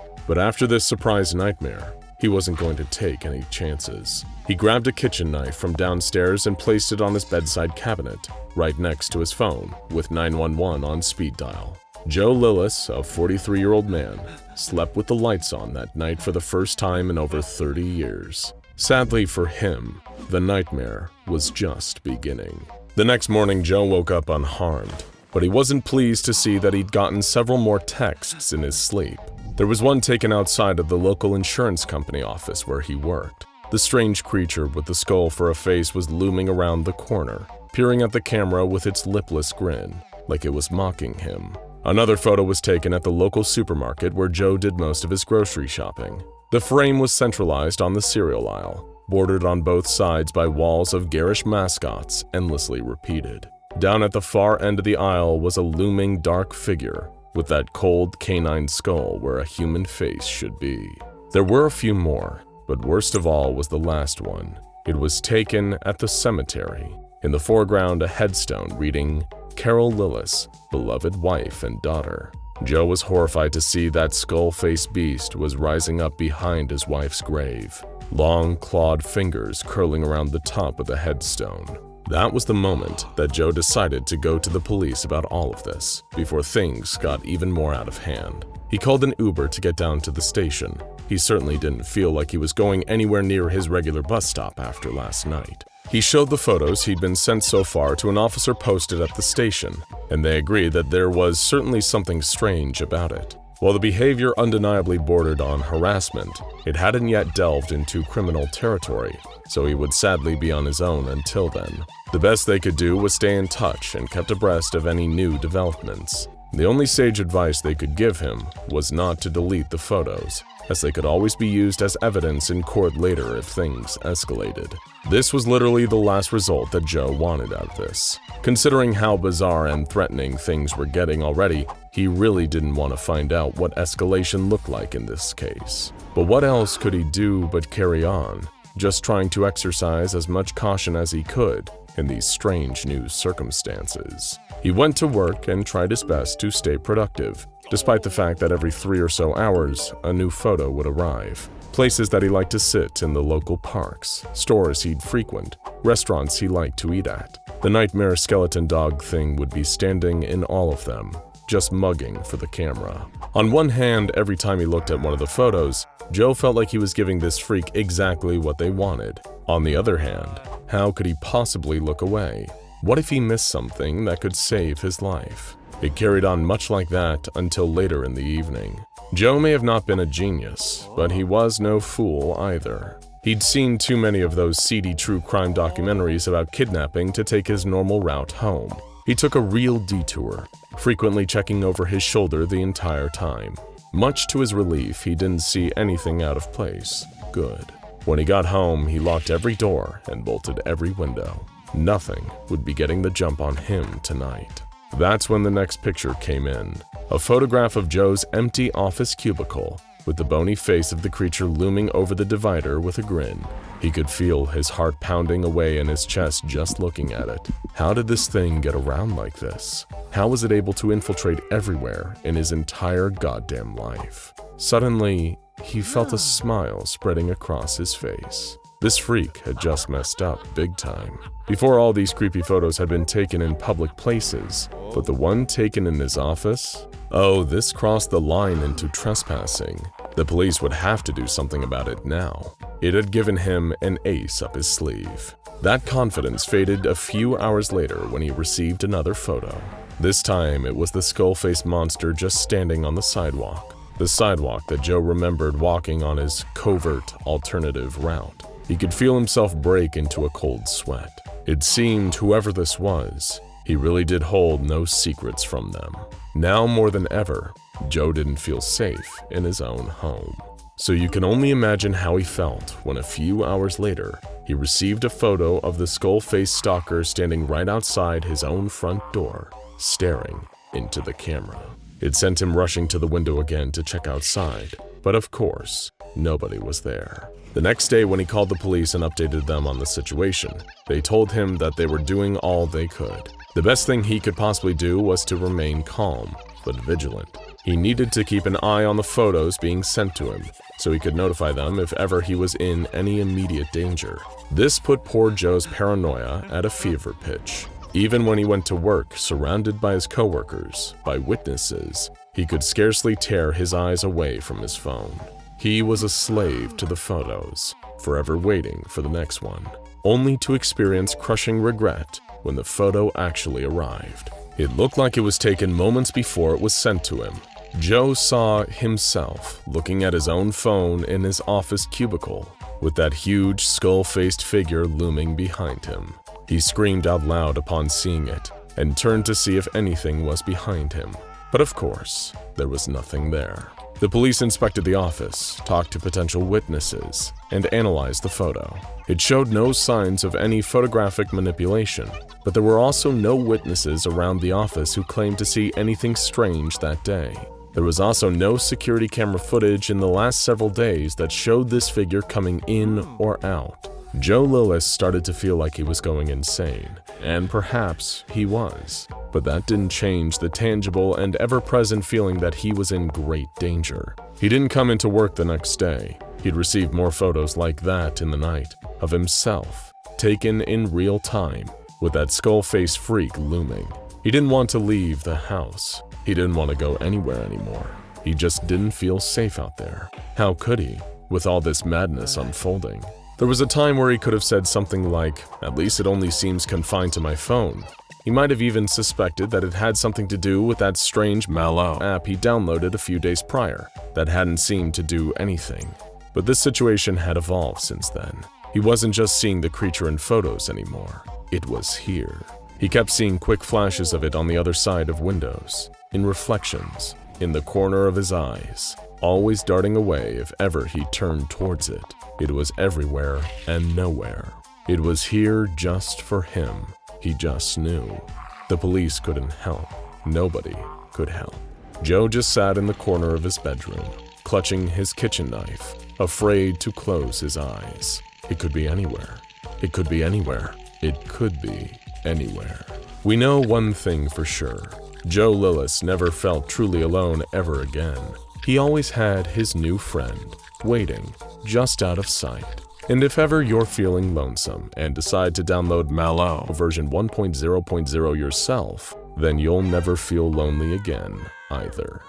But after this surprise nightmare, he wasn't going to take any chances. He grabbed a kitchen knife from downstairs and placed it on his bedside cabinet, right next to his phone, with 911 on speed dial. Joe Lillis, a 43-year-old man, slept with the lights on that night for the first time in over 30 years. Sadly for him, the nightmare was just beginning. The next morning, Joe woke up unharmed, but he wasn't pleased to see that he'd gotten several more texts in his sleep. There was one taken outside of the local insurance company office where he worked. The strange creature with the skull for a face was looming around the corner, peering at the camera with its lipless grin, like it was mocking him. Another photo was taken at the local supermarket where Joe did most of his grocery shopping. The frame was centralized on the cereal aisle, bordered on both sides by walls of garish mascots endlessly repeated. Down at the far end of the aisle was a looming dark figure with that cold canine skull where a human face should be. There were a few more, but worst of all was the last one. It was taken at the cemetery. In the foreground, a headstone reading, Carol Lillis, beloved wife and daughter. Joe was horrified to see that skull-faced beast was rising up behind his wife's grave, long clawed fingers curling around the top of the headstone. That was the moment that Joe decided to go to the police about all of this, before things got even more out of hand. He called an Uber to get down to the station. He certainly didn't feel like he was going anywhere near his regular bus stop after last night. He showed the photos he'd been sent so far to an officer posted at the station, and they agreed that there was certainly something strange about it. While the behavior undeniably bordered on harassment, it hadn't yet delved into criminal territory, so he would sadly be on his own until then. The best they could do was stay in touch and kept abreast of any new developments. The only sage advice they could give him was not to delete the photos, as they could always be used as evidence in court later if things escalated. This was literally the last result that Joe wanted out of this. Considering how bizarre and threatening things were getting already, he really didn't want to find out what escalation looked like in this case. But what else could he do but carry on, just trying to exercise as much caution as he could in these strange new circumstances? He went to work and tried his best to stay productive, despite the fact that every 3 or so hours, a new photo would arrive. Places that he liked to sit in the local parks, stores he'd frequent, restaurants he liked to eat at. The nightmare skeleton dog thing would be standing in all of them, just mugging for the camera. On one hand, every time he looked at one of the photos, Joe felt like he was giving this freak exactly what they wanted. On the other hand, how could he possibly look away? What if he missed something that could save his life? It carried on much like that until later in the evening. Joe may have not been a genius, but he was no fool either. He'd seen too many of those seedy true crime documentaries about kidnapping to take his normal route home. He took a real detour, frequently checking over his shoulder the entire time. Much to his relief, he didn't see anything out of place. Good. When he got home, he locked every door and bolted every window. Nothing would be getting the jump on him tonight. That's when the next picture came in. A photograph of Joe's empty office cubicle, with the bony face of the creature looming over the divider with a grin. He could feel his heart pounding away in his chest just looking at it. How did this thing get around like this? How was it able to infiltrate everywhere in his entire goddamn life? Suddenly, he felt a smile spreading across his face. This freak had just messed up big time. Before, all these creepy photos had been taken in public places, but the one taken in his office? Oh, this crossed the line into trespassing. The police would have to do something about it now. It had given him an ace up his sleeve. That confidence faded a few hours later when he received another photo. This time, it was the skull-faced monster just standing on the sidewalk. The sidewalk that Joe remembered walking on his covert alternative route. He could feel himself break into a cold sweat. It seemed whoever this was, he really did hold no secrets from them. Now more than ever, Joe didn't feel safe in his own home. So you can only imagine how he felt when a few hours later, he received a photo of the skull-faced stalker standing right outside his own front door, staring into the camera. It sent him rushing to the window again to check outside, but of course, nobody was there. The next day, when he called the police and updated them on the situation, they told him that they were doing all they could. The best thing he could possibly do was to remain calm, but vigilant. He needed to keep an eye on the photos being sent to him, so he could notify them if ever he was in any immediate danger. This put poor Joe's paranoia at a fever pitch. Even when he went to work, surrounded by his coworkers, by witnesses, he could scarcely tear his eyes away from his phone. He was a slave to the photos, forever waiting for the next one, only to experience crushing regret when the photo actually arrived. It looked like it was taken moments before it was sent to him. Joe saw himself looking at his own phone in his office cubicle, with that huge skull-faced figure looming behind him. He screamed out loud upon seeing it, and turned to see if anything was behind him. But of course, there was nothing there. The police inspected the office, talked to potential witnesses, and analyzed the photo. It showed no signs of any photographic manipulation, but there were also no witnesses around the office who claimed to see anything strange that day. There was also no security camera footage in the last several days that showed this figure coming in or out. Joe Lillis started to feel like he was going insane, and perhaps he was. But that didn't change the tangible and ever-present feeling that he was in great danger. He didn't come into work the next day. He'd received more photos like that in the night, of himself, taken in real time, with that skull-faced freak looming. He didn't want to leave the house. He didn't want to go anywhere anymore. He just didn't feel safe out there. How could he, with all this madness unfolding? There was a time where he could have said something like, "At least it only seems confined to my phone." He might have even suspected that it had something to do with that strange MalO app he downloaded a few days prior that hadn't seemed to do anything. But this situation had evolved since then. He wasn't just seeing the creature in photos anymore. It was here. He kept seeing quick flashes of it on the other side of windows. in reflections, in the corner of his eyes, always darting away if ever he turned towards it. It was everywhere and nowhere. It was here just for him. He just knew. The police couldn't help. Nobody could help. Joe just sat in the corner of his bedroom, clutching his kitchen knife, afraid to close his eyes. It could be anywhere. It could be anywhere. It could be anywhere. We know one thing for sure. Joe Lillis never felt truly alone ever again. He always had his new friend, waiting, just out of sight. And if ever you're feeling lonesome and decide to download MalO version 1.0.0 yourself, then you'll never feel lonely again either.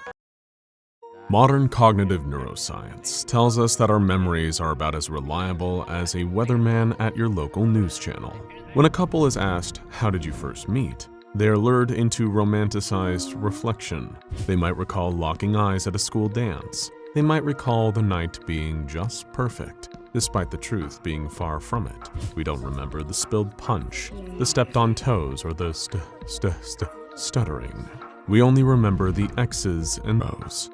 Modern cognitive neuroscience tells us that our memories are about as reliable as a weatherman at your local news channel. When a couple is asked, "How did you first meet?" they are lured into romanticized reflection. They might recall locking eyes at a school dance. They might recall the night being just perfect, despite the truth being far from it. We don't remember the spilled punch, the stepped-on toes, or the stuttering. We only remember the X's and O's.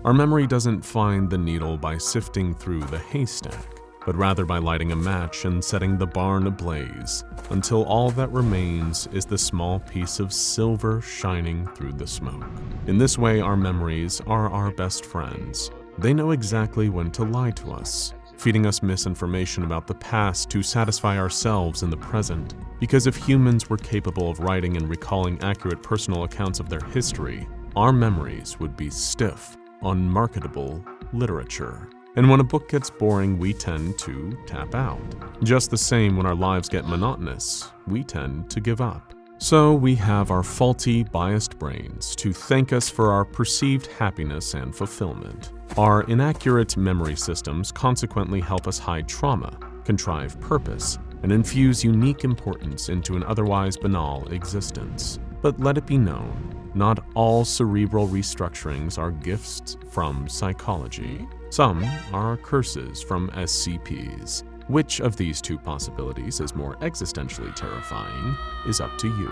Our memory doesn't find the needle by sifting through the haystack, but rather by lighting a match and setting the barn ablaze, until all that remains is the small piece of silver shining through the smoke. In this way, our memories are our best friends. They know exactly when to lie to us, feeding us misinformation about the past to satisfy ourselves in the present. Because if humans were capable of writing and recalling accurate personal accounts of their history, our memories would be stiff, unmarketable literature. And when a book gets boring, we tend to tap out. Just the same, when our lives get monotonous, we tend to give up. So we have our faulty, biased brains to thank us for our perceived happiness and fulfillment. Our inaccurate memory systems consequently help us hide trauma, contrive purpose, and infuse unique importance into an otherwise banal existence. But let it be known, not all cerebral restructurings are gifts from psychology. Some are curses from SCPs. Which of these two possibilities is more existentially terrifying is up to you.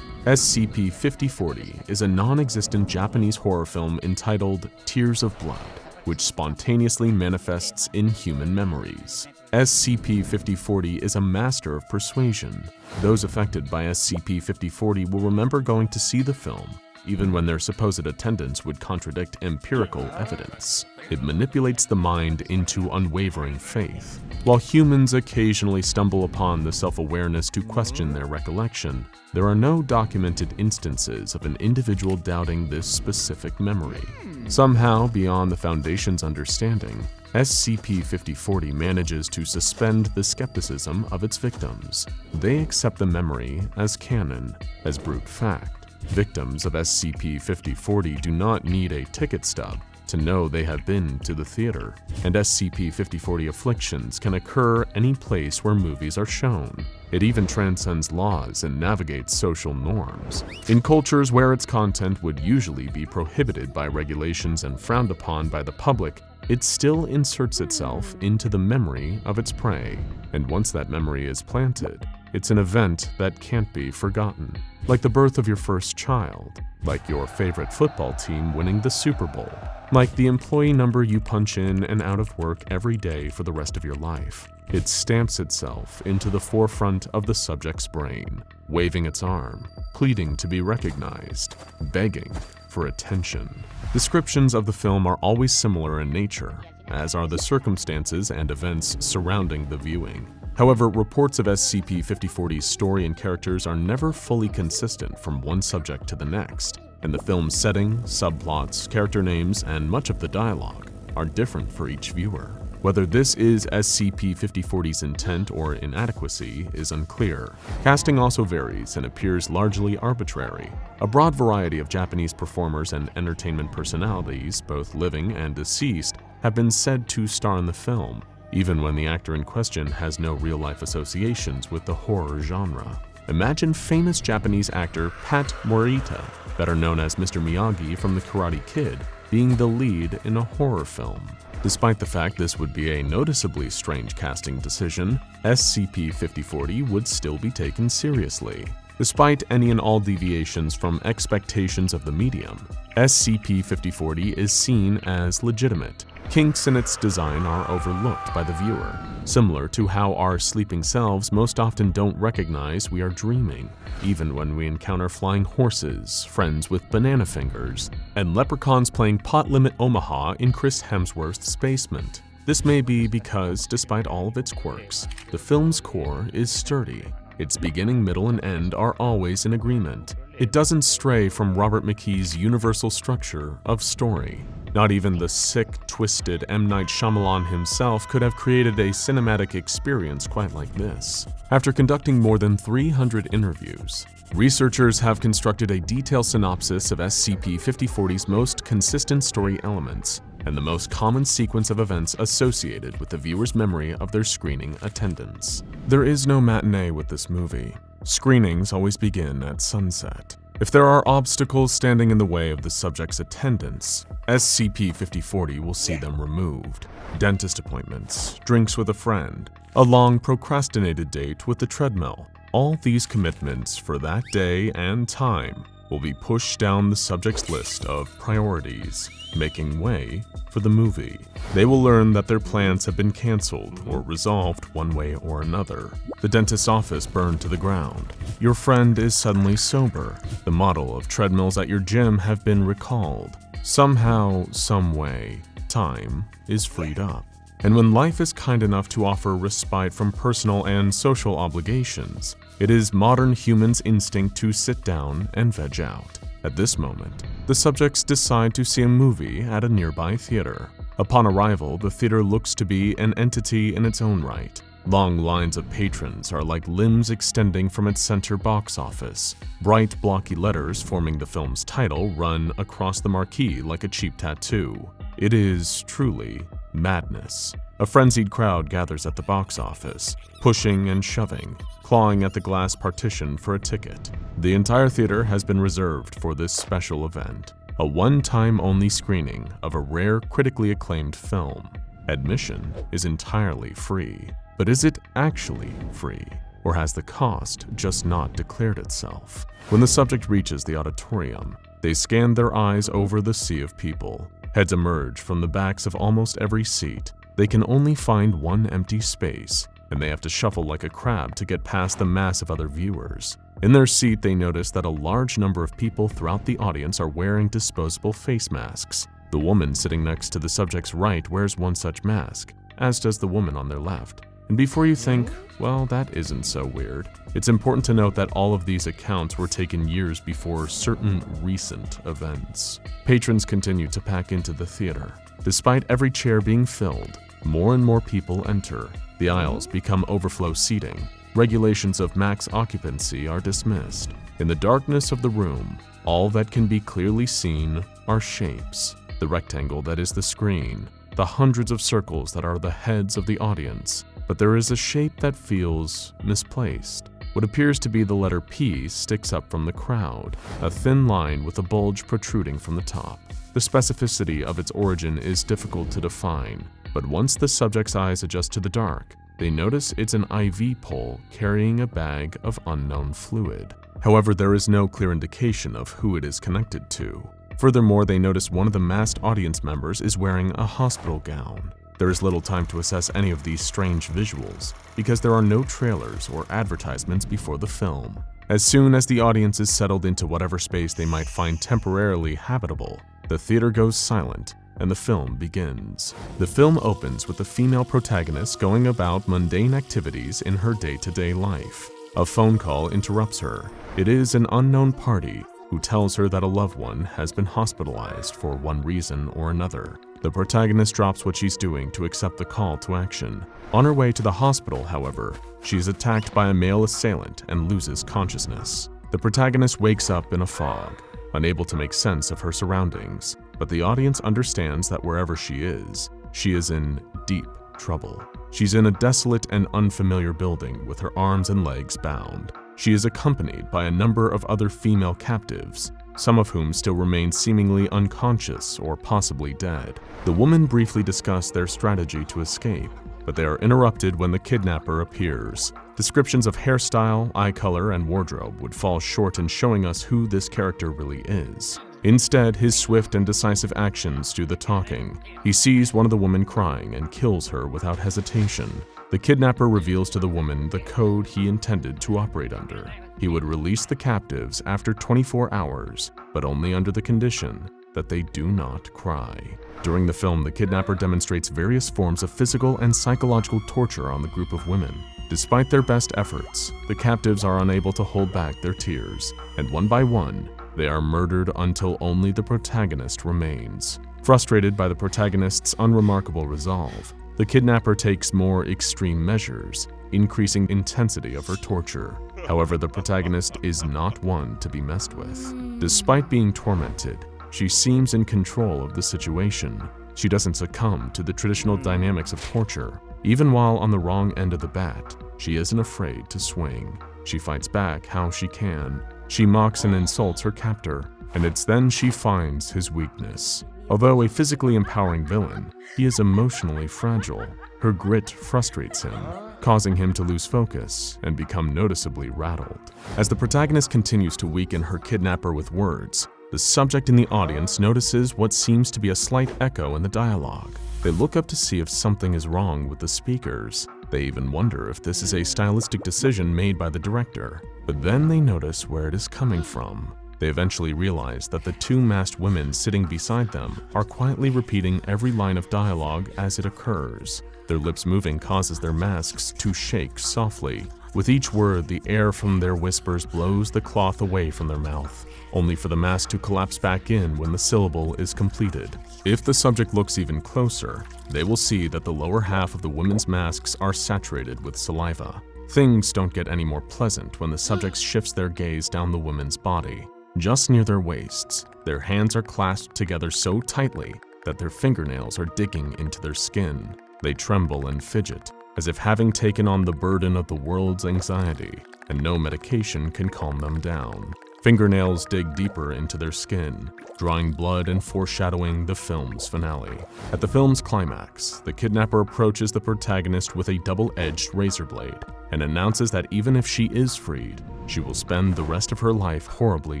SCP-5040 is a non-existent Japanese horror film entitled Tears of Blood, which spontaneously manifests in human memories. SCP-5040 is a master of persuasion. Those affected by SCP-5040 will remember going to see the film, even when their supposed attendance would contradict empirical evidence. It manipulates the mind into unwavering faith. While humans occasionally stumble upon the self-awareness to question their recollection, there are no documented instances of an individual doubting this specific memory. Somehow, beyond the Foundation's understanding, SCP-5040 manages to suspend the skepticism of its victims. They accept the memory as canon, as brute fact. Victims of SCP-5040 do not need a ticket stub to know they have been to the theater, and SCP-5040 afflictions can occur any place where movies are shown. It even transcends laws and navigates social norms. In cultures where its content would usually be prohibited by regulations and frowned upon by the public, it still inserts itself into the memory of its prey. And once that memory is planted, it's an event that can't be forgotten. Like the birth of your first child, like your favorite football team winning the Super Bowl, like the employee number you punch in and out of work every day for the rest of your life. It stamps itself into the forefront of the subject's brain, waving its arm, pleading to be recognized, begging for attention. Descriptions of the film are always similar in nature, as are the circumstances and events surrounding the viewing. However, reports of SCP-5040's story and characters are never fully consistent from one subject to the next, and the film's setting, subplots, character names, and much of the dialogue are different for each viewer. Whether this is SCP-5040's intent or inadequacy is unclear. Casting also varies and appears largely arbitrary. A broad variety of Japanese performers and entertainment personalities, both living and deceased, have been said to star in the film, even when the actor in question has no real-life associations with the horror genre. Imagine famous Japanese actor Pat Morita, better known as Mr. Miyagi from The Karate Kid, being the lead in a horror film. Despite the fact this would be a noticeably strange casting decision, SCP-5040 would still be taken seriously. Despite any and all deviations from expectations of the medium, SCP-5040 is seen as legitimate. Kinks in its design are overlooked by the viewer, similar to how our sleeping selves most often don't recognize we are dreaming, even when we encounter flying horses, friends with banana fingers, and leprechauns playing Pot Limit Omaha in Chris Hemsworth's basement. This may be because, despite all of its quirks, the film's core is sturdy. Its beginning, middle, and end are always in agreement. It doesn't stray from Robert McKee's universal structure of story. Not even the sick, twisted M. Night Shyamalan himself could have created a cinematic experience quite like this. After conducting more than 300 interviews, researchers have constructed a detailed synopsis of SCP-5040's most consistent story elements and the most common sequence of events associated with the viewer's memory of their screening attendance. There is no matinee with this movie. Screenings always begin at sunset. If there are obstacles standing in the way of the subject's attendance, SCP-5040 will see them removed. Dentist appointments, drinks with a friend, a long procrastinated date with the treadmill. All these commitments for that day and time will be pushed down the subject's list of priorities, making way for the movie. They will learn that their plans have been canceled or resolved one way or another. The dentist's office burned to the ground. Your friend is suddenly sober. The model of treadmills at your gym have been recalled. Somehow, some way, time is freed up. And when life is kind enough to offer respite from personal and social obligations, it is modern humans' instinct to sit down and veg out. At this moment, the subjects decide to see a movie at a nearby theater. Upon arrival, the theater looks to be an entity in its own right. Long lines of patrons are like limbs extending from its center box office. Bright, blocky letters forming the film's title run across the marquee like a cheap tattoo. It is truly madness. A frenzied crowd gathers at the box office, pushing and shoving, clawing at the glass partition for a ticket. The entire theater has been reserved for this special event, a one-time only screening of a rare, critically acclaimed film. Admission is entirely free. But is it actually free? Or has the cost just not declared itself? When the subject reaches the auditorium, they scan their eyes over the sea of people. Heads emerge from the backs of almost every seat. They can only find one empty space, and they have to shuffle like a crab to get past the mass of other viewers. In their seat, they notice that a large number of people throughout the audience are wearing disposable face masks. The woman sitting next to the subject's right wears one such mask, as does the woman on their left. And before you think, well, that isn't so weird, it's important to note that all of these accounts were taken years before certain recent events. Patrons continue to pack into the theater. Despite every chair being filled, more and more people enter. The aisles become overflow seating. Regulations of max occupancy are dismissed. In the darkness of the room, all that can be clearly seen are shapes. The rectangle that is the screen, the hundreds of circles that are the heads of the audience. But there is a shape that feels misplaced. What appears to be the letter P sticks up from the crowd, a thin line with a bulge protruding from the top. The specificity of its origin is difficult to define, but once the subject's eyes adjust to the dark, they notice it's an IV pole carrying a bag of unknown fluid. However, there is no clear indication of who it is connected to. Furthermore, they notice one of the masked audience members is wearing a hospital gown. There is little time to assess any of these strange visuals, because there are no trailers or advertisements before the film. As soon as the audience is settled into whatever space they might find temporarily habitable, the theater goes silent and the film begins. The film opens with the female protagonist going about mundane activities in her day-to-day life. A phone call interrupts her. It is an unknown party who tells her that a loved one has been hospitalized for one reason or another. The protagonist drops what she's doing to accept the call to action. On her way to the hospital, however, she is attacked by a male assailant and loses consciousness. The protagonist wakes up in a fog, unable to make sense of her surroundings, but the audience understands that wherever she is in deep trouble. She's in a desolate and unfamiliar building with her arms and legs bound. She is accompanied by a number of other female captives, some of whom still remain seemingly unconscious or possibly dead. The women briefly discuss their strategy to escape, but they are interrupted when the kidnapper appears. Descriptions of hairstyle, eye color, and wardrobe would fall short in showing us who this character really is. Instead, his swift and decisive actions do the talking. He sees one of the women crying and kills her without hesitation. The kidnapper reveals to the woman the code he intended to operate under. He would release the captives after 24 hours, but only under the condition that they do not cry. During the film, the kidnapper demonstrates various forms of physical and psychological torture on the group of women. Despite their best efforts, the captives are unable to hold back their tears, and one by one, they are murdered until only the protagonist remains. Frustrated by the protagonist's unremarkable resolve, the kidnapper takes more extreme measures, increasing intensity of her torture. However, the protagonist is not one to be messed with. Despite being tormented, she seems in control of the situation. She doesn't succumb to the traditional dynamics of torture. Even while on the wrong end of the bat, she isn't afraid to swing. She fights back how she can. She mocks and insults her captor, and it's then she finds his weakness. Although a physically empowering villain, he is emotionally fragile. Her grit frustrates him, causing him to lose focus and become noticeably rattled. As the protagonist continues to weaken her kidnapper with words, the subject in the audience notices what seems to be a slight echo in the dialogue. They look up to see if something is wrong with the speakers. They even wonder if this is a stylistic decision made by the director. But then they notice where it is coming from. They eventually realize that the two masked women sitting beside them are quietly repeating every line of dialogue as it occurs. Their lips moving causes their masks to shake softly. With each word, the air from their whispers blows the cloth away from their mouth, only for the mask to collapse back in when the syllable is completed. If the subject looks even closer, they will see that the lower half of the women's masks are saturated with saliva. Things don't get any more pleasant when the subject shifts their gaze down the women's body. Just near their waists, their hands are clasped together so tightly that their fingernails are digging into their skin. They tremble and fidget, as if having taken on the burden of the world's anxiety, and no medication can calm them down. Fingernails dig deeper into their skin, drawing blood and foreshadowing the film's finale. At the film's climax, the kidnapper approaches the protagonist with a double-edged razor blade and announces that even if she is freed, she will spend the rest of her life horribly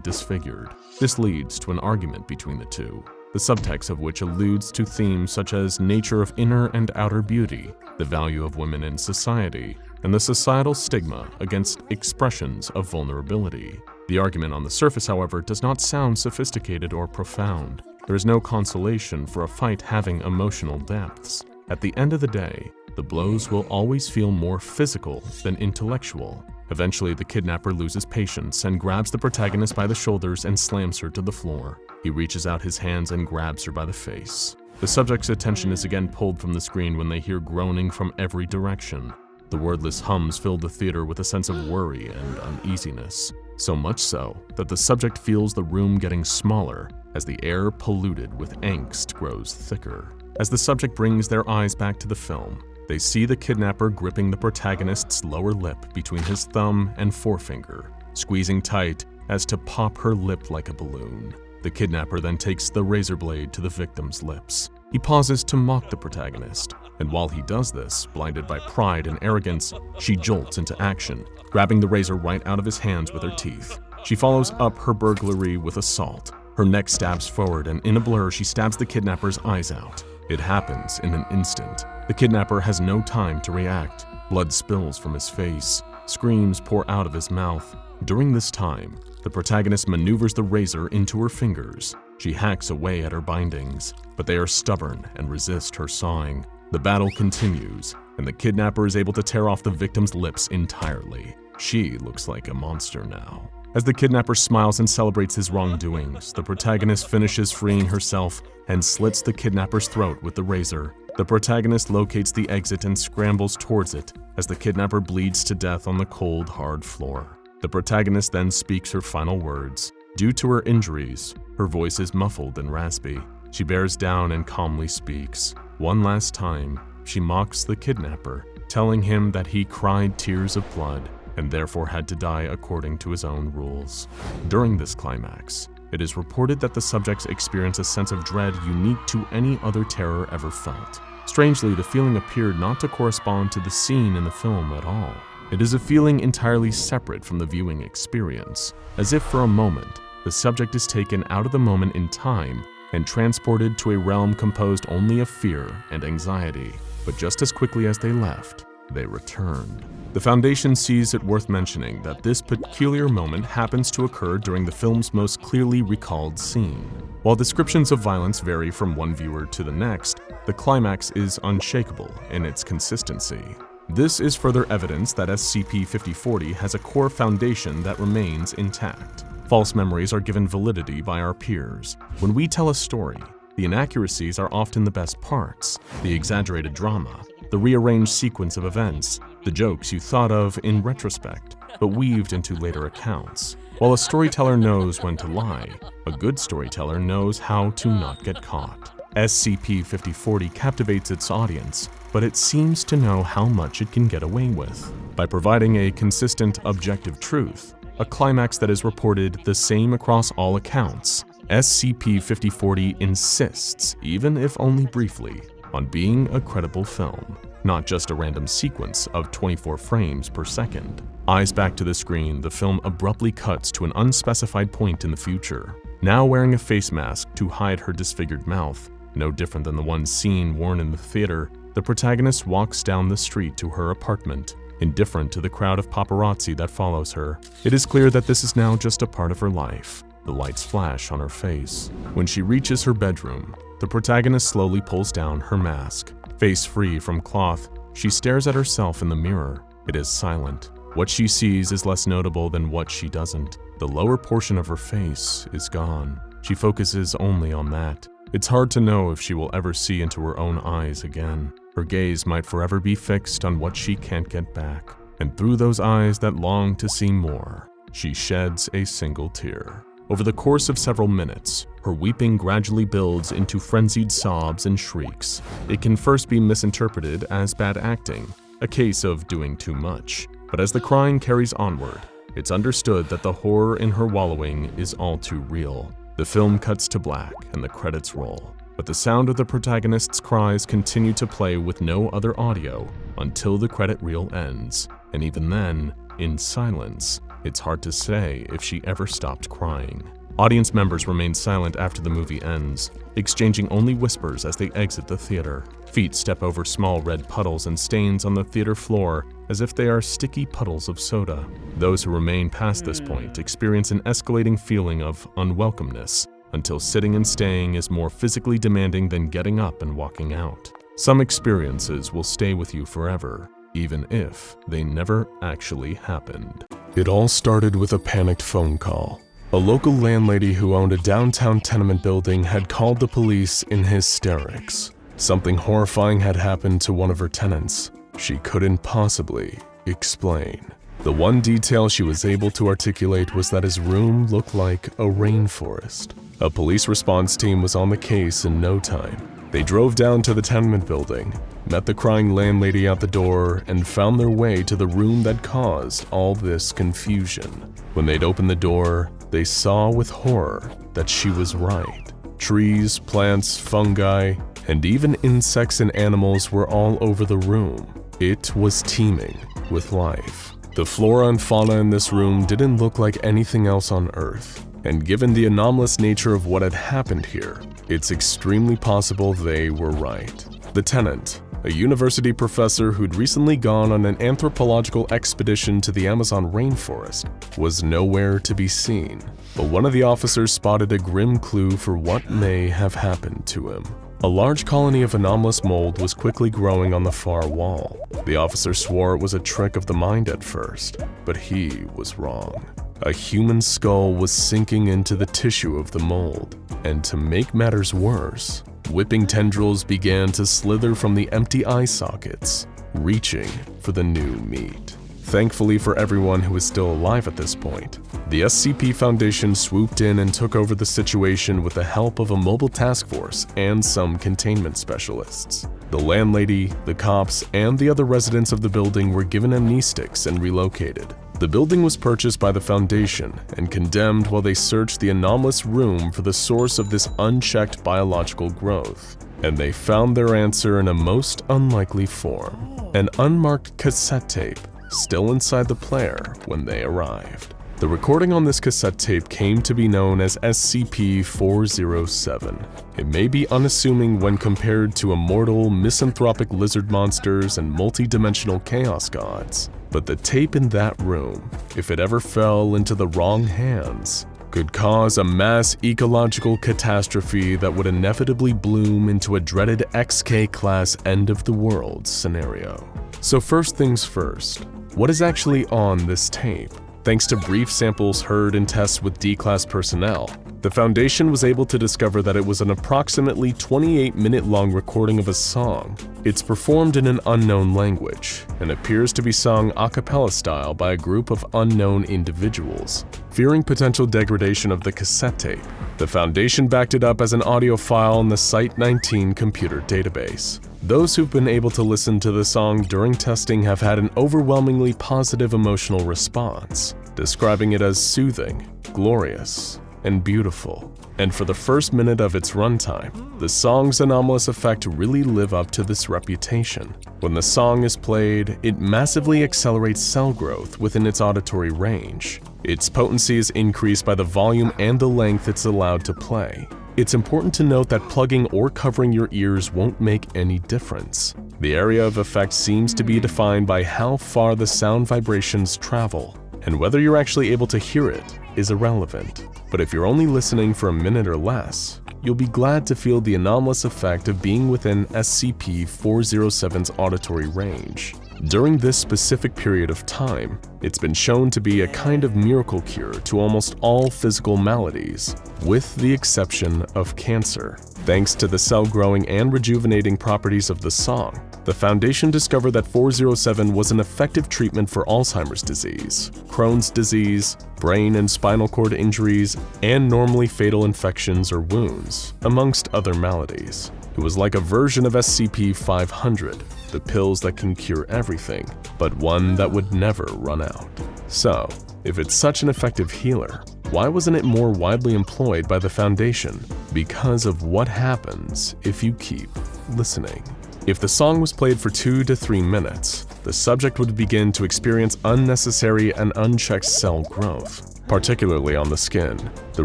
disfigured. This leads to an argument between the two, the subtext of which alludes to themes such as nature of inner and outer beauty, the value of women in society, and the societal stigma against expressions of vulnerability. The argument on the surface, however, does not sound sophisticated or profound. There is no consolation for a fight having emotional depths. At the end of the day, the blows will always feel more physical than intellectual. Eventually, the kidnapper loses patience and grabs the protagonist by the shoulders and slams her to the floor. He reaches out his hands and grabs her by the face. The subject's attention is again pulled from the screen when they hear groaning from every direction. The wordless hums fill the theater with a sense of worry and uneasiness, so much so that the subject feels the room getting smaller as the air polluted with angst grows thicker. As the subject brings their eyes back to the film, they see the kidnapper gripping the protagonist's lower lip between his thumb and forefinger, squeezing tight as to pop her lip like a balloon. The kidnapper then takes the razor blade to the victim's lips. He pauses to mock the protagonist, and while he does this, blinded by pride and arrogance, she jolts into action, grabbing the razor right out of his hands with her teeth. She follows up her burglary with assault. Her neck stabs forward, and in a blur, she stabs the kidnapper's eyes out. It happens in an instant. The kidnapper has no time to react. Blood spills from his face. Screams pour out of his mouth. During this time, the protagonist maneuvers the razor into her fingers. She hacks away at her bindings, but they are stubborn and resist her sawing. The battle continues, and the kidnapper is able to tear off the victim's lips entirely. She looks like a monster now. As the kidnapper smiles and celebrates his wrongdoings, the protagonist finishes freeing herself and slits the kidnapper's throat with the razor. The protagonist locates the exit and scrambles towards it as the kidnapper bleeds to death on the cold, hard floor. The protagonist then speaks her final words. Due to her injuries, her voice is muffled and raspy. She bears down and calmly speaks. One last time, she mocks the kidnapper, telling him that he cried tears of blood and therefore had to die according to his own rules. During this climax, it is reported that the subjects experience a sense of dread unique to any other terror ever felt. Strangely, the feeling appeared not to correspond to the scene in the film at all. It is a feeling entirely separate from the viewing experience, as if for a moment, the subject is taken out of the moment in time and transported to a realm composed only of fear and anxiety. But just as quickly as they left, they returned. The Foundation sees it worth mentioning that this peculiar moment happens to occur during the film's most clearly recalled scene. While descriptions of violence vary from one viewer to the next, the climax is unshakable in its consistency. This is further evidence that SCP-5040 has a core foundation that remains intact. False memories are given validity by our peers. When we tell a story, the inaccuracies are often the best parts, the exaggerated drama, the rearranged sequence of events, the jokes you thought of in retrospect, but weaved into later accounts. While a storyteller knows when to lie, a good storyteller knows how to not get caught. SCP-5040 captivates its audience, but it seems to know how much it can get away with. By providing a consistent, objective truth, a climax that is reported the same across all accounts, SCP-5040 insists, even if only briefly, on being a credible film, not just a random sequence of 24 frames per second. Eyes back to the screen, the film abruptly cuts to an unspecified point in the future. Now wearing a face mask to hide her disfigured mouth, no different than the one seen worn in the theater, the protagonist walks down the street to her apartment, indifferent to the crowd of paparazzi that follows her. It is clear that this is now just a part of her life. The lights flash on her face. When she reaches her bedroom, the protagonist slowly pulls down her mask. Face free from cloth, she stares at herself in the mirror. It is silent. What she sees is less notable than what she doesn't. The lower portion of her face is gone. She focuses only on that. It's hard to know if she will ever see into her own eyes again. Her gaze might forever be fixed on what she can't get back. And through those eyes that long to see more, she sheds a single tear. Over the course of several minutes, her weeping gradually builds into frenzied sobs and shrieks. It can first be misinterpreted as bad acting, a case of doing too much. But as the crying carries onward, it's understood that the horror in her wallowing is all too real. The film cuts to black and the credits roll, but the sound of the protagonist's cries continue to play with no other audio until the credit reel ends. And even then, in silence, it's hard to say if she ever stopped crying. Audience members remain silent after the movie ends, exchanging only whispers as they exit the theater. Feet step over small red puddles and stains on the theater floor as if they are sticky puddles of soda. Those who remain past this point experience an escalating feeling of unwelcomeness until sitting and staying is more physically demanding than getting up and walking out. Some experiences will stay with you forever, even if they never actually happened. It all started with a panicked phone call. A local landlady who owned a downtown tenement building had called the police in hysterics. Something horrifying had happened to one of her tenants. She couldn't possibly explain. The one detail she was able to articulate was that his room looked like a rainforest. A police response team was on the case in no time. They drove down to the tenement building, met the crying landlady at the door, and found their way to the room that caused all this confusion. When they'd opened the door, they saw with horror that she was right. Trees, plants, fungi, and even insects and animals were all over the room. It was teeming with life. The flora and fauna in this room didn't look like anything else on Earth. And given the anomalous nature of what had happened here, it's extremely possible they were right. The tenant, a university professor who'd recently gone on an anthropological expedition to the Amazon rainforest, was nowhere to be seen. But one of the officers spotted a grim clue for what may have happened to him. A large colony of anomalous mold was quickly growing on the far wall. The officer swore it was a trick of the mind at first, but he was wrong. A human skull was sinking into the tissue of the mold, and to make matters worse, whipping tendrils began to slither from the empty eye sockets, reaching for the new meat. Thankfully for everyone who was still alive at this point, the SCP Foundation swooped in and took over the situation with the help of a mobile task force and some containment specialists. The landlady, the cops, and the other residents of the building were given amnestics and relocated. The building was purchased by the Foundation and condemned while they searched the anomalous room for the source of this unchecked biological growth. And they found their answer in a most unlikely form: an unmarked cassette tape still inside the player when they arrived. The recording on this cassette tape came to be known as SCP-407. It may be unassuming when compared to immortal, misanthropic lizard monsters and multi-dimensional chaos gods, but the tape in that room, if it ever fell into the wrong hands, could cause a mass ecological catastrophe that would inevitably bloom into a dreaded XK-class end-of-the-world scenario. So first things first, what is actually on this tape? Thanks to brief samples heard in tests with D-Class personnel, the Foundation was able to discover that it was an approximately 28-minute-long recording of a song. It's performed in an unknown language and appears to be sung a cappella style by a group of unknown individuals. Fearing potential degradation of the cassette tape, the Foundation backed it up as an audio file in the Site-19 computer database. Those who've been able to listen to the song during testing have had an overwhelmingly positive emotional response, describing it as soothing, glorious, and beautiful. And for the first minute of its runtime, the song's anomalous effect really live up to this reputation. When the song is played, it massively accelerates cell growth within its auditory range. Its potency is increased by the volume and the length it's allowed to play. It's important to note that plugging or covering your ears won't make any difference. The area of effect seems to be defined by how far the sound vibrations travel, and whether you're actually able to hear it is irrelevant. But if you're only listening for a minute or less, you'll be glad to feel the anomalous effect of being within SCP-407's auditory range. During this specific period of time, it's been shown to be a kind of miracle cure to almost all physical maladies, with the exception of cancer. Thanks to the cell-growing and rejuvenating properties of the song, the Foundation discovered that 407 was an effective treatment for Alzheimer's disease, Crohn's disease, brain and spinal cord injuries, and normally fatal infections or wounds, amongst other maladies. It was like a version of SCP-500, the pills that can cure everything, but one that would never run out. So, if it's such an effective healer, why wasn't it more widely employed by the Foundation? Because of what happens if you keep listening. If the song was played for 2 to 3 minutes, the subject would begin to experience unnecessary and unchecked cell growth, particularly on the skin. The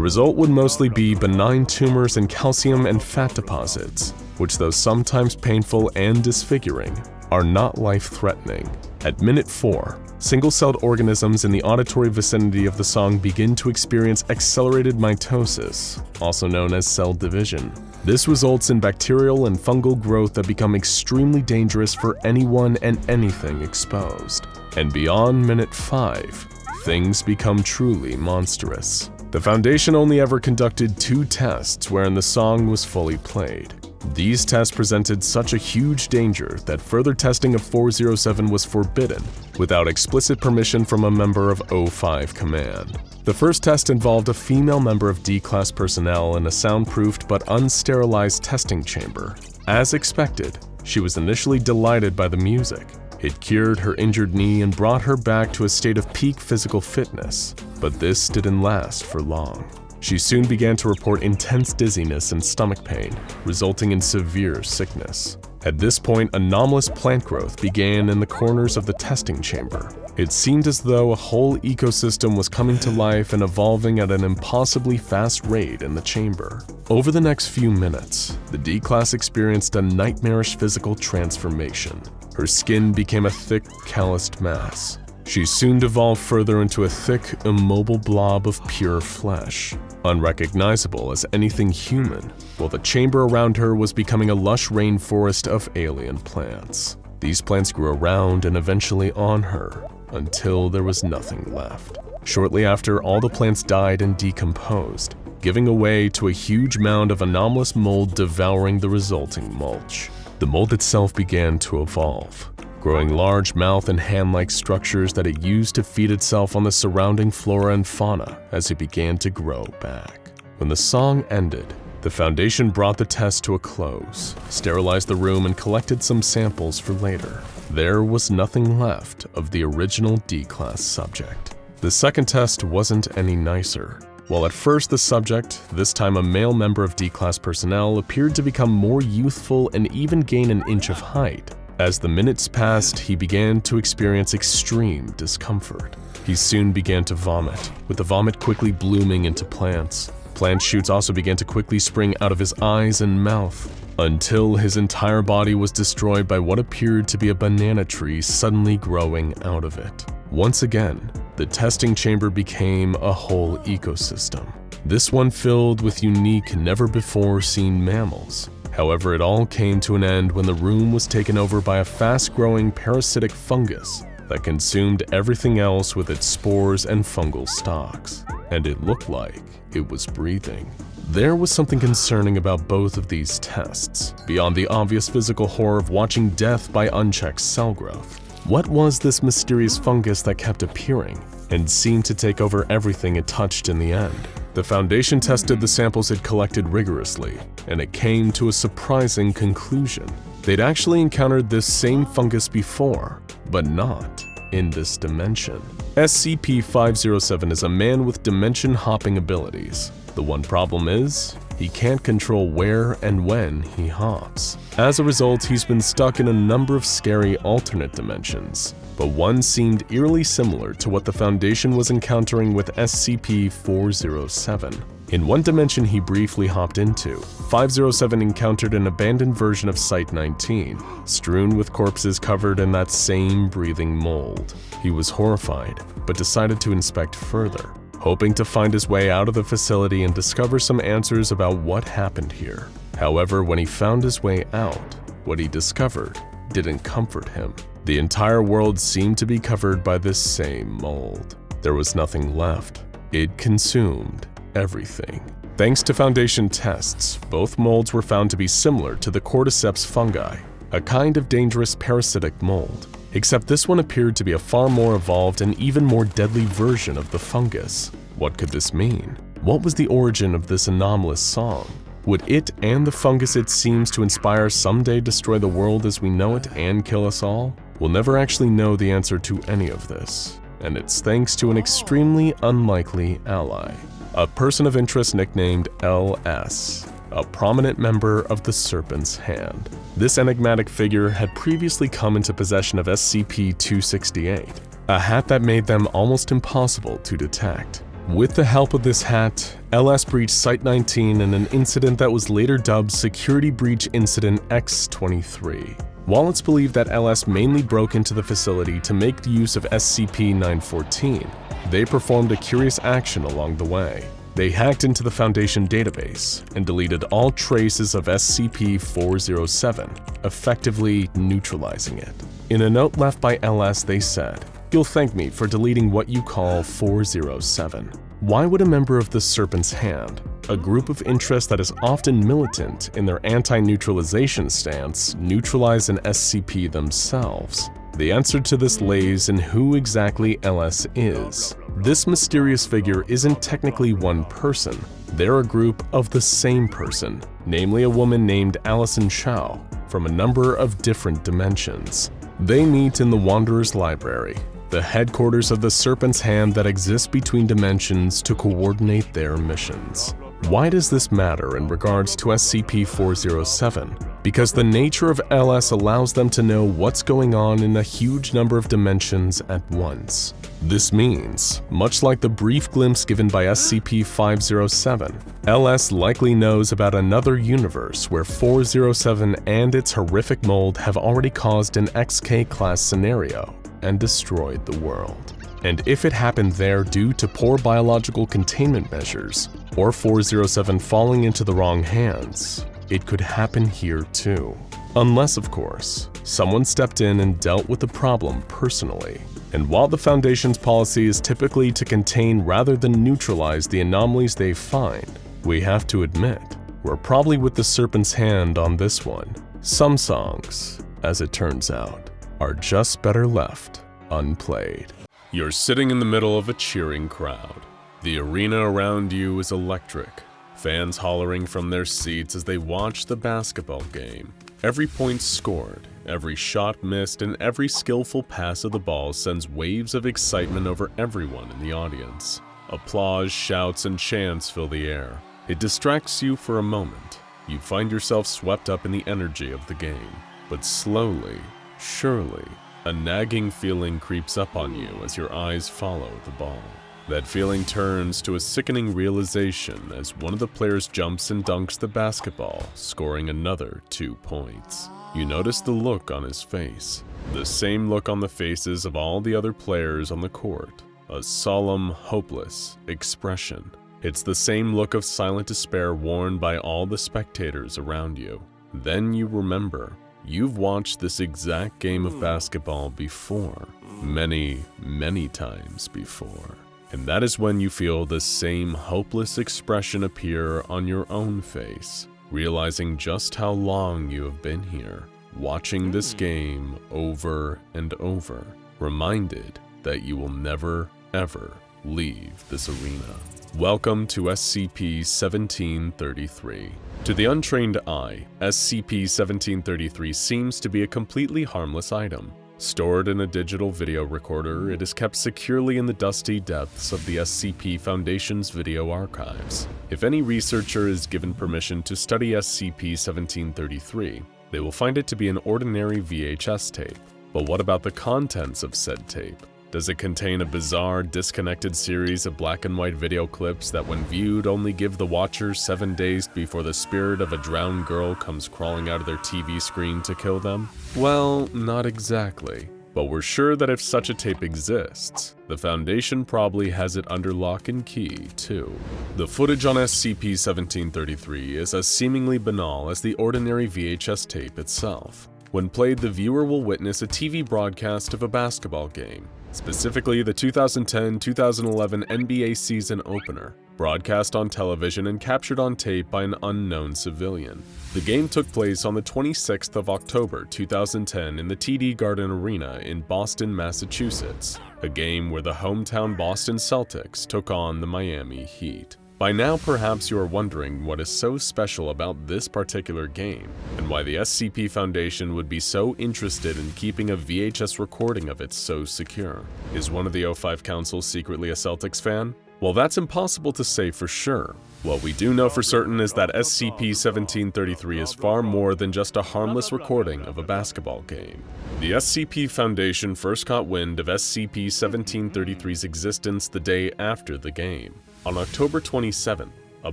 result would mostly be benign tumors and calcium and fat deposits, which, though sometimes painful and disfiguring, are not life-threatening. At minute 4, single-celled organisms in the auditory vicinity of the song begin to experience accelerated mitosis, also known as cell division. This results in bacterial and fungal growth that become extremely dangerous for anyone and anything exposed. And beyond minute 5, things become truly monstrous. The Foundation only ever conducted 2 tests wherein the song was fully played. These tests presented such a huge danger that further testing of 407 was forbidden without explicit permission from a member of O5 Command. The first test involved a female member of D-Class personnel in a soundproofed but unsterilized testing chamber. As expected, she was initially delighted by the music. It cured her injured knee and brought her back to a state of peak physical fitness, but this didn't last for long. She soon began to report intense dizziness and stomach pain, resulting in severe sickness. At this point, anomalous plant growth began in the corners of the testing chamber. It seemed as though a whole ecosystem was coming to life and evolving at an impossibly fast rate in the chamber. Over the next few minutes, the D-Class experienced a nightmarish physical transformation. Her skin became a thick, calloused mass. She soon devolved further into a thick, immobile blob of pure flesh, unrecognizable as anything human, while the chamber around her was becoming a lush rainforest of alien plants. These plants grew around and eventually on her, until there was nothing left. Shortly after, all the plants died and decomposed, giving way to a huge mound of anomalous mold devouring the resulting mulch. The mold itself began to evolve, growing large mouth and hand-like structures that it used to feed itself on the surrounding flora and fauna as it began to grow back. When the song ended, the Foundation brought the test to a close, sterilized the room, and collected some samples for later. There was nothing left of the original D-Class subject. The second test wasn't any nicer. While at first the subject, this time a male member of D-Class personnel, appeared to become more youthful and even gain an inch of height, As the minutes passed, he began to experience extreme discomfort. He soon began to vomit, with the vomit quickly blooming into plants. Plant shoots also began to quickly spring out of his eyes and mouth, until his entire body was destroyed by what appeared to be a banana tree suddenly growing out of it. Once again, the testing chamber became a whole ecosystem. This one filled with unique, never-before-seen mammals. However, it all came to an end when the room was taken over by a fast-growing parasitic fungus that consumed everything else with its spores and fungal stalks. And it looked like it was breathing. There was something concerning about both of these tests, beyond the obvious physical horror of watching death by unchecked cell growth. What was this mysterious fungus that kept appearing and seemed to take over everything it touched in the end? The Foundation tested the samples it collected rigorously, and it came to a surprising conclusion. They'd actually encountered this same fungus before, but not in this dimension. SCP-507 is a man with dimension-hopping abilities. The one problem is, he can't control where and when he hops. As a result, he's been stuck in a number of scary alternate dimensions, but one seemed eerily similar to what the Foundation was encountering with SCP-407. In one dimension he briefly hopped into, 507 encountered an abandoned version of Site-19, strewn with corpses covered in that same breathing mold. He was horrified, but decided to inspect further, hoping to find his way out of the facility and discover some answers about what happened here. However, when he found his way out, what he discovered didn't comfort him. The entire world seemed to be covered by this same mold. There was nothing left. It consumed everything. Thanks to Foundation tests, both molds were found to be similar to the cordyceps fungi, a kind of dangerous parasitic mold, except this one appeared to be a far more evolved and even more deadly version of the fungus. What could this mean? What was the origin of this anomalous song? Would it and the fungus it seems to inspire someday destroy the world as we know it and kill us all? We'll never actually know the answer to any of this, and it's thanks to an extremely unlikely ally. A person of interest nicknamed LS, a prominent member of the Serpent's Hand. This enigmatic figure had previously come into possession of SCP-268, a hat that made them almost impossible to detect. With the help of this hat, LS breached Site-19 in an incident that was later dubbed Security Breach Incident X-23. While it's believed that LS mainly broke into the facility to make use of SCP-914, they performed a curious action along the way. They hacked into the Foundation database and deleted all traces of SCP-407, effectively neutralizing it. In a note left by LS, they said, "You'll thank me for deleting what you call 407. Why would a member of the Serpent's Hand, a group of interest that is often militant in their anti-neutralization stance, neutralize an SCP themselves? The answer to this lays in who exactly LS is. This mysterious figure isn't technically one person. They're a group of the same person, namely a woman named Allison Chow, from a number of different dimensions. They meet in the Wanderer's Library, the headquarters of the Serpent's Hand that exists between dimensions to coordinate their missions. Why does this matter in regards to SCP-407? Because the nature of LS allows them to know what's going on in a huge number of dimensions at once. This means, much like the brief glimpse given by SCP-507, LS likely knows about another universe where 407 and its horrific mold have already caused an XK-class scenario and destroyed the world. And if it happened there due to poor biological containment measures, or 407 falling into the wrong hands, it could happen here too. Unless, of course, someone stepped in and dealt with the problem personally. And while the Foundation's policy is typically to contain rather than neutralize the anomalies they find, we have to admit, we're probably with the Serpent's Hand on this one. Some songs, as it turns out, are just better left unplayed. You're sitting in the middle of a cheering crowd. The arena around you is electric, fans hollering from their seats as they watch the basketball game. Every point scored, every shot missed, and every skillful pass of the ball sends waves of excitement over everyone in the audience. Applause, shouts, and chants fill the air. It distracts you for a moment. You find yourself swept up in the energy of the game. But slowly, Surely, a nagging feeling creeps up on you as your eyes follow the ball. That feeling turns to a sickening realization as one of the players jumps and dunks the basketball, scoring another 2 points. You notice the look on his face, the same look on the faces of all the other players on the court, a solemn, hopeless expression. It's the same look of silent despair worn by all the spectators around you. Then you remember, you've watched this exact game of basketball before, many, many times before. And that is when you feel the same hopeless expression appear on your own face, realizing just how long you have been here, watching this game over and over, reminded that you will never, ever leave this arena. Welcome to SCP-1733. To the untrained eye, SCP-1733 seems to be a completely harmless item. Stored in a digital video recorder, it is kept securely in the dusty depths of the SCP Foundation's video archives. If any researcher is given permission to study SCP-1733, they will find it to be an ordinary VHS tape. But what about the contents of said tape? Does it contain a bizarre, disconnected series of black and white video clips that when viewed only give the watcher 7 days before the spirit of a drowned girl comes crawling out of their TV screen to kill them? Well, not exactly. But we're sure that if such a tape exists, the Foundation probably has it under lock and key, too. The footage on SCP-1733 is as seemingly banal as the ordinary VHS tape itself. When played, the viewer will witness a TV broadcast of a basketball game, specifically the 2010-2011 NBA season opener, broadcast on television and captured on tape by an unknown civilian. The game took place on the 26th of October 2010 in the TD Garden Arena in Boston, Massachusetts, a game where the hometown Boston Celtics took on the Miami Heat. By now, perhaps you are wondering what is so special about this particular game, and why the SCP Foundation would be so interested in keeping a VHS recording of it so secure. Is one of the O5 Council secretly a Celtics fan? Well, that's impossible to say for sure. What we do know for certain is that SCP-1733 is far more than just a harmless recording of a basketball game. The SCP Foundation first caught wind of SCP-1733's existence the day after the game. On October 27th, a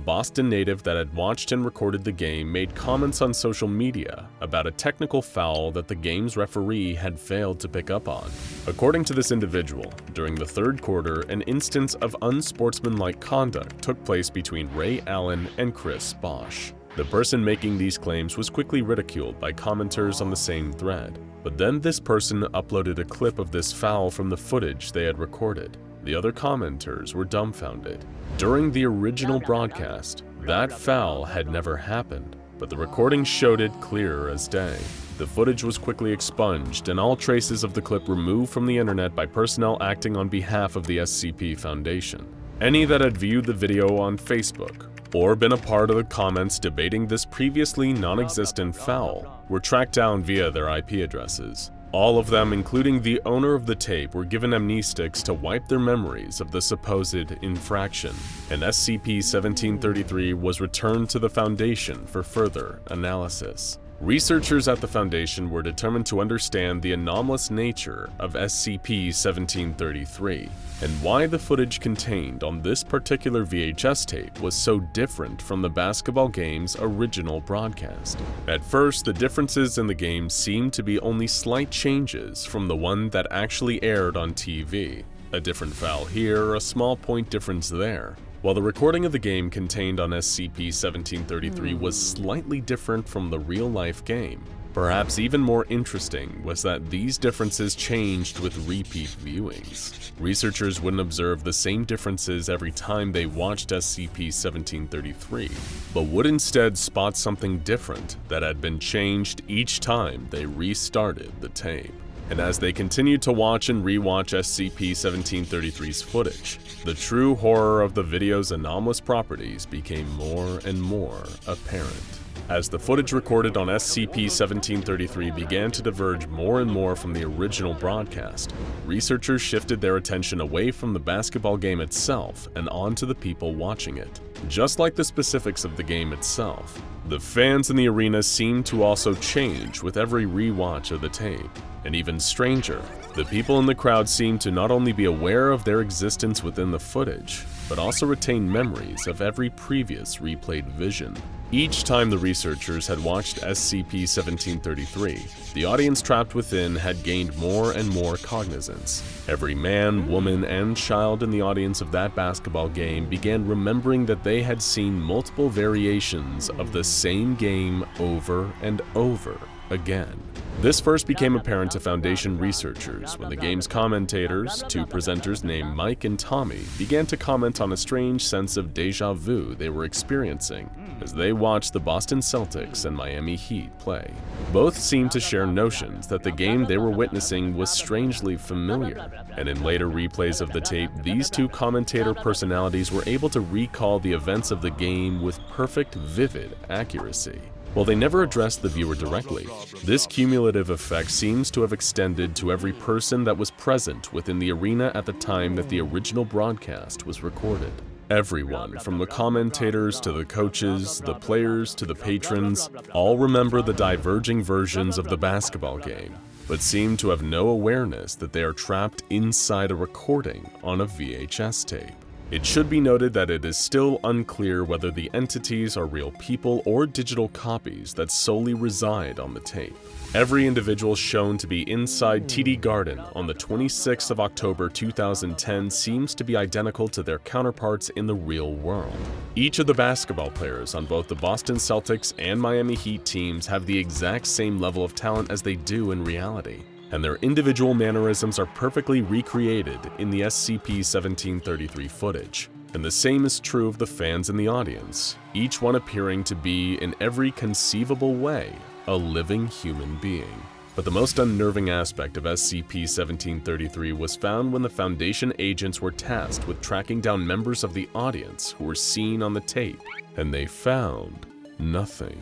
Boston native that had watched and recorded the game made comments on social media about a technical foul that the game's referee had failed to pick up on. According to this individual, during the third quarter, an instance of unsportsmanlike conduct took place between Ray Allen and Chris Bosch. The person making these claims was quickly ridiculed by commenters on the same thread, but then this person uploaded a clip of this foul from the footage they had recorded. The other commenters were dumbfounded. During the original broadcast, that foul had never happened, but the recording showed it clear as day. The footage was quickly expunged and all traces of the clip removed from the internet by personnel acting on behalf of the SCP Foundation. Any that had viewed the video on Facebook or been a part of the comments debating this previously non-existent foul were tracked down via their IP addresses. All of them, including the owner of the tape, were given amnestics to wipe their memories of the supposed infraction, and SCP-1733 was returned to the Foundation for further analysis. Researchers at the Foundation were determined to understand the anomalous nature of SCP-1733 and why the footage contained on this particular VHS tape was so different from the basketball game's original broadcast. At first, the differences in the game seemed to be only slight changes from the one that actually aired on TV. A different foul here, a small point difference there. While the recording of the game contained on SCP-1733 was slightly different from the real-life game, perhaps even more interesting was that these differences changed with repeat viewings. Researchers wouldn't observe the same differences every time they watched SCP-1733, but would instead spot something different that had been changed each time they restarted the tape. And as they continued to watch and rewatch SCP-1733's footage, the true horror of the video's anomalous properties became more and more apparent. As the footage recorded on SCP-1733 began to diverge more and more from the original broadcast, researchers shifted their attention away from the basketball game itself and onto the people watching it. Just like the specifics of the game itself, the fans in the arena seemed to also change with every rewatch of the tape. And even stranger, the people in the crowd seemed to not only be aware of their existence within the footage, but also retain memories of every previous replayed vision. Each time the researchers had watched SCP-1733, the audience trapped within had gained more and more cognizance. Every man, woman, and child in the audience of that basketball game began remembering that they had seen multiple variations of the same game over and over again. This first became apparent to Foundation researchers when the game's commentators, two presenters named Mike and Tommy, began to comment on a strange sense of déjà vu they were experiencing as they watched the Boston Celtics and Miami Heat play. Both seemed to share notions that the game they were witnessing was strangely familiar, and in later replays of the tape, these two commentator personalities were able to recall the events of the game with perfect, vivid accuracy. While they never addressed the viewer directly, this cumulative effect seems to have extended to every person that was present within the arena at the time that the original broadcast was recorded. Everyone, from the commentators to the coaches, the players to the patrons, all remember the diverging versions of the basketball game, but seem to have no awareness that they are trapped inside a recording on a VHS tape. It should be noted that it is still unclear whether the entities are real people or digital copies that solely reside on the tape. Every individual shown to be inside TD Garden on the 26th of October 2010 seems to be identical to their counterparts in the real world. Each of the basketball players on both the Boston Celtics and Miami Heat teams have the exact same level of talent as they do in reality, and their individual mannerisms are perfectly recreated in the SCP-1733 footage. And the same is true of the fans in the audience, each one appearing to be, in every conceivable way, a living human being. But the most unnerving aspect of SCP-1733 was found when the Foundation agents were tasked with tracking down members of the audience who were seen on the tape, and they found nothing.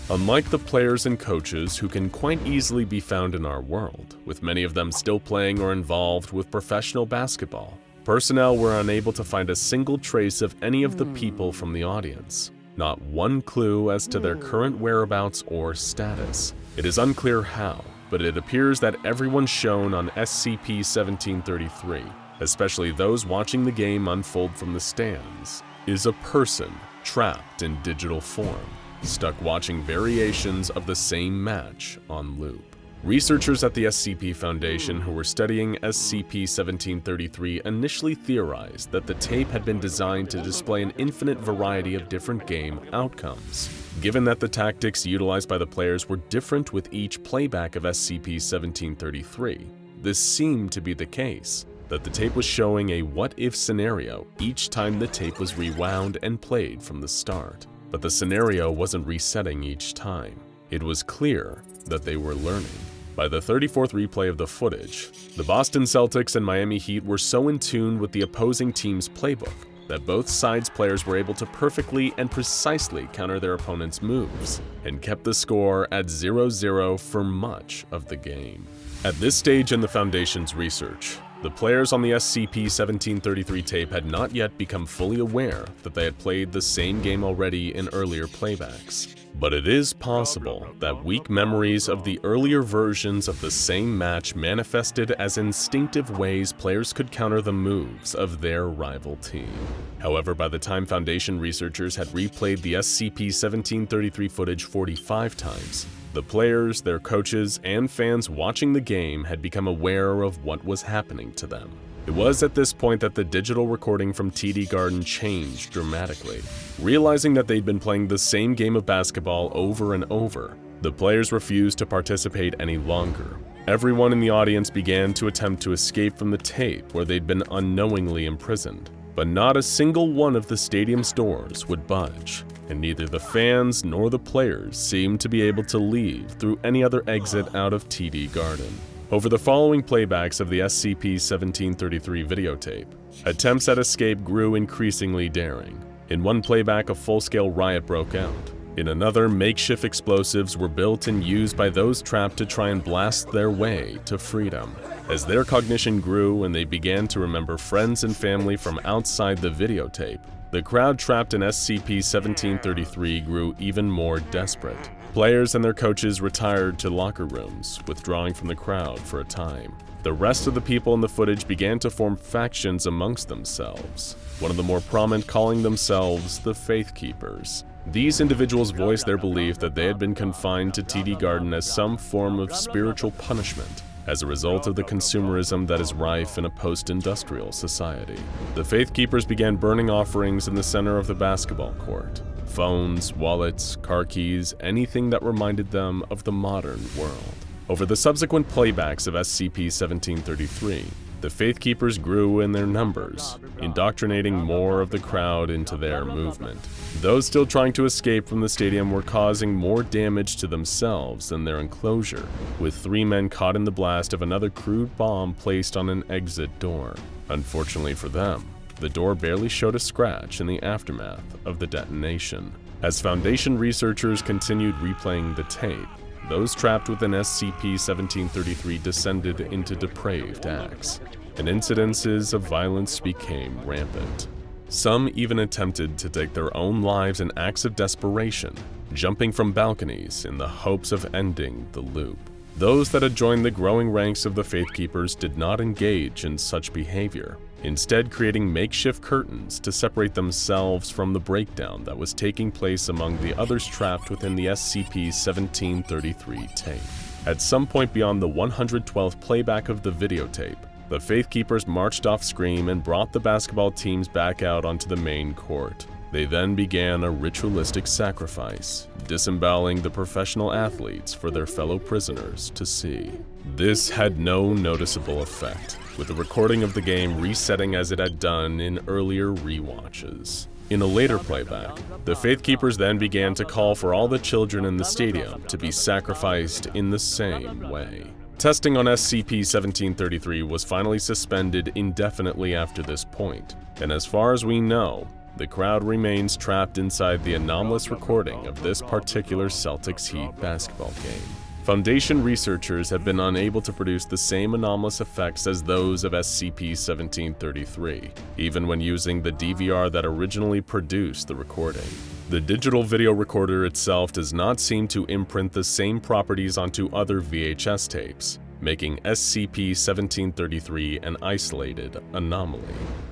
Unlike the players and coaches who can quite easily be found in our world, with many of them still playing or involved with professional basketball, personnel were unable to find a single trace of any of the people from the audience. Not one clue as to their current whereabouts or status. It is unclear how, but it appears that everyone shown on SCP-1733, especially those watching the game unfold from the stands, is a person trapped in digital form, stuck watching variations of the same match on loop. Researchers at the SCP Foundation who were studying SCP-1733 initially theorized that the tape had been designed to display an infinite variety of different game outcomes. Given that the tactics utilized by the players were different with each playback of SCP-1733, this seemed to be the case, that the tape was showing a what-if scenario each time the tape was rewound and played from the start. But the scenario wasn't resetting each time. It was clear that they were learning. By the 34th replay of the footage, the Boston Celtics and Miami Heat were so in tune with the opposing team's playbook that both sides' players were able to perfectly and precisely counter their opponent's moves, and kept the score at 0-0 for much of the game. At this stage in the Foundation's research, the players on the SCP-1733 tape had not yet become fully aware that they had played the same game already in earlier playbacks. But it is possible that weak memories of the earlier versions of the same match manifested as instinctive ways players could counter the moves of their rival team. However, by the time Foundation researchers had replayed the SCP-1733 footage 45 times, the players, their coaches, and fans watching the game had become aware of what was happening to them. It was at this point that the digital recording from TD Garden changed dramatically. Realizing that they'd been playing the same game of basketball over and over, the players refused to participate any longer. Everyone in the audience began to attempt to escape from the tape where they'd been unknowingly imprisoned. But not a single one of the stadium's doors would budge, and neither the fans nor the players seemed to be able to leave through any other exit out of TD Garden. Over the following playbacks of the SCP-1733 videotape, attempts at escape grew increasingly daring. In one playback, a full-scale riot broke out. In another, makeshift explosives were built and used by those trapped to try and blast their way to freedom. As their cognition grew and they began to remember friends and family from outside the videotape, The crowd trapped in SCP-1733 grew even more desperate. Players and their coaches retired to locker rooms, withdrawing from the crowd for a time. The rest of the people in the footage began to form factions amongst themselves, one of the more prominent calling themselves the Faith Keepers. These individuals voiced their belief that they had been confined to TD Garden as some form of spiritual punishment as a result of the consumerism that is rife in a post-industrial society. The Faith Keepers began burning offerings in the center of the basketball court. Phones, wallets, car keys, anything that reminded them of the modern world. Over the subsequent playbacks of SCP-1733, the Faith Keepers grew in their numbers, indoctrinating more of the crowd into their movement. Those still trying to escape from the stadium were causing more damage to themselves than their enclosure, with 3 men caught in the blast of another crude bomb placed on an exit door. Unfortunately for them, the door barely showed a scratch in the aftermath of the detonation. As Foundation researchers continued replaying the tape, those trapped within SCP-1733 descended into depraved acts, and incidences of violence became rampant. Some even attempted to take their own lives in acts of desperation, jumping from balconies in the hopes of ending the loop. Those that had joined the growing ranks of the Faith Keepers did not engage in such behavior, instead creating makeshift curtains to separate themselves from the breakdown that was taking place among the others trapped within the SCP-1733 tape. At some point beyond the 112th playback of the videotape, the Faith Keepers marched off screen and brought the basketball teams back out onto the main court. They then began a ritualistic sacrifice, disemboweling the professional athletes for their fellow prisoners to see. This had no noticeable effect, with the recording of the game resetting as it had done in earlier rewatches. In a later playback, the Faith Keepers then began to call for all the children in the stadium to be sacrificed in the same way. Testing on SCP-1733 was finally suspended indefinitely after this point, and as far as we know, the crowd remains trapped inside the anomalous recording of this particular Celtics Heat basketball game. Foundation researchers have been unable to produce the same anomalous effects as those of SCP-1733, even when using the DVR that originally produced the recording. The digital video recorder itself does not seem to imprint the same properties onto other VHS tapes, making SCP-1733 an isolated anomaly.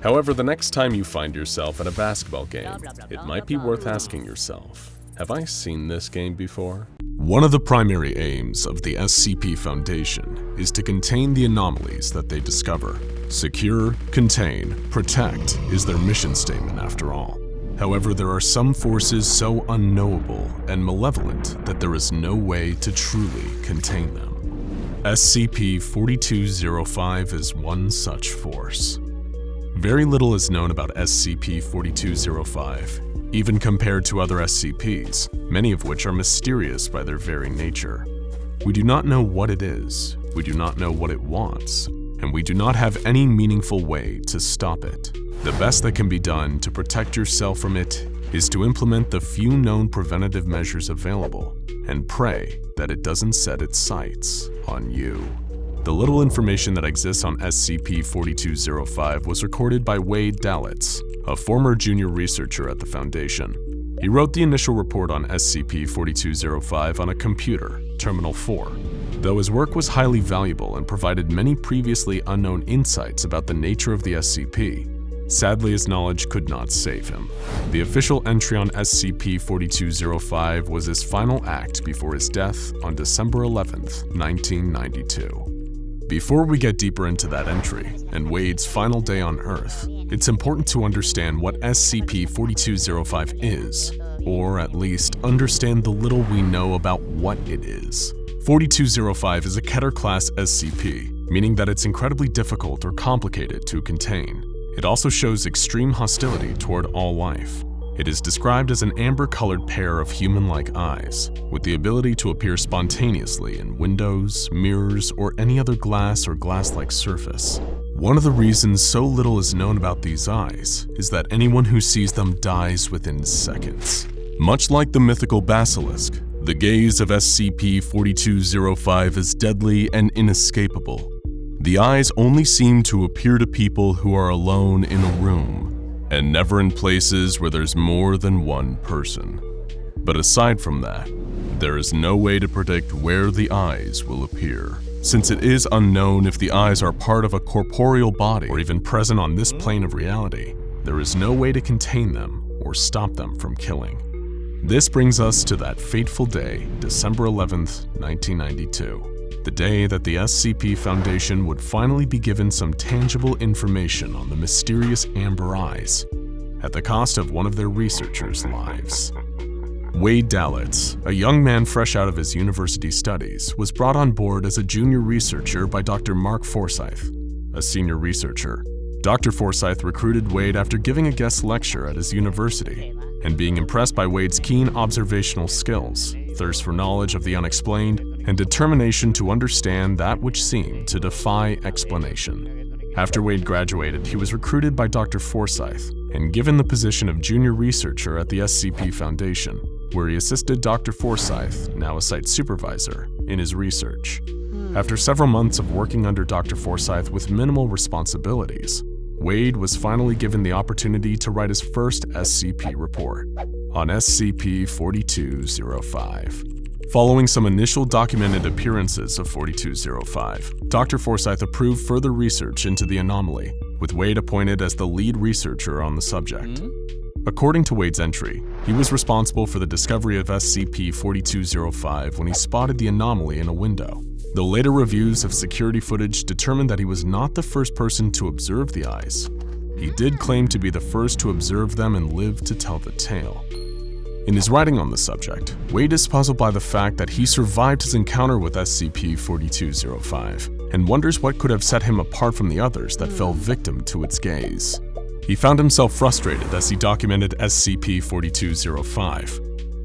However, the next time you find yourself at a basketball game, it might be worth asking yourself, have I seen this game before? One of the primary aims of the SCP Foundation is to contain the anomalies that they discover. Secure, contain, protect is their mission statement after all. However, there are some forces so unknowable and malevolent that there is no way to truly contain them. SCP-4205 is one such force. Very little is known about SCP-4205, even compared to other SCPs, many of which are mysterious by their very nature. We do not know what it is, we do not know what it wants, and we do not have any meaningful way to stop it. The best that can be done to protect yourself from it is to implement the few known preventative measures available and pray that it doesn't set its sights on you. The little information that exists on SCP-4205 was recorded by Wade Dalitz, a former junior researcher at the Foundation. He wrote the initial report on SCP-4205 on a computer, Terminal 4. Though his work was highly valuable and provided many previously unknown insights about the nature of the SCP, sadly his knowledge could not save him. The official entry on SCP-4205 was his final act before his death on December 11th, 1992. Before we get deeper into that entry and Wade's final day on Earth, it's important to understand what SCP-4205 is, or at least understand the little we know about what it is. 4205 is a Keter-class SCP, meaning that it's incredibly difficult or complicated to contain. It also shows extreme hostility toward all life. It is described as an amber-colored pair of human-like eyes, with the ability to appear spontaneously in windows, mirrors, or any other glass or glass-like surface. One of the reasons so little is known about these eyes is that anyone who sees them dies within seconds. Much like the mythical basilisk, the gaze of SCP-4205 is deadly and inescapable. The eyes only seem to appear to people who are alone in a room, and never in places where there's more than one person. But aside from that, there is no way to predict where the eyes will appear. Since it is unknown if the eyes are part of a corporeal body or even present on this plane of reality, there is no way to contain them or stop them from killing. This brings us to that fateful day, December 11th, 1992, the day that the SCP Foundation would finally be given some tangible information on the mysterious amber eyes, at the cost of one of their researchers' lives. Wade Dalitz, a young man fresh out of his university studies, was brought on board as a junior researcher by Dr. Mark Forsyth, a senior researcher. Dr. Forsyth recruited Wade after giving a guest lecture at his university, and being impressed by Wade's keen observational skills, thirst for knowledge of the unexplained, and determination to understand that which seemed to defy explanation. After Wade graduated, he was recruited by Dr. Forsyth and given the position of junior researcher at the SCP Foundation, where he assisted Dr. Forsyth, now a site supervisor, in his research. After several months of working under Dr. Forsyth with minimal responsibilities, Wade was finally given the opportunity to write his first SCP report on SCP-4205. Following some initial documented appearances of 4205, Dr. Forsyth approved further research into the anomaly, with Wade appointed as the lead researcher on the subject. According to Wade's entry, he was responsible for the discovery of SCP-4205 when he spotted the anomaly in a window. Though later reviews of security footage determined that he was not the first person to observe the eyes, he did claim to be the first to observe them and live to tell the tale. In his writing on the subject, Wade is puzzled by the fact that he survived his encounter with SCP-4205 and wonders what could have set him apart from the others that fell victim to its gaze. He found himself frustrated as he documented SCP-4205,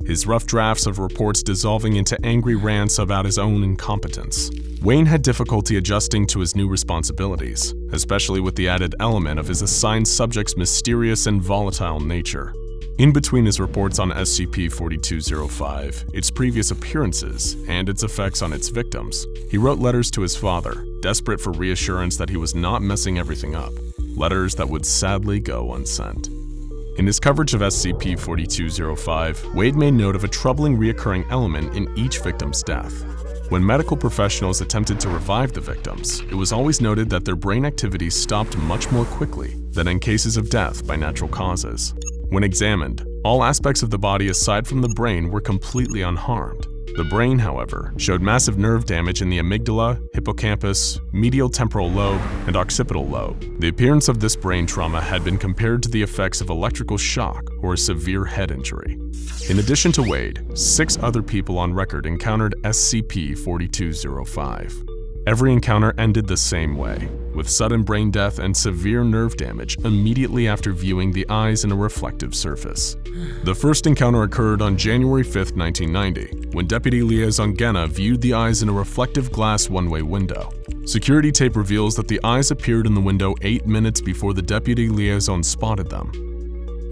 his rough drafts of reports dissolving into angry rants about his own incompetence. Wayne had difficulty adjusting to his new responsibilities, especially with the added element of his assigned subject's mysterious and volatile nature. In between his reports on SCP-4205, its previous appearances, and its effects on its victims, he wrote letters to his father, desperate for reassurance that he was not messing everything up, letters that would sadly go unsent. In his coverage of SCP-4205, Wade made note of a troubling reoccurring element in each victim's death. When medical professionals attempted to revive the victims, it was always noted that their brain activity stopped much more quickly than in cases of death by natural causes. When examined, all aspects of the body aside from the brain were completely unharmed. The brain, however, showed massive nerve damage in the amygdala, hippocampus, medial temporal lobe, and occipital lobe. The appearance of this brain trauma had been compared to the effects of electrical shock or a severe head injury. In addition to Wade, 6 other people on record encountered SCP-4205. Every encounter ended the same way, with sudden brain death and severe nerve damage immediately after viewing the eyes in a reflective surface. The first encounter occurred on January 5, 1990, when Deputy Liaison Genna viewed the eyes in a reflective glass one-way window. Security tape reveals that the eyes appeared in the window 8 minutes before the Deputy Liaison spotted them.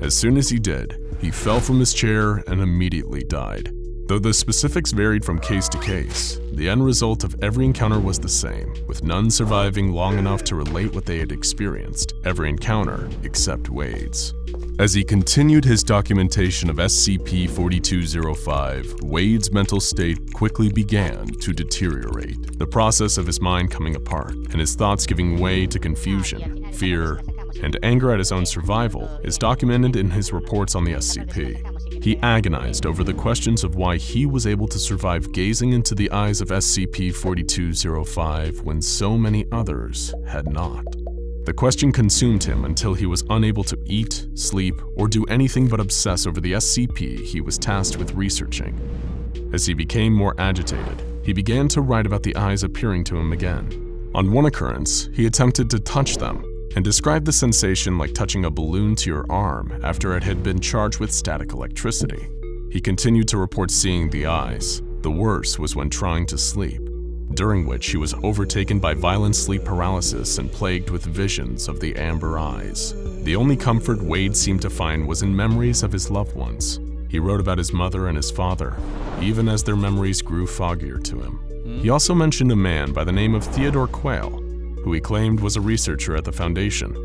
As soon as he did, he fell from his chair and immediately died. Though the specifics varied from case to case, the end result of every encounter was the same, with none surviving long enough to relate what they had experienced, every encounter except Wade's. As he continued his documentation of SCP-4205, Wade's mental state quickly began to deteriorate, the process of his mind coming apart, and his thoughts giving way to confusion, fear, and anger at his own survival is documented in his reports on the SCP. He agonized over the questions of why he was able to survive gazing into the eyes of SCP-4205 when so many others had not. The question consumed him until he was unable to eat, sleep, or do anything but obsess over the SCP he was tasked with researching. As he became more agitated, he began to write about the eyes appearing to him again. On one occurrence, he attempted to touch them, and described the sensation like touching a balloon to your arm after it had been charged with static electricity. He continued to report seeing the eyes. The worst was when trying to sleep, during which he was overtaken by violent sleep paralysis and plagued with visions of the amber eyes. The only comfort Wade seemed to find was in memories of his loved ones. He wrote about his mother and his father, even as their memories grew foggier to him. He also mentioned a man by the name of Theodore Quayle, who he claimed was a researcher at the Foundation.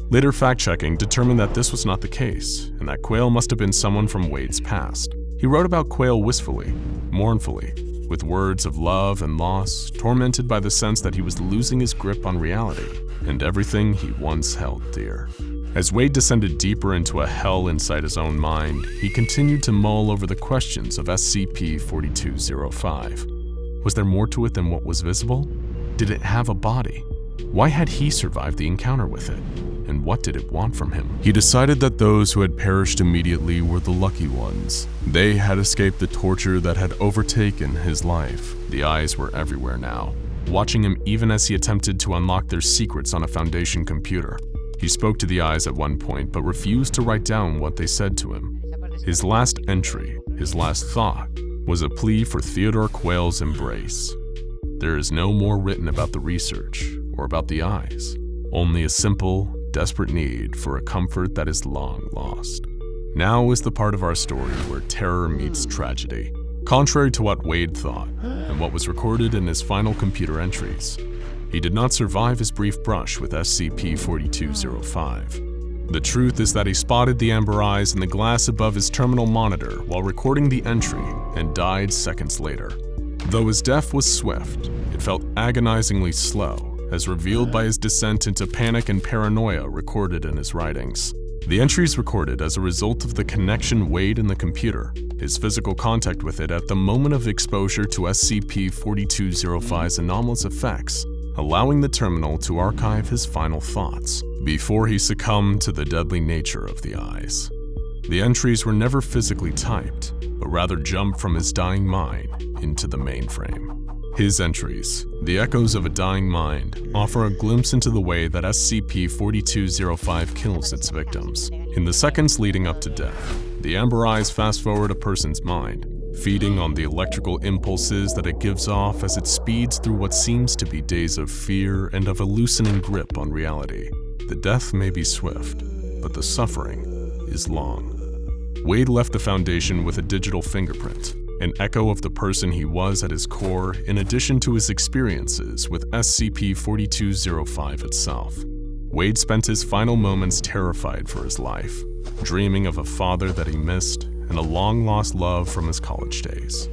Later fact-checking determined that this was not the case, and that Quayle must have been someone from Wade's past. He wrote about Quayle wistfully, mournfully, with words of love and loss, tormented by the sense that he was losing his grip on reality and everything he once held dear. As Wade descended deeper into a hell inside his own mind, he continued to mull over the questions of SCP-4205. Was there more to it than what was visible? Did it have a body? Why had he survived the encounter with it? And what did it want from him? He decided that those who had perished immediately were the lucky ones. They had escaped the torture that had overtaken his life. The eyes were everywhere now, watching him even as he attempted to unlock their secrets on a Foundation computer. He spoke to the eyes at one point, but refused to write down what they said to him. His last entry, his last thought, was a plea for Theodore Quayle's embrace. There is no more written about the research or about the eyes, only a simple, desperate need for a comfort that is long lost. Now is the part of our story where terror meets tragedy. Contrary to what Wade thought, and what was recorded in his final computer entries, he did not survive his brief brush with SCP-4205. The truth is that he spotted the amber eyes in the glass above his terminal monitor while recording the entry and died seconds later. Though his death was swift, it felt agonizingly slow, as revealed by his descent into panic and paranoia recorded in his writings. The entries recorded as a result of the connection Wade in the computer, his physical contact with it at the moment of exposure to SCP-4205's anomalous effects, allowing the terminal to archive his final thoughts before he succumbed to the deadly nature of the eyes. The entries were never physically typed, but rather jumped from his dying mind into the mainframe. His entries, the echoes of a dying mind, offer a glimpse into the way that SCP-4205 kills its victims. In the seconds leading up to death, the amber eyes fast-forward a person's mind, feeding on the electrical impulses that it gives off as it speeds through what seems to be days of fear and of a loosening grip on reality. The death may be swift, but the suffering is long. Wade left the Foundation with a digital fingerprint, an echo of the person he was at his core, in addition to his experiences with SCP-4205 itself. Wade spent his final moments terrified for his life, dreaming of a father that he missed and a long-lost love from his college days.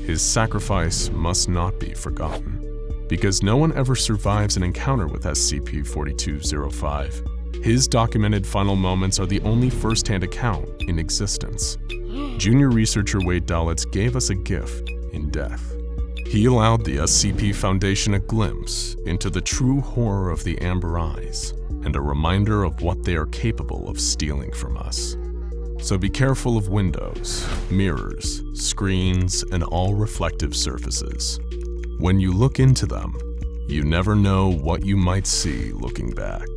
His sacrifice must not be forgotten, because no one ever survives an encounter with SCP-4205. His documented final moments are the only first-hand account in existence. Junior researcher Wade Dalitz gave us a gift in death. He allowed the SCP Foundation a glimpse into the true horror of the amber eyes and a reminder of what they are capable of stealing from us. So be careful of windows, mirrors, screens, and all reflective surfaces. When you look into them, you never know what you might see looking back.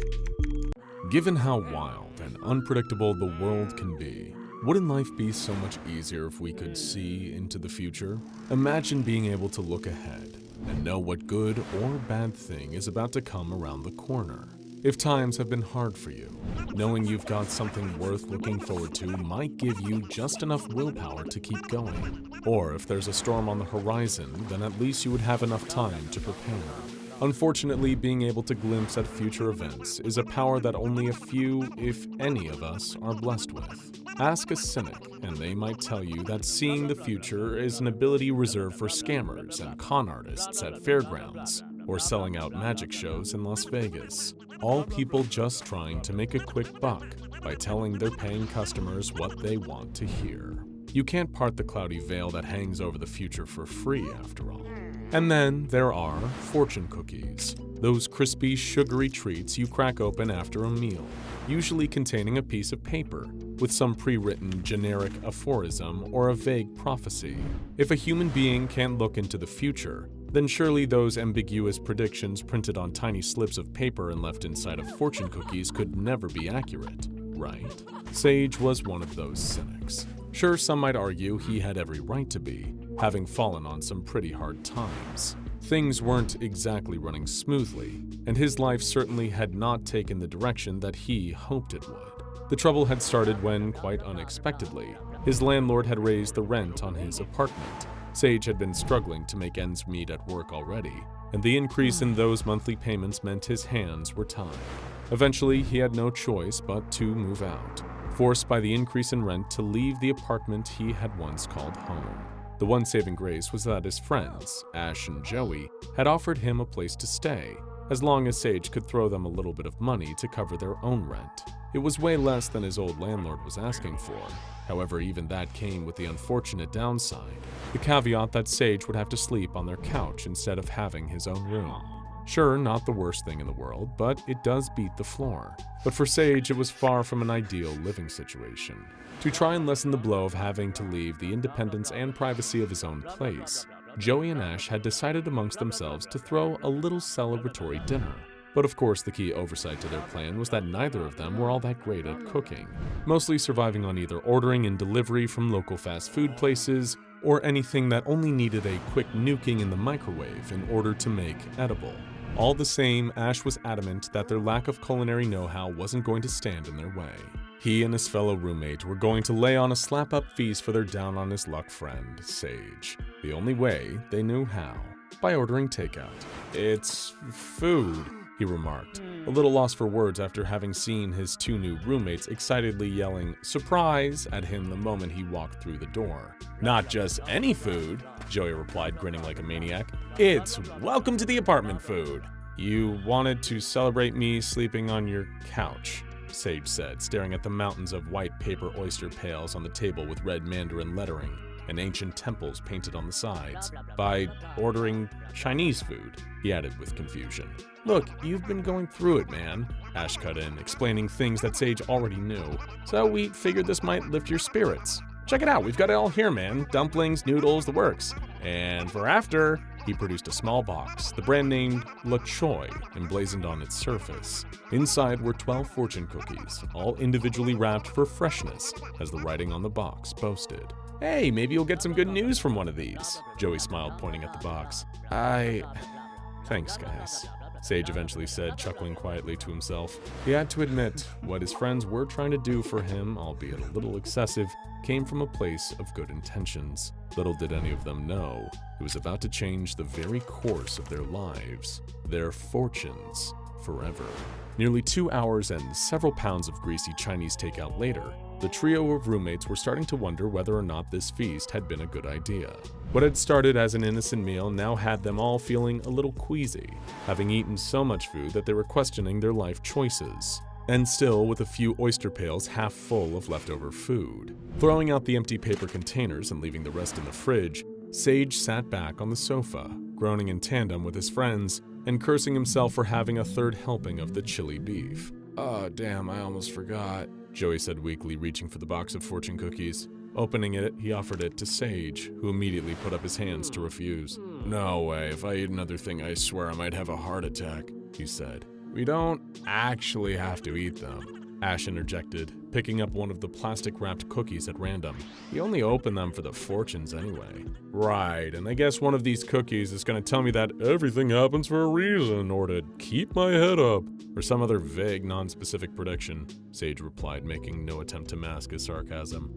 Given how wild and unpredictable the world can be, wouldn't life be so much easier if we could see into the future? Imagine being able to look ahead and know what good or bad thing is about to come around the corner. If times have been hard for you, knowing you've got something worth looking forward to might give you just enough willpower to keep going. Or if there's a storm on the horizon, then at least you would have enough time to prepare. Unfortunately, being able to glimpse at future events is a power that only a few, if any of us, are blessed with. Ask a cynic, and they might tell you that seeing the future is an ability reserved for scammers and con artists at fairgrounds, or selling out magic shows in Las Vegas. All people just trying to make a quick buck by telling their paying customers what they want to hear. You can't part the cloudy veil that hangs over the future for free, after all. And then there are fortune cookies, those crispy, sugary treats you crack open after a meal, usually containing a piece of paper with some pre-written generic aphorism or a vague prophecy. If a human being can't look into the future, then surely those ambiguous predictions printed on tiny slips of paper and left inside of fortune cookies could never be accurate, right? Sage was one of those cynics. Sure, some might argue he had every right to be, having fallen on some pretty hard times. Things weren't exactly running smoothly, and his life certainly had not taken the direction that he hoped it would. The trouble had started when, quite unexpectedly, his landlord had raised the rent on his apartment. Sage had been struggling to make ends meet at work already, and the increase in those monthly payments meant his hands were tied. Eventually, he had no choice but to move out, forced by the increase in rent to leave the apartment he had once called home. The one saving grace was that his friends, Ash and Joey, had offered him a place to stay, as long as Sage could throw them a little bit of money to cover their own rent. It was way less than his old landlord was asking for. However, even that came with the unfortunate downside, the caveat that Sage would have to sleep on their couch instead of having his own room. Sure, not the worst thing in the world, but it does beat the floor. But for Sage, it was far from an ideal living situation. To try and lessen the blow of having to leave the independence and privacy of his own place, Joey and Ash had decided amongst themselves to throw a little celebratory dinner. But of course, the key oversight to their plan was that neither of them were all that great at cooking, mostly surviving on either ordering and delivery from local fast food places or anything that only needed a quick nuking in the microwave in order to make edible. All the same, Ash was adamant that their lack of culinary know-how wasn't going to stand in their way. He and his fellow roommate were going to lay on a slap-up feast for their down-on-his-luck friend, Sage. The only way they knew how, by ordering takeout. "It's food," he remarked, a little lost for words after having seen his two new roommates excitedly yelling "surprise" at him the moment he walked through the door. "Not just any food," Joey replied, grinning like a maniac. "It's welcome to the apartment food." "You wanted to celebrate me sleeping on your couch," Sage said, staring at the mountains of white paper oyster pails on the table with red Mandarin lettering and ancient temples painted on the sides, "by ordering Chinese food," he added with confusion. "Look, you've been going through it, man," Ash cut in, explaining things that Sage already knew, "so we figured this might lift your spirits. Check it out, we've got it all here, man. Dumplings, noodles, the works. And for after," he produced a small box, the brand name La Choi emblazoned on its surface. Inside were 12 fortune cookies, all individually wrapped for freshness, as the writing on the box boasted. "Hey, maybe you'll get some good news from one of these," Joey smiled, pointing at the box. Thanks, guys," Sage eventually said, chuckling quietly to himself. He had to admit, what his friends were trying to do for him, albeit a little excessive, came from a place of good intentions. Little did any of them know, it was about to change the very course of their lives, their fortunes, forever. Nearly 2 hours and several pounds of greasy Chinese takeout later, the trio of roommates were starting to wonder whether or not this feast had been a good idea. What had started as an innocent meal now had them all feeling a little queasy, having eaten so much food that they were questioning their life choices. And still with a few oyster pails half full of leftover food. Throwing out the empty paper containers and leaving the rest in the fridge, Sage sat back on the sofa, groaning in tandem with his friends and cursing himself for having a third helping of the chili beef. "Oh, damn, I almost forgot," Joey said weakly, reaching for the box of fortune cookies. Opening it, he offered it to Sage, who immediately put up his hands to refuse. "No way, if I eat another thing, I swear I might have a heart attack," he said. "We don't actually have to eat them," Ash interjected, picking up one of the plastic-wrapped cookies at random. "You only open them for the fortunes anyway." "Right, and I guess one of these cookies is gonna tell me that everything happens for a reason, or to keep my head up, or some other vague, non-specific prediction," Sage replied, making no attempt to mask his sarcasm.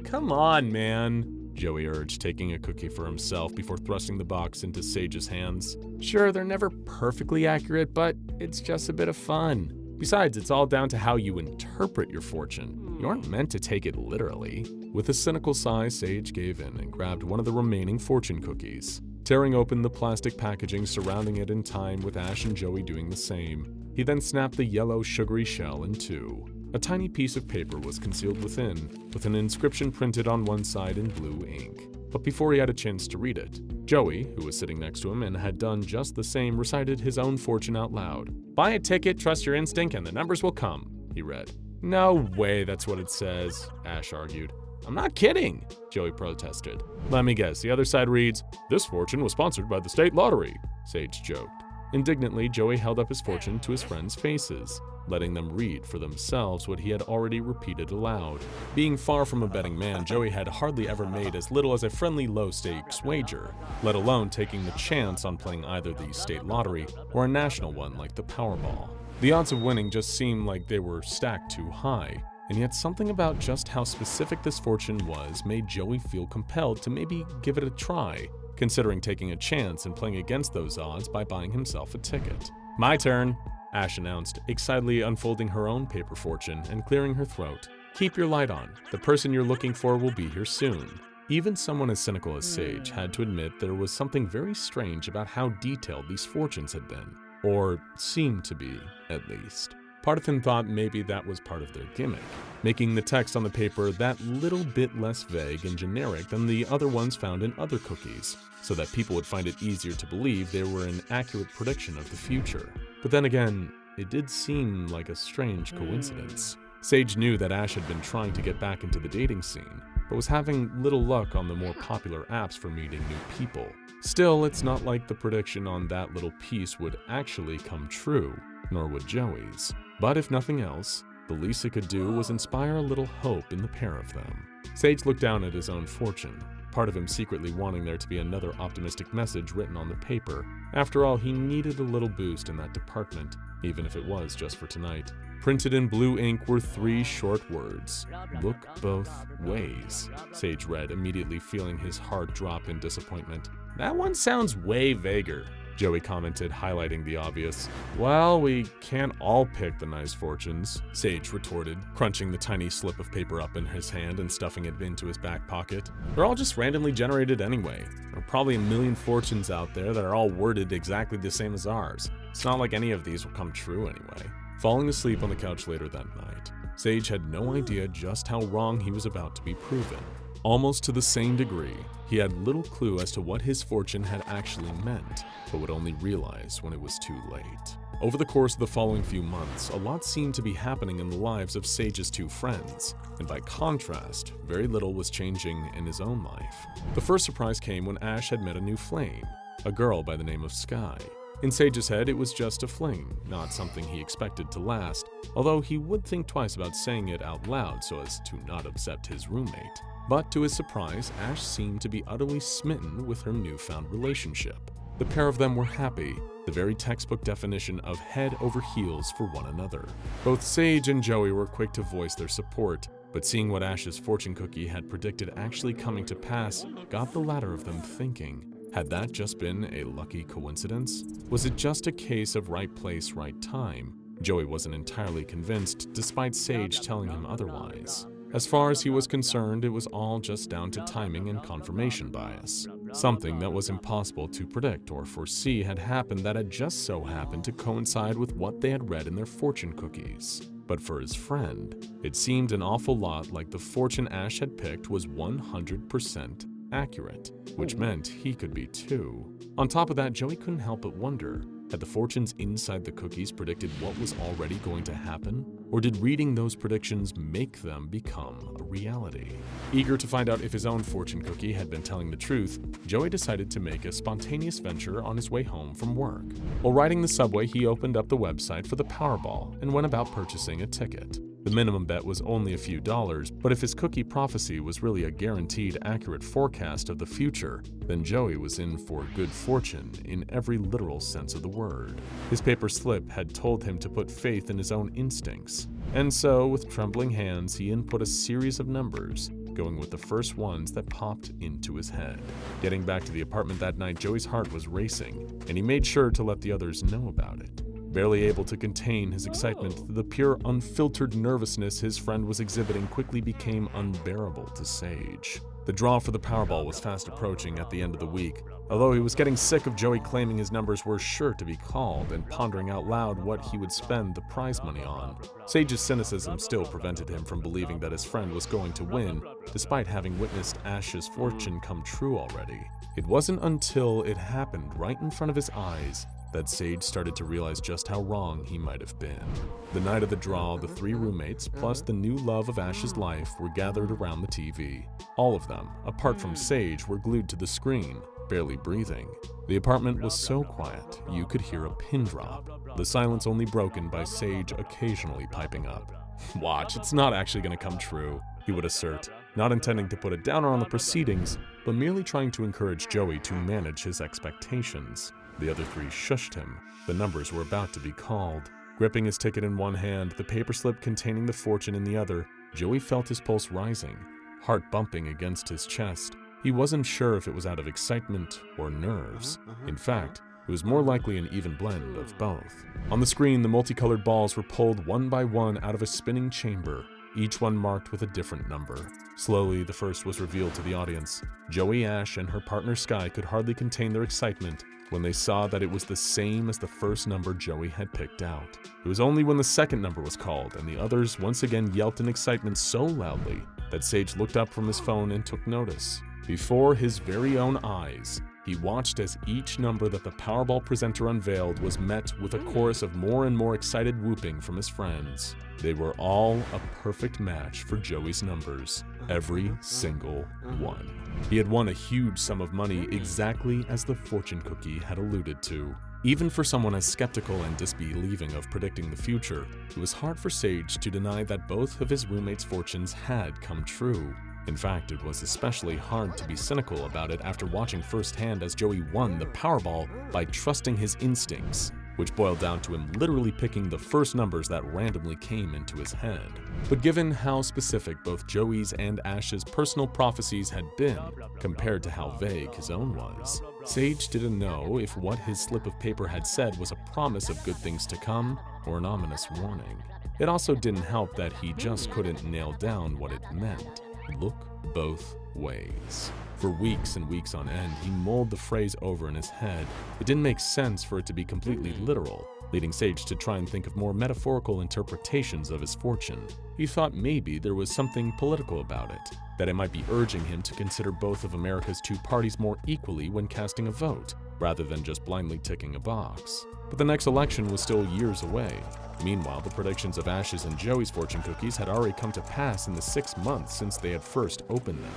"Come on, man," Joey urged, taking a cookie for himself before thrusting the box into Sage's hands. "Sure, they're never perfectly accurate, but it's just a bit of fun. Besides, it's all down to how you interpret your fortune. You aren't meant to take it literally." With a cynical sigh, Sage gave in and grabbed one of the remaining fortune cookies, tearing open the plastic packaging surrounding it in time with Ash and Joey doing the same. He then snapped the yellow, sugary shell in two. A tiny piece of paper was concealed within, with an inscription printed on one side in blue ink. But before he had a chance to read it, Joey, who was sitting next to him and had done just the same, recited his own fortune out loud. "Buy a ticket, trust your instinct, and the numbers will come," he read. "No way that's what it says," Ash argued. "I'm not kidding," Joey protested. "Let me guess, the other side reads, 'This fortune was sponsored by the state lottery,'" Sage joked. Indignantly, Joey held up his fortune to his friends' faces, letting them read for themselves what he had already repeated aloud. Being far from a betting man, Joey had hardly ever made as little as a friendly low-stakes wager, let alone taking the chance on playing either the state lottery or a national one like the Powerball. The odds of winning just seemed like they were stacked too high, and yet something about just how specific this fortune was made Joey feel compelled to maybe give it a try, considering taking a chance and playing against those odds by buying himself a ticket. "My turn," Ash announced, excitedly unfolding her own paper fortune and clearing her throat. "Keep your light on. The person you're looking for will be here soon." Even someone as cynical as Sage had to admit there was something very strange about how detailed these fortunes had been. Or seemed to be, at least. Part of him thought maybe that was part of their gimmick, making the text on the paper that little bit less vague and generic than the other ones found in other cookies, so that people would find it easier to believe they were an accurate prediction of the future. But then again, it did seem like a strange coincidence. Sage knew that Ash had been trying to get back into the dating scene, but was having little luck on the more popular apps for meeting new people. Still, it's not like the prediction on that little piece would actually come true, nor would Joey's. But if nothing else, the least it could do was inspire a little hope in the pair of them. Sage looked down at his own fortune, part of him secretly wanting there to be another optimistic message written on the paper. After all, he needed a little boost in that department, even if it was just for tonight. Printed in blue ink were 3 short words. "Look both ways," Sage read, immediately feeling his heart drop in disappointment. "That one sounds way vaguer," Joey commented, highlighting the obvious. "Well, we can't all pick the nice fortunes," Sage retorted, crunching the tiny slip of paper up in his hand and stuffing it into his back pocket. "They're all just randomly generated anyway. There are probably a million fortunes out there that are all worded exactly the same as ours. It's not like any of these will come true anyway." Falling asleep on the couch later that night, Sage had no idea just how wrong he was about to be proven. Almost to the same degree, he had little clue as to what his fortune had actually meant, but would only realize when it was too late. Over the course of the following few months, a lot seemed to be happening in the lives of Sage's 2 friends, and by contrast, very little was changing in his own life. The first surprise came when Ash had met a new flame, a girl by the name of Sky. In Sage's head, it was just a fling, not something he expected to last, although he would think twice about saying it out loud so as to not upset his roommate. But to his surprise, Ash seemed to be utterly smitten with her newfound relationship. The pair of them were happy, the very textbook definition of head over heels for one another. Both Sage and Joey were quick to voice their support, but seeing what Ash's fortune cookie had predicted actually coming to pass got the latter of them thinking. Had that just been a lucky coincidence? Was it just a case of right place, right time? Joey wasn't entirely convinced, despite Sage telling him otherwise. As far as he was concerned, it was all just down to timing and confirmation bias. Something that was impossible to predict or foresee had happened that had just so happened to coincide with what they had read in their fortune cookies. But for his friend, it seemed an awful lot like the fortune Ash had picked was 100% accurate, which meant he could be too. On top of that, Joey couldn't help but wonder, had the fortunes inside the cookies predicted what was already going to happen? Or did reading those predictions make them become a reality? Eager to find out if his own fortune cookie had been telling the truth, Joey decided to make a spontaneous venture on his way home from work. While riding the subway, he opened up the website for the Powerball and went about purchasing a ticket. The minimum bet was only a few dollars, but if his cookie prophecy was really a guaranteed accurate forecast of the future, then Joey was in for good fortune in every literal sense of the word. His paper slip had told him to put faith in his own instincts, and so with trembling hands he input a series of numbers, going with the first ones that popped into his head. Getting back to the apartment that night, Joey's heart was racing, and he made sure to let the others know about it. Barely able to contain his excitement, the pure, unfiltered nervousness his friend was exhibiting quickly became unbearable to Sage. The draw for the Powerball was fast approaching at the end of the week, although he was getting sick of Joey claiming his numbers were sure to be called and pondering out loud what he would spend the prize money on. Sage's cynicism still prevented him from believing that his friend was going to win, despite having witnessed Ash's fortune come true already. It wasn't until it happened right in front of his eyes that Sage started to realize just how wrong he might have been. The night of the draw, the 3 roommates, plus the new love of Ash's life, were gathered around the TV. All of them, apart from Sage, were glued to the screen, barely breathing. The apartment was so quiet, you could hear a pin drop, the silence only broken by Sage occasionally piping up. "Watch, it's not actually going to come true," he would assert, not intending to put a downer on the proceedings, but merely trying to encourage Joey to manage his expectations. The other 3 shushed him. The numbers were about to be called. Gripping his ticket in one hand, the paper slip containing the fortune in the other, Joey felt his pulse rising, heart bumping against his chest. He wasn't sure if it was out of excitement or nerves. In fact, It was more likely an even blend of both. On the screen, the multicolored balls were pulled one by one out of a spinning chamber, each one marked with a different number. Slowly, the first was revealed to the audience. Joey, Ash, and her partner Sky could hardly contain their excitement when they saw that it was the same as the first number Joey had picked out. It was only when the second number was called and the others once again yelped in excitement so loudly that Sage looked up from his phone and took notice. Before his very own eyes, he watched as each number that the Powerball presenter unveiled was met with a chorus of more and more excited whooping from his friends. They were all a perfect match for Joey's numbers, every single one. He had won a huge sum of money exactly as the fortune cookie had alluded to. Even for someone as skeptical and disbelieving of predicting the future, it was hard for Sage to deny that both of his roommates' fortunes had come true. In fact, it was especially hard to be cynical about it after watching firsthand as Joey won the Powerball by trusting his instincts, which boiled down to him literally picking the first numbers that randomly came into his head. But given how specific both Joey's and Ash's personal prophecies had been, compared to how vague his own was, Sage didn't know if what his slip of paper had said was a promise of good things to come or an ominous warning. It also didn't help that he just couldn't nail down what it meant. Look both ways. For weeks and weeks on end, he mulled the phrase over in his head. It didn't make sense for it to be completely literal, leading Sage to try and think of more metaphorical interpretations of his fortune. He thought maybe there was something political about it, that it might be urging him to consider both of America's two parties more equally when casting a vote, rather than just blindly ticking a box. But the next election was still years away. Meanwhile, the predictions of Ash's and Joey's fortune cookies had already come to pass in the 6 months since they had first opened them.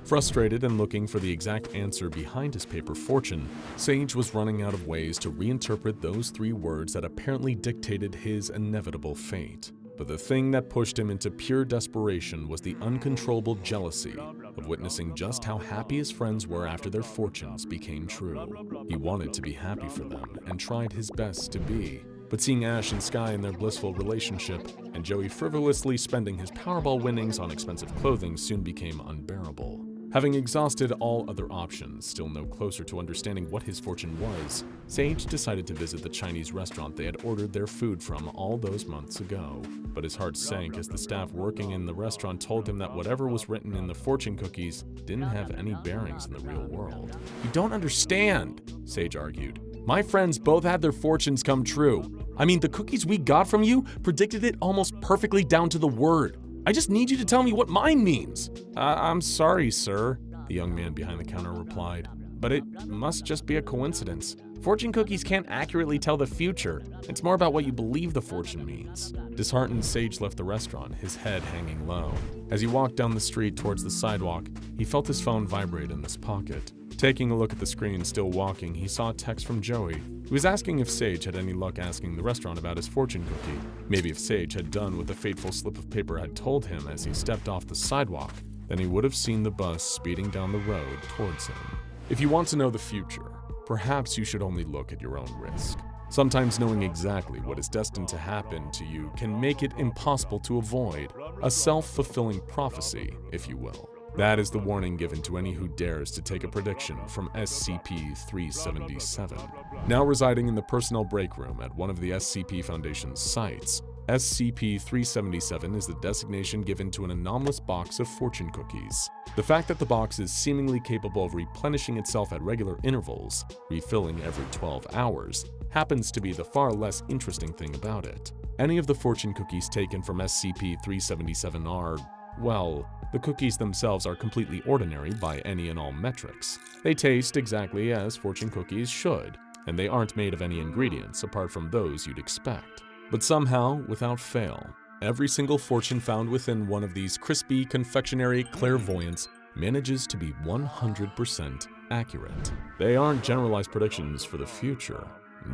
Frustrated and looking for the exact answer behind his paper fortune, Sage was running out of ways to reinterpret those 3 words that apparently dictated his inevitable fate. But the thing that pushed him into pure desperation was the uncontrollable jealousy of witnessing just how happy his friends were after their fortunes became true. He wanted to be happy for them and tried his best to be. But seeing Ash and Sky in their blissful relationship and Joey frivolously spending his Powerball winnings on expensive clothing soon became unbearable. Having exhausted all other options, still no closer to understanding what his fortune was, Sage decided to visit the Chinese restaurant they had ordered their food from all those months ago. But his heart sank as the staff working in the restaurant told him that whatever was written in the fortune cookies didn't have any bearings in the real world. "You don't understand," Sage argued. "My friends both had their fortunes come true. I mean, the cookies we got from you predicted it almost perfectly down to the word. I just need you to tell me what mine means." I'm sorry, sir," the young man behind the counter replied, "but it must just be a coincidence. Fortune cookies can't accurately tell the future. It's more about what you believe the fortune means." Disheartened, Sage left the restaurant, his head hanging low. As he walked down the street towards the sidewalk, he felt his phone vibrate in his pocket. Taking a look at the screen, still walking, he saw a text from Joey. He was asking if Sage had any luck asking the restaurant about his fortune cookie. Maybe if Sage had done what the fateful slip of paper had told him as he stepped off the sidewalk, then he would have seen the bus speeding down the road towards him. If you want to know the future, perhaps you should only look at your own risk. Sometimes knowing exactly what is destined to happen to you can make it impossible to avoid. A self-fulfilling prophecy, if you will. That is the warning given to any who dares to take a prediction from SCP-377. Now residing in the personnel break room at one of the SCP Foundation's sites, SCP-377 is the designation given to an anomalous box of fortune cookies. The fact that the box is seemingly capable of replenishing itself at regular intervals, refilling every 12 hours, happens to be the far less interesting thing about it. Any of the fortune cookies taken from SCP-377 are, well, the cookies themselves are completely ordinary by any and all metrics. They taste exactly as fortune cookies should, and they aren't made of any ingredients apart from those you'd expect. But somehow, without fail, every single fortune found within one of these crispy confectionery clairvoyants manages to be 100% accurate. They aren't generalized predictions for the future.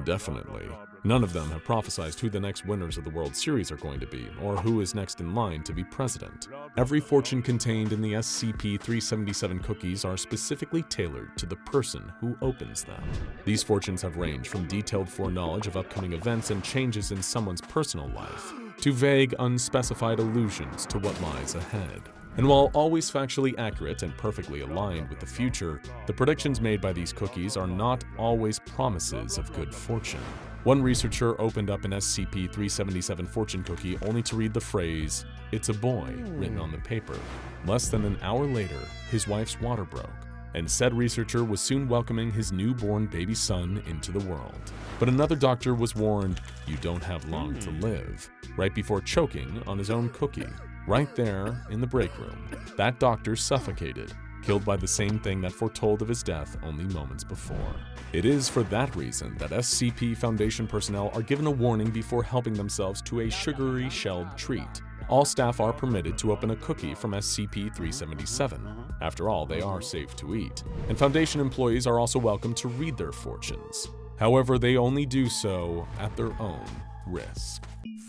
Definitely. None of them have prophesized who the next winners of the World Series are going to be, or who is next in line to be president. Every fortune contained in the SCP-377 cookies are specifically tailored to the person who opens them. These fortunes have ranged from detailed foreknowledge of upcoming events and changes in someone's personal life, to vague, unspecified allusions to what lies ahead. And while always factually accurate and perfectly aligned with the future, the predictions made by these cookies are not always promises of good fortune. One researcher opened up an SCP-377 fortune cookie only to read the phrase, "It's a boy," written on the paper. Less than an hour later, his wife's water broke, and said researcher was soon welcoming his newborn baby son into the world. But another doctor was warned, "You don't have long to live," right before choking on his own cookie. Right there in the break room, that doctor suffocated, killed by the same thing that foretold of his death only moments before. It is for that reason that SCP Foundation personnel are given a warning before helping themselves to a sugary shelled treat. All staff are permitted to open a cookie from SCP-377. After all, they are safe to eat. And Foundation employees are also welcome to read their fortunes. However, they only do so at their own risk.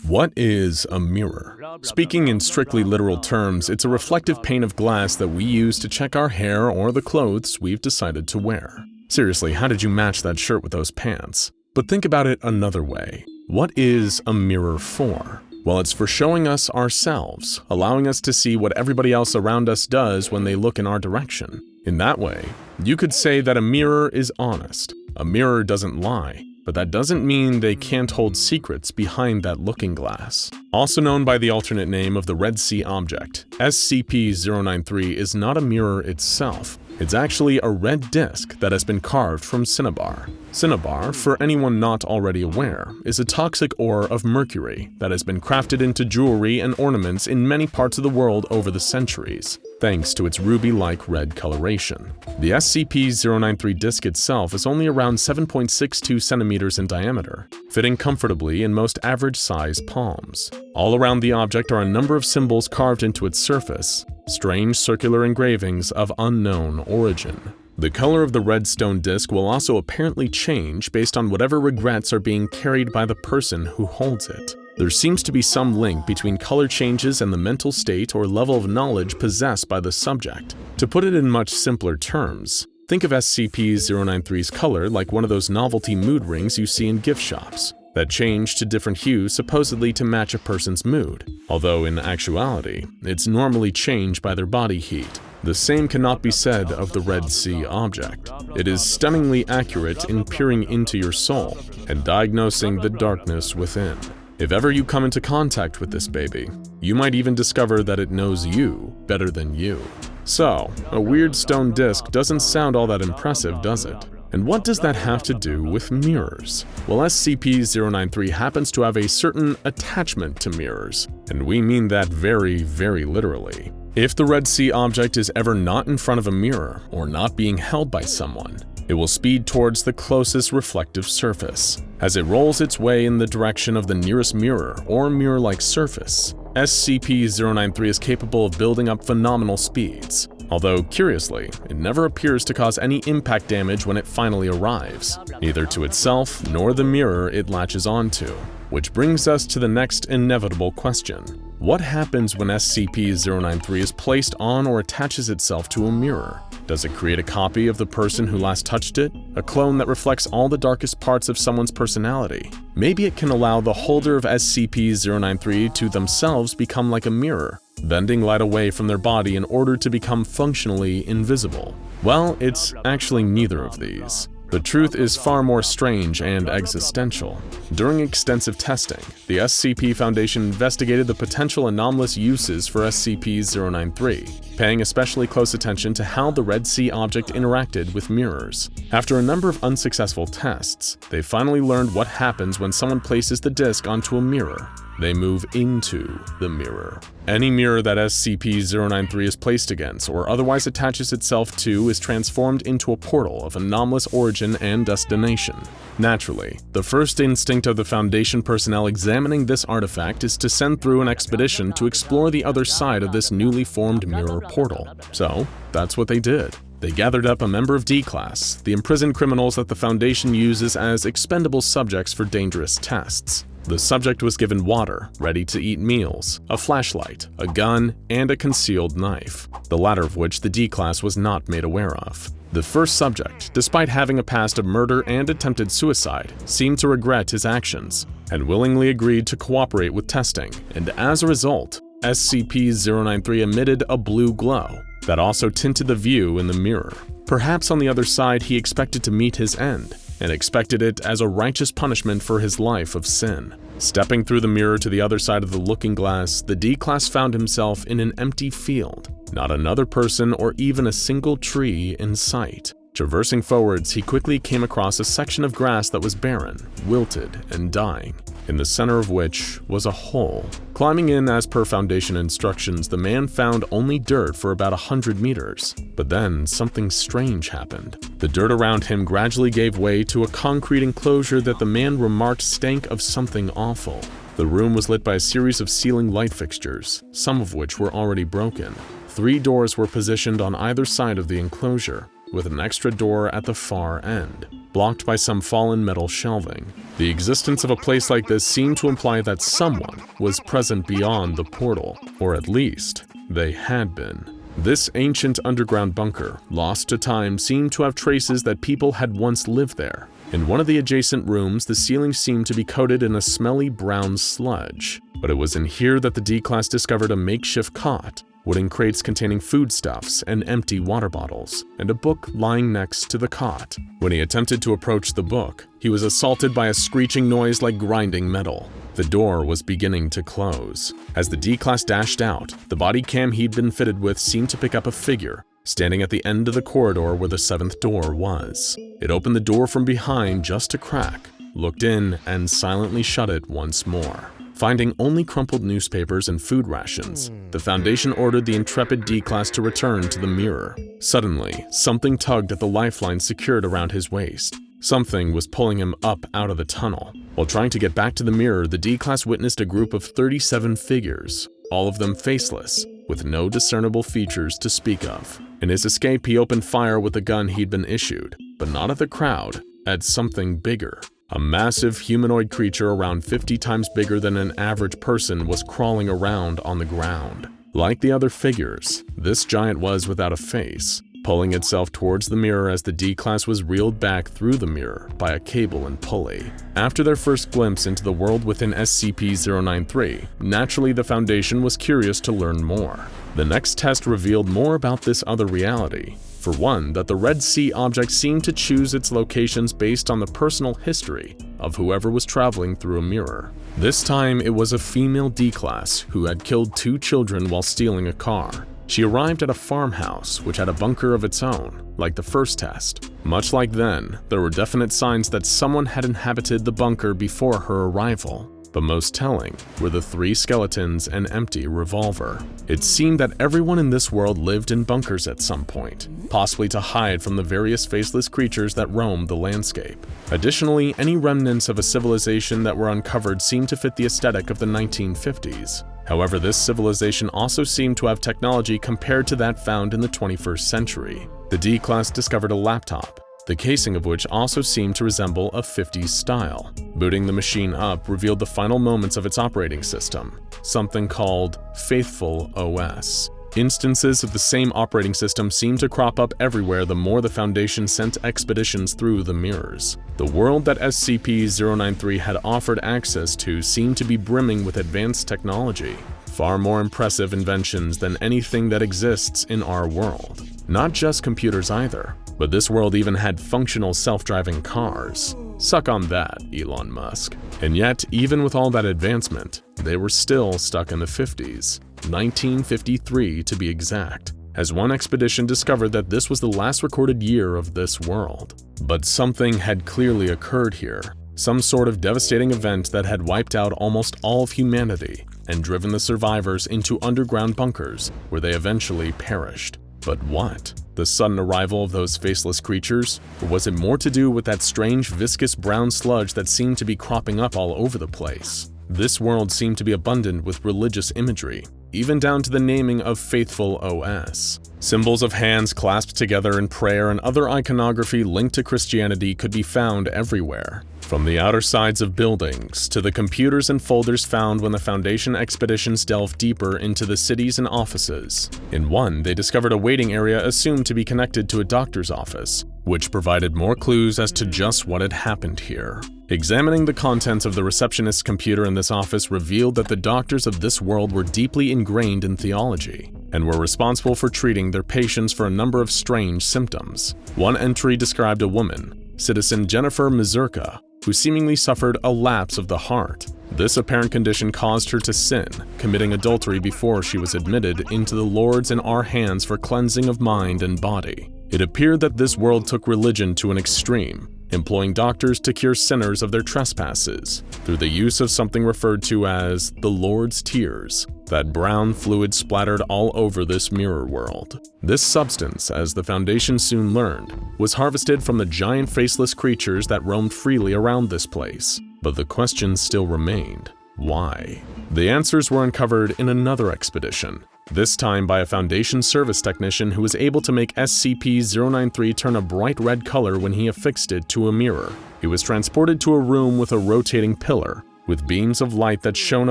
What is a mirror? Speaking in strictly literal terms, it's a reflective pane of glass that we use to check our hair or the clothes we've decided to wear. Seriously, how did you match that shirt with those pants? But think about it another way. What is a mirror for? Well, it's for showing us ourselves, allowing us to see what everybody else around us does when they look in our direction. In that way, you could say that a mirror is honest. A mirror doesn't lie. But that doesn't mean they can't hold secrets behind that looking glass. Also known by the alternate name of the Red Sea object, SCP-093 is not a mirror itself. It's actually a red disc that has been carved from cinnabar. Cinnabar, for anyone not already aware, is a toxic ore of mercury that has been crafted into jewelry and ornaments in many parts of the world over the centuries, thanks to its ruby-like red coloration. The SCP-093 disc itself is only around 7.62 centimeters in diameter, fitting comfortably in most average-sized palms. All around the object are a number of symbols carved into its surface, strange circular engravings of unknown origin. The color of the red stone disc will also apparently change based on whatever regrets are being carried by the person who holds it. There seems to be some link between color changes and the mental state or level of knowledge possessed by the subject. To put it in much simpler terms, think of SCP-093's color like one of those novelty mood rings you see in gift shops that change to different hues supposedly to match a person's mood, although in actuality, it's normally changed by their body heat. The same cannot be said of the Red Sea object. It is stunningly accurate in peering into your soul and diagnosing the darkness within. If ever you come into contact with this baby, you might even discover that it knows you better than you. So, a weird stone disc doesn't sound all that impressive, does it? And what does that have to do with mirrors? Well, SCP-093 happens to have a certain attachment to mirrors, and we mean that very, very literally. If the Red Sea object is ever not in front of a mirror or not being held by someone, it will speed towards the closest reflective surface. As it rolls its way in the direction of the nearest mirror or mirror-like surface, SCP-093 is capable of building up phenomenal speeds. Although, curiously, it never appears to cause any impact damage when it finally arrives, neither to itself nor the mirror it latches onto. Which brings us to the next inevitable question. What happens when SCP-093 is placed on or attaches itself to a mirror? Does it create a copy of the person who last touched it? A clone that reflects all the darkest parts of someone's personality? Maybe it can allow the holder of SCP-093 to themselves become like a mirror, bending light away from their body in order to become functionally invisible. Well, it's actually neither of these. The truth is far more strange and existential. During extensive testing, the SCP Foundation investigated the potential anomalous uses for SCP-093, paying especially close attention to how the Red Sea object interacted with mirrors. After a number of unsuccessful tests, they finally learned what happens when someone places the disc onto a mirror. They move into the mirror. Any mirror that SCP-093 is placed against or otherwise attaches itself to is transformed into a portal of anomalous origin and destination. Naturally, the first instinct of the Foundation personnel examining this artifact is to send through an expedition to explore the other side of this newly formed mirror portal. So, that's what they did. They gathered up a member of D-Class, the imprisoned criminals that the Foundation uses as expendable subjects for dangerous tests. The subject was given water, ready-to-eat meals, a flashlight, a gun, and a concealed knife, the latter of which the D-Class was not made aware of. The first subject, despite having a past of murder and attempted suicide, seemed to regret his actions and willingly agreed to cooperate with testing, and as a result, SCP-093 emitted a blue glow that also tinted the view in the mirror. Perhaps on the other side he expected to meet his end, and expected it as a righteous punishment for his life of sin. Stepping through the mirror to the other side of the looking glass, the D-Class found himself in an empty field. Not another person or even a single tree in sight. Traversing forwards, he quickly came across a section of grass that was barren, wilted, and dying, in the center of which was a hole. Climbing in as per Foundation instructions, the man found only dirt for about 100 meters. But then something strange happened. The dirt around him gradually gave way to a concrete enclosure that the man remarked stank of something awful. The room was lit by a series of ceiling light fixtures, some of which were already broken. 3 doors were positioned on either side of the enclosure, with an extra door at the far end, blocked by some fallen metal shelving. The existence of a place like this seemed to imply that someone was present beyond the portal, or at least, they had been. This ancient underground bunker, lost to time, seemed to have traces that people had once lived there. In one of the adjacent rooms, the ceiling seemed to be coated in a smelly brown sludge, but it was in here that the D-Class discovered a makeshift cot, wooden crates containing foodstuffs and empty water bottles, and a book lying next to the cot. When he attempted to approach the book, he was assaulted by a screeching noise like grinding metal. The door was beginning to close. As the D-Class dashed out, the body cam he'd been fitted with seemed to pick up a figure, standing at the end of the corridor where the 7th door was. It opened the door from behind just a crack, looked in, and silently shut it once more. Finding only crumpled newspapers and food rations, the Foundation ordered the intrepid D-Class to return to the mirror. Suddenly, something tugged at the lifeline secured around his waist. Something was pulling him up out of the tunnel. While trying to get back to the mirror, the D-Class witnessed a group of 37 figures, all of them faceless, with no discernible features to speak of. In his escape, he opened fire with the gun he'd been issued, but not at the crowd, at something bigger. A massive humanoid creature around 50 times bigger than an average person was crawling around on the ground. Like the other figures, this giant was without a face, pulling itself towards the mirror as the D-Class was reeled back through the mirror by a cable and pulley. After their first glimpse into the world within SCP-093, naturally the Foundation was curious to learn more. The next test revealed more about this other reality. For one, that the Red Sea object seemed to choose its locations based on the personal history of whoever was traveling through a mirror. This time, it was a female D-Class who had killed 2 children while stealing a car. She arrived at a farmhouse which had a bunker of its own, like the first test. Much like then, there were definite signs that someone had inhabited the bunker before her arrival. But most telling were the 3 skeletons and empty revolver. It seemed that everyone in this world lived in bunkers at some point, possibly to hide from the various faceless creatures that roamed the landscape. Additionally, any remnants of a civilization that were uncovered seemed to fit the aesthetic of the 1950s. However, this civilization also seemed to have technology compared to that found in the 21st century. The D-Class discovered a laptop, the casing of which also seemed to resemble a 50s style. Booting the machine up revealed the final moments of its operating system, something called Faithful OS. Instances of the same operating system seemed to crop up everywhere the more the Foundation sent expeditions through the mirrors. The world that SCP-093 had offered access to seemed to be brimming with advanced technology, far more impressive inventions than anything that exists in our world. Not just computers either, but this world even had functional self-driving cars. Suck on that, Elon Musk. And yet, even with all that advancement, they were still stuck in the 50s, 1953 to be exact, as one expedition discovered that this was the last recorded year of this world. But something had clearly occurred here, some sort of devastating event that had wiped out almost all of humanity and driven the survivors into underground bunkers where they eventually perished. But what? The sudden arrival of those faceless creatures? Or was it more to do with that strange viscous brown sludge that seemed to be cropping up all over the place? This world seemed to be abundant with religious imagery, even down to the naming of Faithful OS. Symbols of hands clasped together in prayer and other iconography linked to Christianity could be found everywhere. From the outer sides of buildings to the computers and folders found when the Foundation expeditions delved deeper into the cities and offices. In one, they discovered a waiting area assumed to be connected to a doctor's office, which provided more clues as to just what had happened here. Examining the contents of the receptionist's computer in this office revealed that the doctors of this world were deeply ingrained in theology and were responsible for treating their patients for a number of strange symptoms. One entry described a woman, citizen Jennifer Mazurka, who seemingly suffered a lapse of the heart. This apparent condition caused her to sin, committing adultery before she was admitted into the Lord's and our hands for cleansing of mind and body. It appeared that this world took religion to an extreme, employing doctors to cure sinners of their trespasses through the use of something referred to as the Lord's tears. That brown fluid splattered all over this mirror world. This substance, as the Foundation soon learned, was harvested from the giant faceless creatures that roamed freely around this place. But the question still remained: why? The answers were uncovered in another expedition, this time by a Foundation service technician who was able to make SCP-093 turn a bright red color when he affixed it to a mirror. He was transported to a room with a rotating pillar, with beams of light that shone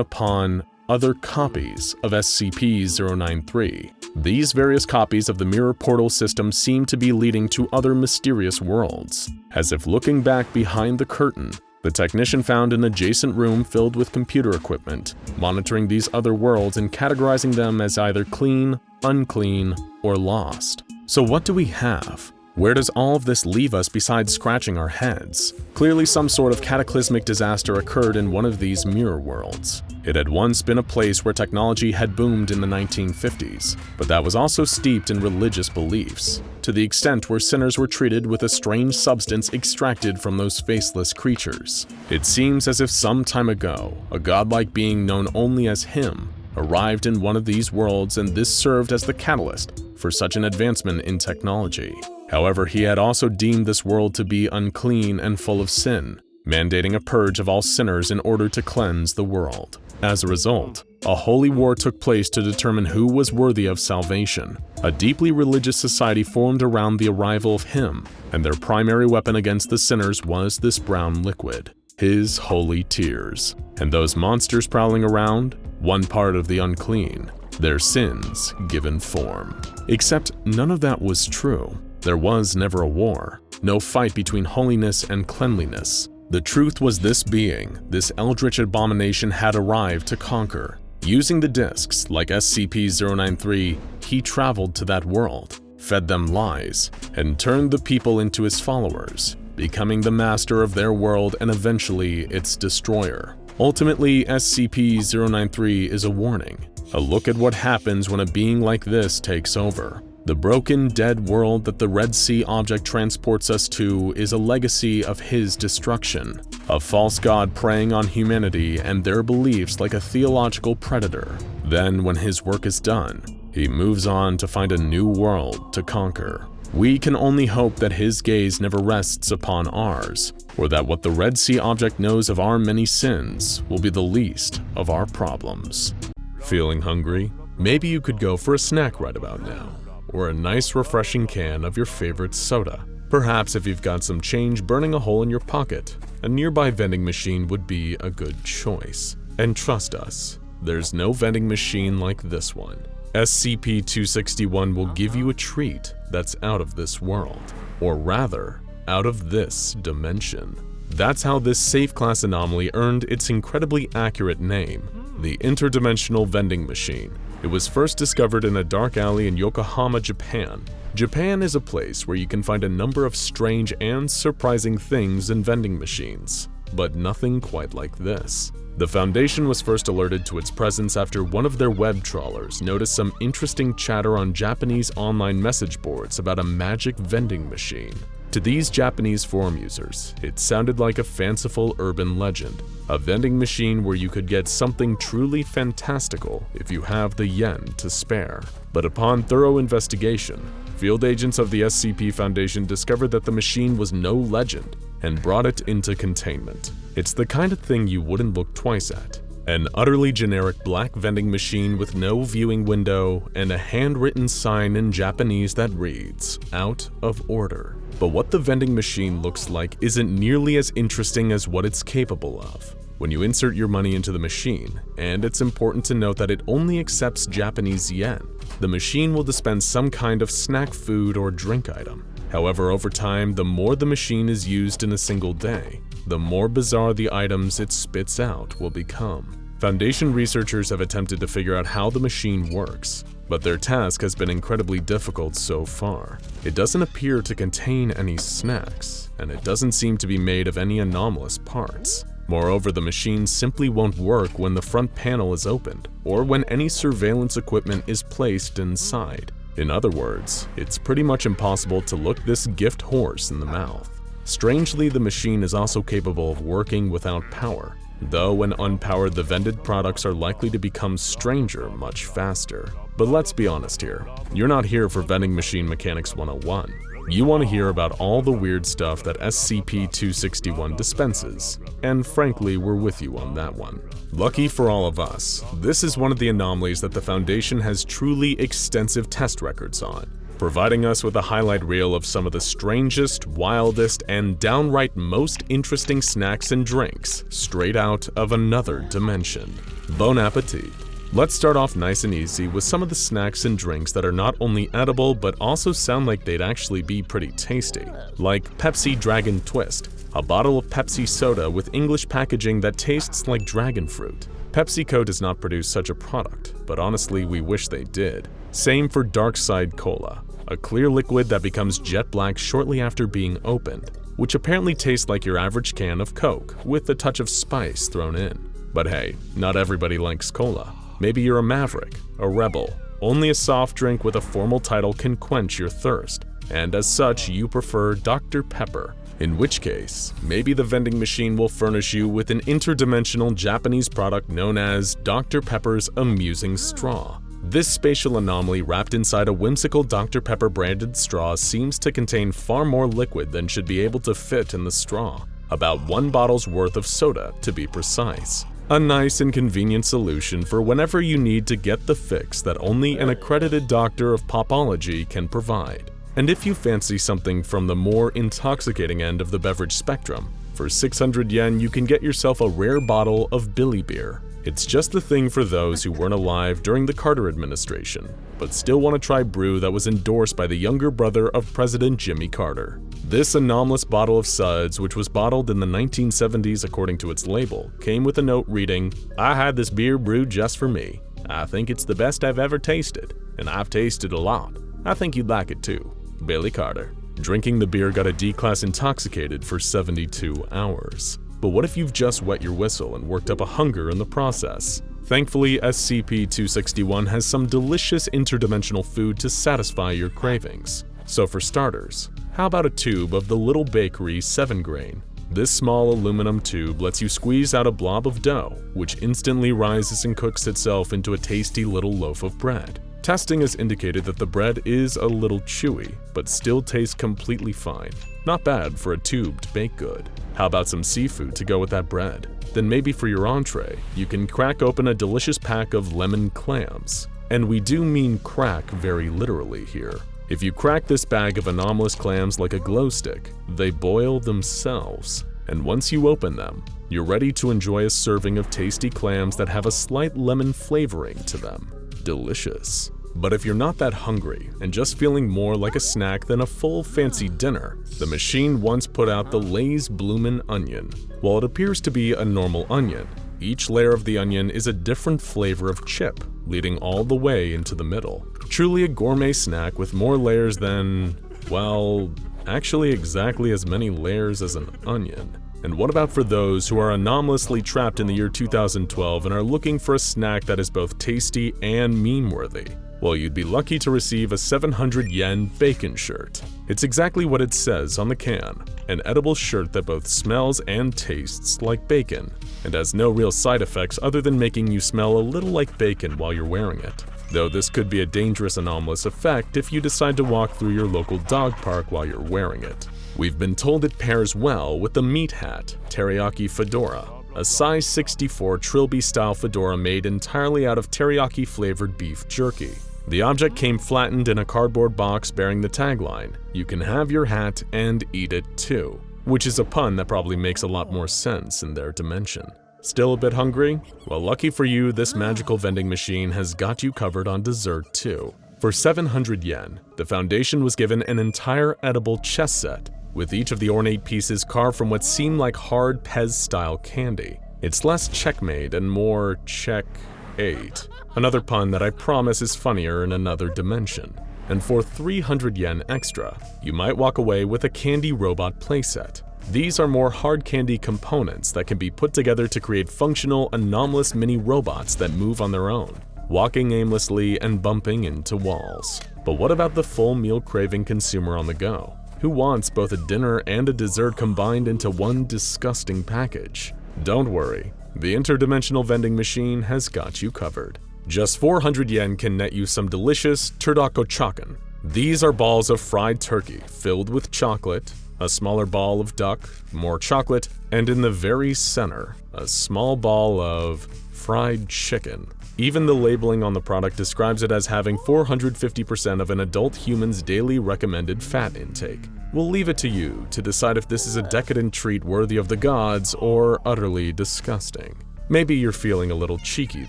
upon other copies of SCP-093. These various copies of the mirror portal system seemed to be leading to other mysterious worlds. As if looking back behind the curtain, the technician found an adjacent room filled with computer equipment, monitoring these other worlds and categorizing them as either clean, unclean, or lost. So what do we have? Where does all of this leave us besides scratching our heads? Clearly some sort of cataclysmic disaster occurred in one of these mirror worlds. It had once been a place where technology had boomed in the 1950s, but that was also steeped in religious beliefs, to the extent where sinners were treated with a strange substance extracted from those faceless creatures. It seems as if some time ago, a godlike being known only as him arrived in one of these worlds, and this served as the catalyst for such an advancement in technology. However, he had also deemed this world to be unclean and full of sin, mandating a purge of all sinners in order to cleanse the world. As a result, a holy war took place to determine who was worthy of salvation. A deeply religious society formed around the arrival of him, and their primary weapon against the sinners was this brown liquid, his holy tears. And those monsters prowling around, one part of the unclean, their sins given form. Except none of that was true. There was never a war, no fight between holiness and cleanliness. The truth was this being, this eldritch abomination, had arrived to conquer. Using the discs, like SCP-093, he traveled to that world, fed them lies, and turned the people into his followers, becoming the master of their world and eventually its destroyer. Ultimately, SCP-093 is a warning, a look at what happens when a being like this takes over. The broken, dead world that the Red Sea object transports us to is a legacy of his destruction, a false god preying on humanity and their beliefs like a theological predator. Then, when his work is done, he moves on to find a new world to conquer. We can only hope that his gaze never rests upon ours, or that what the Red Sea object knows of our many sins will be the least of our problems. Feeling hungry? Maybe you could go for a snack right about now, or a nice refreshing can of your favorite soda. Perhaps if you've got some change burning a hole in your pocket, a nearby vending machine would be a good choice. And trust us, there's no vending machine like this one. SCP-261 will give you a treat that's out of this world, or rather, out of this dimension. That's how this safe class anomaly earned its incredibly accurate name, the Interdimensional Vending Machine. It was first discovered in a dark alley in Yokohama, Japan. Japan is a place where you can find a number of strange and surprising things in vending machines, but nothing quite like this. The Foundation was first alerted to its presence after one of their web trawlers noticed some interesting chatter on Japanese online message boards about a magic vending machine. To these Japanese forum users, it sounded like a fanciful urban legend, a vending machine where you could get something truly fantastical if you have the yen to spare. But upon thorough investigation, field agents of the SCP Foundation discovered that the machine was no legend and brought it into containment. It's the kind of thing you wouldn't look twice at. An utterly generic black vending machine with no viewing window and a handwritten sign in Japanese that reads, "Out of order." But what the vending machine looks like isn't nearly as interesting as what it's capable of. When you insert your money into the machine, and it's important to note that it only accepts Japanese yen, the machine will dispense some kind of snack food or drink item. However, over time, the more the machine is used in a single day, the more bizarre the items it spits out will become. Foundation researchers have attempted to figure out how the machine works, but their task has been incredibly difficult so far. It doesn't appear to contain any snacks, and it doesn't seem to be made of any anomalous parts. Moreover, the machine simply won't work when the front panel is opened, or when any surveillance equipment is placed inside. In other words, it's pretty much impossible to look this gift horse in the mouth. Strangely, the machine is also capable of working without power, though when unpowered, the vended products are likely to become stranger much faster. But let's be honest here, you're not here for Vending Machine Mechanics 101. You want to hear about all the weird stuff that SCP-261 dispenses, and frankly, we're with you on that one. Lucky for all of us, this is one of the anomalies that the Foundation has truly extensive test records on, providing us with a highlight reel of some of the strangest, wildest, and downright most interesting snacks and drinks straight out of another dimension. Bon appetit! Let's start off nice and easy with some of the snacks and drinks that are not only edible but also sound like they'd actually be pretty tasty. Like Pepsi Dragon Twist, a bottle of Pepsi soda with English packaging that tastes like dragon fruit. PepsiCo does not produce such a product, but honestly we wish they did. Same for Dark Side Cola, a clear liquid that becomes jet black shortly after being opened, which apparently tastes like your average can of Coke with a touch of spice thrown in. But hey, not everybody likes cola. Maybe you're a maverick, a rebel. Only a soft drink with a formal title can quench your thirst, and as such you prefer Dr. Pepper. In which case, maybe the vending machine will furnish you with an interdimensional Japanese product known as Dr. Pepper's Amusing Straw. This spatial anomaly wrapped inside a whimsical Dr. Pepper branded straw seems to contain far more liquid than should be able to fit in the straw, about 1 bottle's worth of soda to be precise. A nice and convenient solution for whenever you need to get the fix that only an accredited doctor of popology can provide. And if you fancy something from the more intoxicating end of the beverage spectrum, for 600 yen you can get yourself a rare bottle of Billy Beer. It's just the thing for those who weren't alive during the Carter administration, but still want to try brew that was endorsed by the younger brother of President Jimmy Carter. This anomalous bottle of suds, which was bottled in the 1970s according to its label, came with a note reading, "I had this beer brewed just for me. I think it's the best I've ever tasted, and I've tasted a lot. I think you'd like it too. Billy Carter." Drinking the beer got a D-class intoxicated for 72 hours. But what if you've just wet your whistle and worked up a hunger in the process? Thankfully, SCP-261 has some delicious interdimensional food to satisfy your cravings. So for starters, how about a tube of the Little Bakery 7-grain? This small aluminum tube lets you squeeze out a blob of dough, which instantly rises and cooks itself into a tasty little loaf of bread. Testing has indicated that the bread is a little chewy, but still tastes completely fine. Not bad for a tubed baked good. How about some seafood to go with that bread? Then maybe for your entree, you can crack open a delicious pack of lemon clams. And we do mean crack very literally here. If you crack this bag of anomalous clams like a glow stick, they boil themselves. And once you open them, you're ready to enjoy a serving of tasty clams that have a slight lemon flavoring to them. Delicious. But if you're not that hungry and just feeling more like a snack than a full fancy dinner, the machine once put out the Lay's Bloomin' Onion. While it appears to be a normal onion, each layer of the onion is a different flavor of chip, leading all the way into the middle. Truly a gourmet snack with more layers than, well, actually exactly as many layers as an onion. And what about for those who are anomalously trapped in the year 2012 and are looking for a snack that is both tasty and meme-worthy? Well, you'd be lucky to receive a 700 yen bacon shirt. It's exactly what it says on the can, an edible shirt that both smells and tastes like bacon, and has no real side effects other than making you smell a little like bacon while you're wearing it. Though this could be a dangerous anomalous effect if you decide to walk through your local dog park while you're wearing it. We've been told it pairs well with the Meat Hat Teriyaki Fedora, a size 64 Trilby-style fedora made entirely out of teriyaki-flavored beef jerky. The object came flattened in a cardboard box bearing the tagline, "You can have your hat and eat it too," which is a pun that probably makes a lot more sense in their dimension. Still a bit hungry? Well, lucky for you, this magical vending machine has got you covered on dessert too. For 700 yen, the Foundation was given an entire edible chess set, with each of the ornate pieces carved from what seemed like hard Pez-style candy. It's less checkmate and more check-ate. Another pun that I promise is funnier in another dimension. And for 300 yen extra, you might walk away with a candy robot playset. These are more hard candy components that can be put together to create functional, anomalous mini robots that move on their own, walking aimlessly and bumping into walls. But what about the full meal craving consumer on the go? Who wants both a dinner and a dessert combined into one disgusting package? Don't worry, the interdimensional vending machine has got you covered. Just 400 yen can net you some delicious turdokochakan. These are balls of fried turkey filled with chocolate, a smaller ball of duck, more chocolate, and in the very center, a small ball of fried chicken. Even the labeling on the product describes it as having 450% of an adult human's daily recommended fat intake. We'll leave it to you to decide if this is a decadent treat worthy of the gods or utterly disgusting. Maybe you're feeling a little cheeky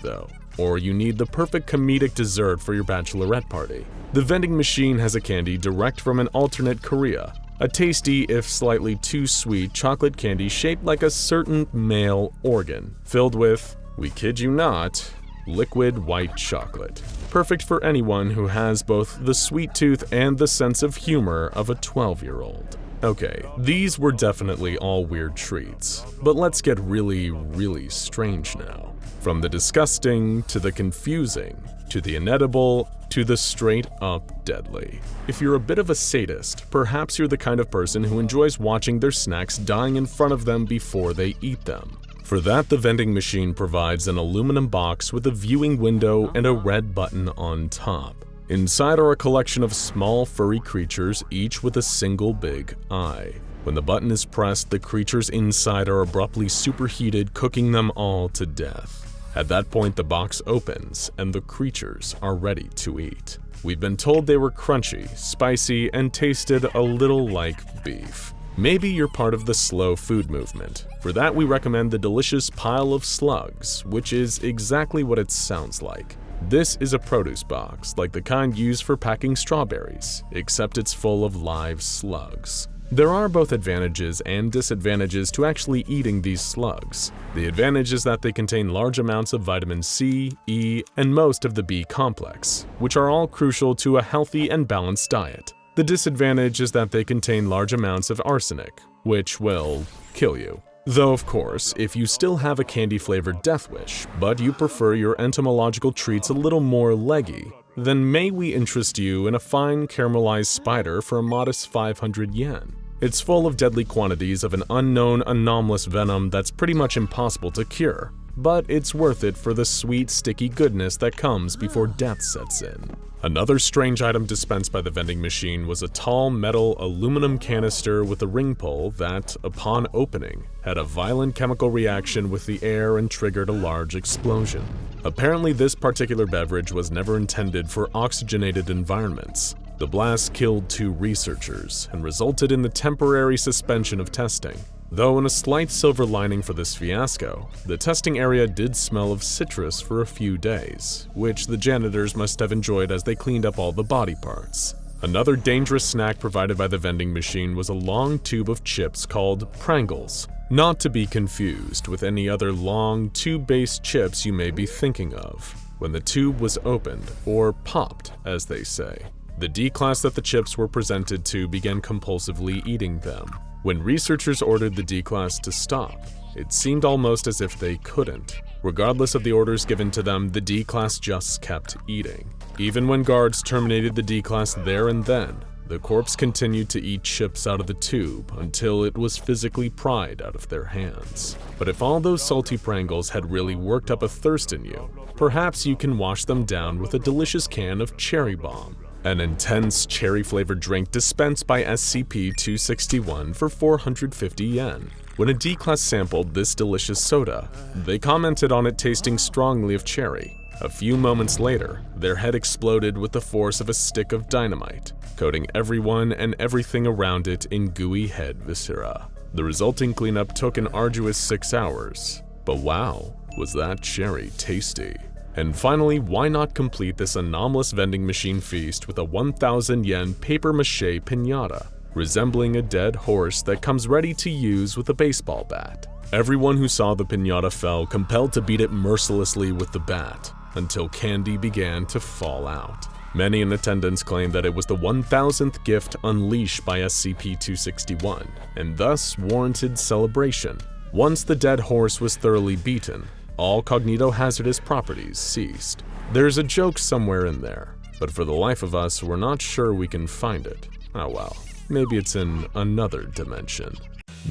though, or you need the perfect comedic dessert for your bachelorette party. The vending machine has a candy direct from an alternate Korea. A tasty, if slightly too sweet, chocolate candy shaped like a certain male organ, filled with, we kid you not, liquid white chocolate. Perfect for anyone who has both the sweet tooth and the sense of humor of a 12-year-old. Okay, these were definitely all weird treats, but let's get really strange now. From the disgusting, to the confusing, to the inedible, to the straight-up deadly. If you're a bit of a sadist, perhaps you're the kind of person who enjoys watching their snacks dying in front of them before they eat them. For that, the vending machine provides an aluminum box with a viewing window and a red button on top. Inside are a collection of small furry creatures, each with a single big eye. When the button is pressed, the creatures inside are abruptly superheated, cooking them all to death. At that point, the box opens, and the creatures are ready to eat. We've been told they were crunchy, spicy, and tasted a little like beef. Maybe you're part of the slow food movement. For that, we recommend the delicious pile of slugs, which is exactly what it sounds like. This is a produce box, like the kind used for packing strawberries, except it's full of live slugs. There are both advantages and disadvantages to actually eating these slugs. The advantage is that they contain large amounts of vitamin C, E, and most of the B complex, which are all crucial to a healthy and balanced diet. The disadvantage is that they contain large amounts of arsenic, which will kill you. Though, of course, if you still have a candy-flavored death wish, but you prefer your entomological treats a little more leggy, then may we interest you in a fine caramelized spider for a modest 500 yen. It's full of deadly quantities of an unknown anomalous venom that's pretty much impossible to cure, but it's worth it for the sweet, sticky goodness that comes before death sets in. Another strange item dispensed by the vending machine was a tall metal aluminum canister with a ring pull that, upon opening, had a violent chemical reaction with the air and triggered a large explosion. Apparently, this particular beverage was never intended for oxygenated environments. The blast killed 2 researchers and resulted in the temporary suspension of testing. Though in a slight silver lining for this fiasco, the testing area did smell of citrus for a few days, which the janitors must have enjoyed as they cleaned up all the body parts. Another dangerous snack provided by the vending machine was a long tube of chips called Pringles, not to be confused with any other long tube-based chips you may be thinking of. When the tube was opened, or popped as they say, the D-class that the chips were presented to began compulsively eating them. When researchers ordered the D-class to stop, it seemed almost as if they couldn't. Regardless of the orders given to them, the D-class just kept eating. Even when guards terminated the D-class there and then, the corpse continued to eat chips out of the tube until it was physically pried out of their hands. But if all those salty Pringles had really worked up a thirst in you, perhaps you can wash them down with a delicious can of Cherry Bomb, an intense cherry-flavored drink dispensed by SCP-261 for 450 yen. When a D-class sampled this delicious soda, they commented on it tasting strongly of cherry. A few moments later, their head exploded with the force of a stick of dynamite, coating everyone and everything around it in gooey head viscera. The resulting cleanup took an arduous 6 hours. But wow, was that cherry tasty. And finally, why not complete this anomalous vending machine feast with a 1,000 yen papier-mâché piñata, resembling a dead horse that comes ready to use with a baseball bat. Everyone who saw the piñata felt compelled to beat it mercilessly with the bat, until candy began to fall out. Many in attendance claimed that it was the 1,000th gift unleashed by SCP-261, and thus warranted celebration. Once the dead horse was thoroughly beaten, all cognitohazardous properties ceased. There's a joke somewhere in there, but for the life of us, we're not sure we can find it. Oh well, maybe it's in another dimension.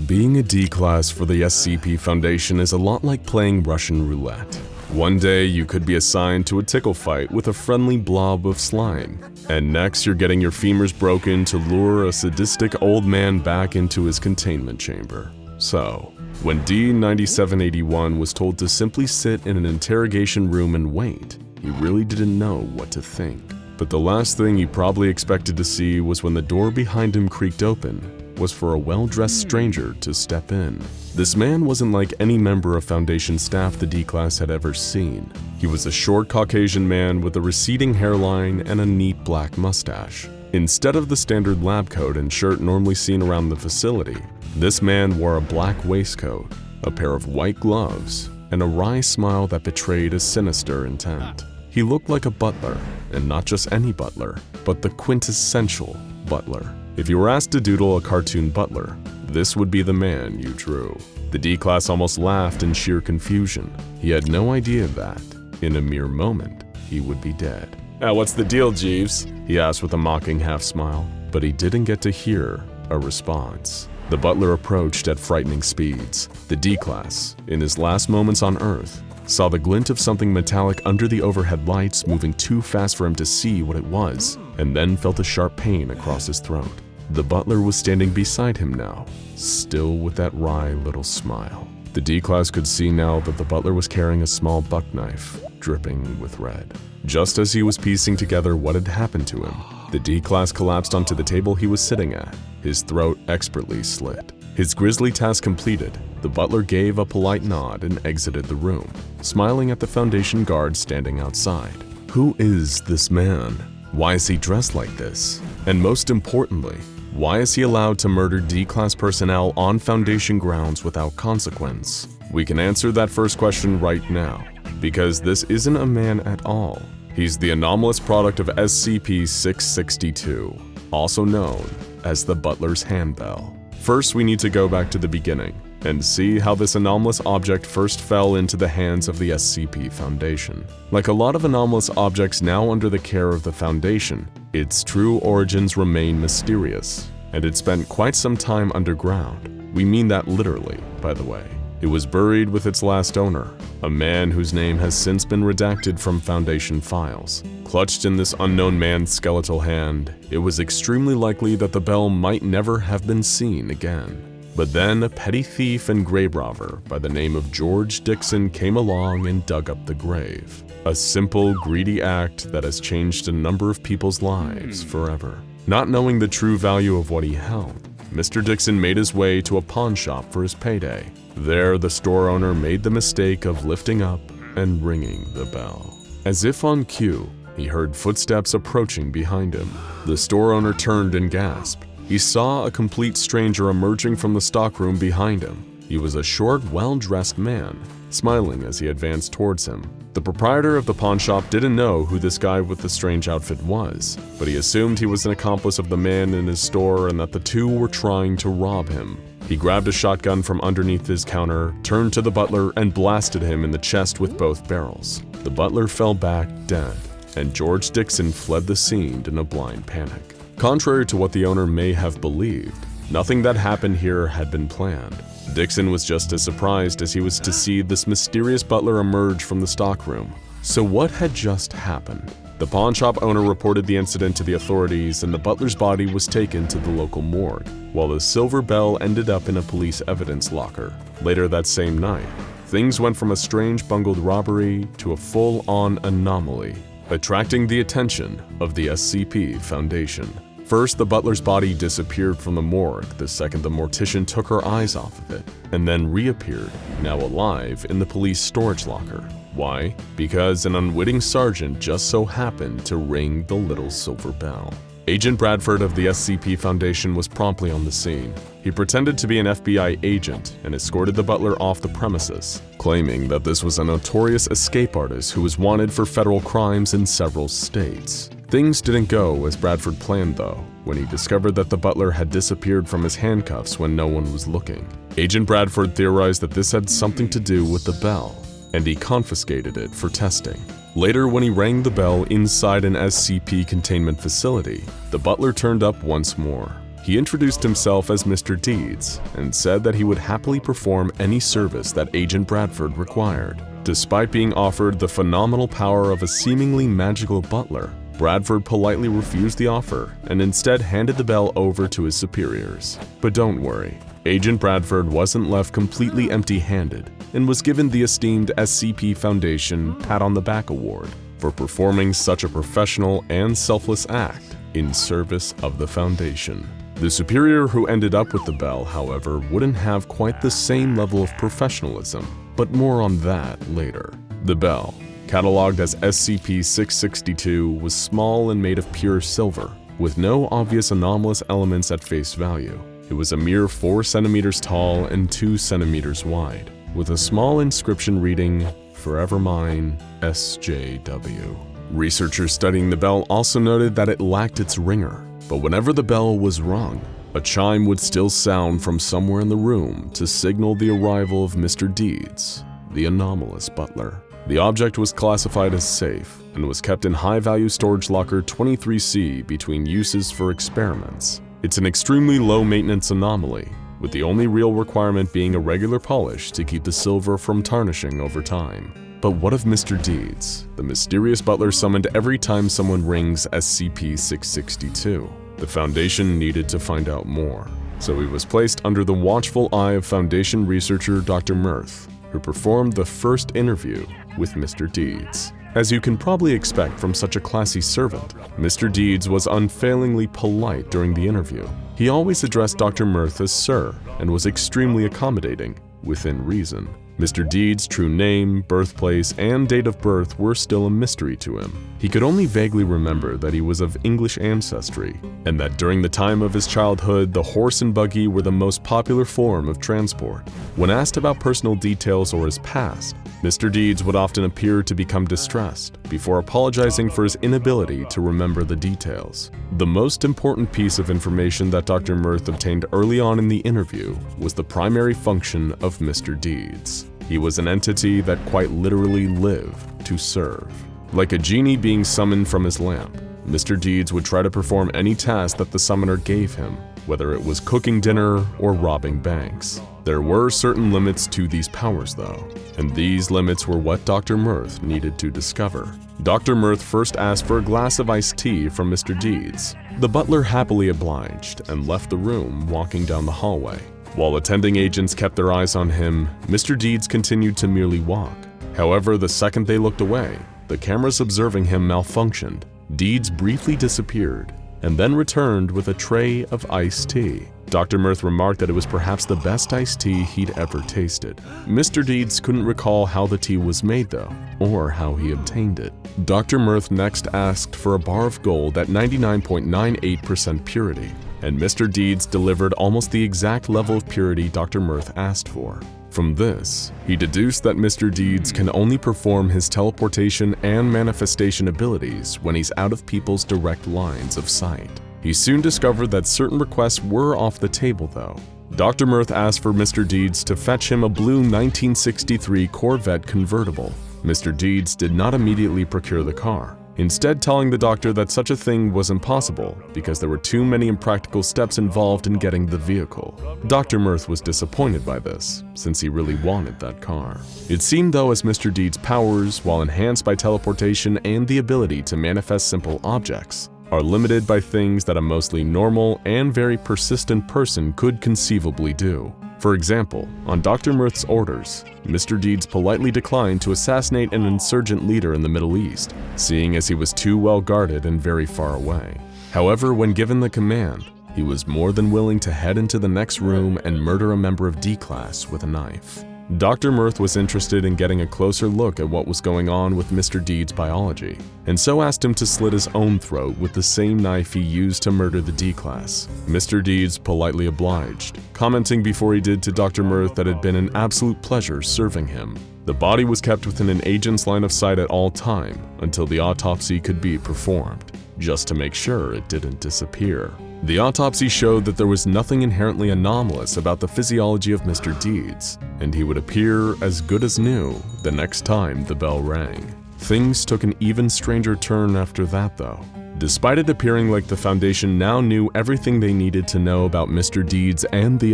Being a D-class for the SCP Foundation is a lot like playing Russian roulette. One day you could be assigned to a tickle fight with a friendly blob of slime, and next you're getting your femurs broken to lure a sadistic old man back into his containment chamber. So, when D-9781 was told to simply sit in an interrogation room and wait, he really didn't know what to think. But the last thing he probably expected to see was when the door behind him creaked open, was for a well-dressed stranger to step in. This man wasn't like any member of Foundation staff the D-Class had ever seen. He was a short Caucasian man with a receding hairline and a neat black mustache. Instead of the standard lab coat and shirt normally seen around the facility, this man wore a black waistcoat, a pair of white gloves, and a wry smile that betrayed a sinister intent. He looked like a butler, and not just any butler, but the quintessential butler. If you were asked to doodle a cartoon butler, this would be the man you drew. The D-Class almost laughed in sheer confusion. He had no idea that, in a mere moment, he would be dead. What's the deal, Jeeves? He asked with a mocking half-smile, but he didn't get to hear a response. The butler approached at frightening speeds. The D-Class, in his last moments on Earth, saw the glint of something metallic under the overhead lights moving too fast for him to see what it was, and then felt a sharp pain across his throat. The butler was standing beside him now, still with that wry little smile. The D-Class could see now that the butler was carrying a small buck knife, dripping with red. Just as he was piecing together what had happened to him, the D-Class collapsed onto the table he was sitting at, his throat expertly slit. His grisly task completed, the butler gave a polite nod and exited the room, smiling at the Foundation guard standing outside. Who is this man? Why is he dressed like this? And most importantly, why is he allowed to murder D-Class personnel on Foundation grounds without consequence? We can answer that first question right now, because this isn't a man at all. He's the anomalous product of SCP-662, also known as the Butler's Handbell. First, we need to go back to the beginning and see how this anomalous object first fell into the hands of the SCP Foundation. Like a lot of anomalous objects now under the care of the Foundation, its true origins remain mysterious, and it spent quite some time underground. We mean that literally, by the way. It was buried with its last owner, a man whose name has since been redacted from Foundation files. Clutched in this unknown man's skeletal hand, it was extremely likely that the bell might never have been seen again. But then a petty thief and grave robber by the name of George Dixon came along and dug up the grave. A simple, greedy act that has changed a number of people's lives forever. Not knowing the true value of what he held, Mr. Dixon made his way to a pawn shop for his payday. There, the store owner made the mistake of lifting up and ringing the bell. As if on cue, he heard footsteps approaching behind him. The store owner turned and gasped. He saw a complete stranger emerging from the stockroom behind him. He was a short, well-dressed man, smiling as he advanced towards him. The proprietor of the pawn shop didn't know who this guy with the strange outfit was, but he assumed he was an accomplice of the man in his store and that the two were trying to rob him. He grabbed a shotgun from underneath his counter, turned to the butler, and blasted him in the chest with both barrels. The butler fell back dead, and George Dixon fled the scene in a blind panic. Contrary to what the owner may have believed, nothing that happened here had been planned. Dixon was just as surprised as he was to see this mysterious butler emerge from the stockroom. So what had just happened? The pawn shop owner reported the incident to the authorities and the butler's body was taken to the local morgue, while the silver bell ended up in a police evidence locker. Later that same night, things went from a strange bungled robbery to a full-on anomaly, attracting the attention of the SCP Foundation. First, the butler's body disappeared from the morgue the second the mortician took her eyes off of it, and then reappeared, now alive, in the police storage locker. Why? Because an unwitting sergeant just so happened to ring the little silver bell. Agent Bradford of the SCP Foundation was promptly on the scene. He pretended to be an FBI agent and escorted the butler off the premises, claiming that this was a notorious escape artist who was wanted for federal crimes in several states. Things didn't go as Bradford planned though, when he discovered that the butler had disappeared from his handcuffs when no one was looking. Agent Bradford theorized that this had something to do with the bell, and he confiscated it for testing. Later, when he rang the bell inside an SCP containment facility, the butler turned up once more. He introduced himself as Mr. Deeds and said that he would happily perform any service that Agent Bradford required. Despite being offered the phenomenal power of a seemingly magical butler, Bradford politely refused the offer and instead handed the bell over to his superiors. But don't worry, Agent Bradford wasn't left completely empty-handed and was given the esteemed SCP Foundation Pat on the Back Award for performing such a professional and selfless act in service of the Foundation. The superior who ended up with the bell, however, wouldn't have quite the same level of professionalism, but more on that later. The bell, cataloged as SCP-662, was small and made of pure silver, with no obvious anomalous elements at face value. It was a mere 4 centimeters tall and 2 centimeters wide, with a small inscription reading, "Forever Mine, SJW." Researchers studying the bell also noted that it lacked its ringer, but whenever the bell was rung, a chime would still sound from somewhere in the room to signal the arrival of Mr. Deeds, the anomalous butler. The object was classified as safe and was kept in high-value storage locker 23C between uses for experiments. It's an extremely low-maintenance anomaly, with the only real requirement being a regular polish to keep the silver from tarnishing over time. But what of Mr. Deeds, the mysterious butler summoned every time someone rings SCP-662? The Foundation needed to find out more, so he was placed under the watchful eye of Foundation researcher Dr. Mirth, who performed the first interview with Mr. Deeds. As you can probably expect from such a classy servant, Mr. Deeds was unfailingly polite during the interview. He always addressed Dr. Mirth as Sir and was extremely accommodating, within reason. Mr. Deeds' true name, birthplace, and date of birth were still a mystery to him. He could only vaguely remember that he was of English ancestry, and that during the time of his childhood, the horse and buggy were the most popular form of transport. When asked about personal details or his past, Mr. Deeds would often appear to become distressed, before apologizing for his inability to remember the details. The most important piece of information that Dr. Mirth obtained early on in the interview was the primary function of Mr. Deeds. He was an entity that quite literally lived to serve. Like a genie being summoned from his lamp, Mr. Deeds would try to perform any task that the summoner gave him, whether it was cooking dinner or robbing banks. There were certain limits to these powers though, and these limits were what Dr. Mirth needed to discover. Dr. Mirth first asked for a glass of iced tea from Mr. Deeds. The butler happily obliged and left the room, walking down the hallway. While attending agents kept their eyes on him, Mr. Deeds continued to merely walk. However, the second they looked away, the cameras observing him malfunctioned. Deeds briefly disappeared, and then returned with a tray of iced tea. Dr. Mirth remarked that it was perhaps the best iced tea he'd ever tasted. Mr. Deeds couldn't recall how the tea was made though, or how he obtained it. Dr. Mirth next asked for a bar of gold at 99.98% purity, and Mr. Deeds delivered almost the exact level of purity Dr. Mirth asked for. From this, he deduced that Mr. Deeds can only perform his teleportation and manifestation abilities when he's out of people's direct lines of sight. He soon discovered that certain requests were off the table though. Dr. Mirth asked for Mr. Deeds to fetch him a blue 1963 Corvette convertible. Mr. Deeds did not immediately procure the car, instead telling the doctor that such a thing was impossible because there were too many impractical steps involved in getting the vehicle. Dr. Mirth was disappointed by this, since he really wanted that car. It seemed though as Mr. Deeds' powers, while enhanced by teleportation and the ability to manifest simple objects, are limited by things that a mostly normal and very persistent person could conceivably do. For example, on Dr. Mirth's orders, Mr. Deeds politely declined to assassinate an insurgent leader in the Middle East, seeing as he was too well guarded and very far away. However, when given the command, he was more than willing to head into the next room and murder a member of D-Class with a knife. Dr. Mirth was interested in getting a closer look at what was going on with Mr. Deeds' biology, and so asked him to slit his own throat with the same knife he used to murder the D-Class. Mr. Deeds politely obliged, commenting before he did to Dr. Mirth that it had been an absolute pleasure serving him. The body was kept within an agent's line of sight at all time until the autopsy could be performed, just to make sure it didn't disappear. The autopsy showed that there was nothing inherently anomalous about the physiology of Mr. Deeds, and he would appear as good as new the next time the bell rang. Things took an even stranger turn after that, though. Despite it appearing like the Foundation now knew everything they needed to know about Mr. Deeds and the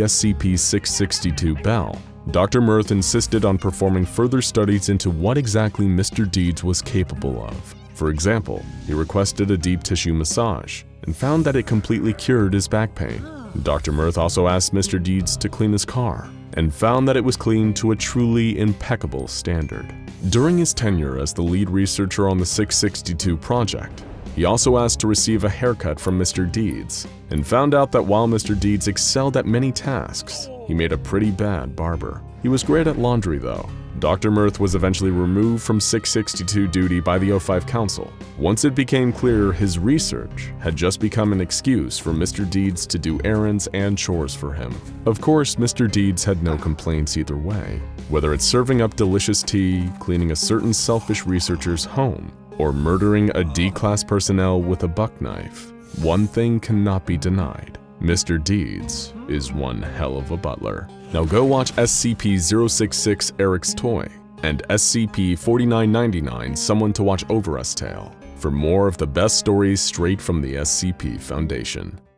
SCP-662 bell, Dr. Mirth insisted on performing further studies into what exactly Mr. Deeds was capable of. For example, he requested a deep tissue massage and found that it completely cured his back pain. Dr. Mirth also asked Mr. Deeds to clean his car and found that it was cleaned to a truly impeccable standard. During his tenure as the lead researcher on the 662 project, he also asked to receive a haircut from Mr. Deeds and found out that while Mr. Deeds excelled at many tasks, he made a pretty bad barber. He was great at laundry though. Dr. Mirth was eventually removed from 662 duty by the O5 Council. Once it became clear his research had just become an excuse for Mr. Deeds to do errands and chores for him. Of course, Mr. Deeds had no complaints either way. Whether it's serving up delicious tea, cleaning a certain selfish researcher's home, or murdering a D-Class personnel with a buck knife, one thing cannot be denied. Mr. Deeds is one hell of a butler. Now go watch SCP-066 Eric's Toy and SCP-4999 Someone to Watch Over Us Tale for more of the best stories straight from the SCP Foundation.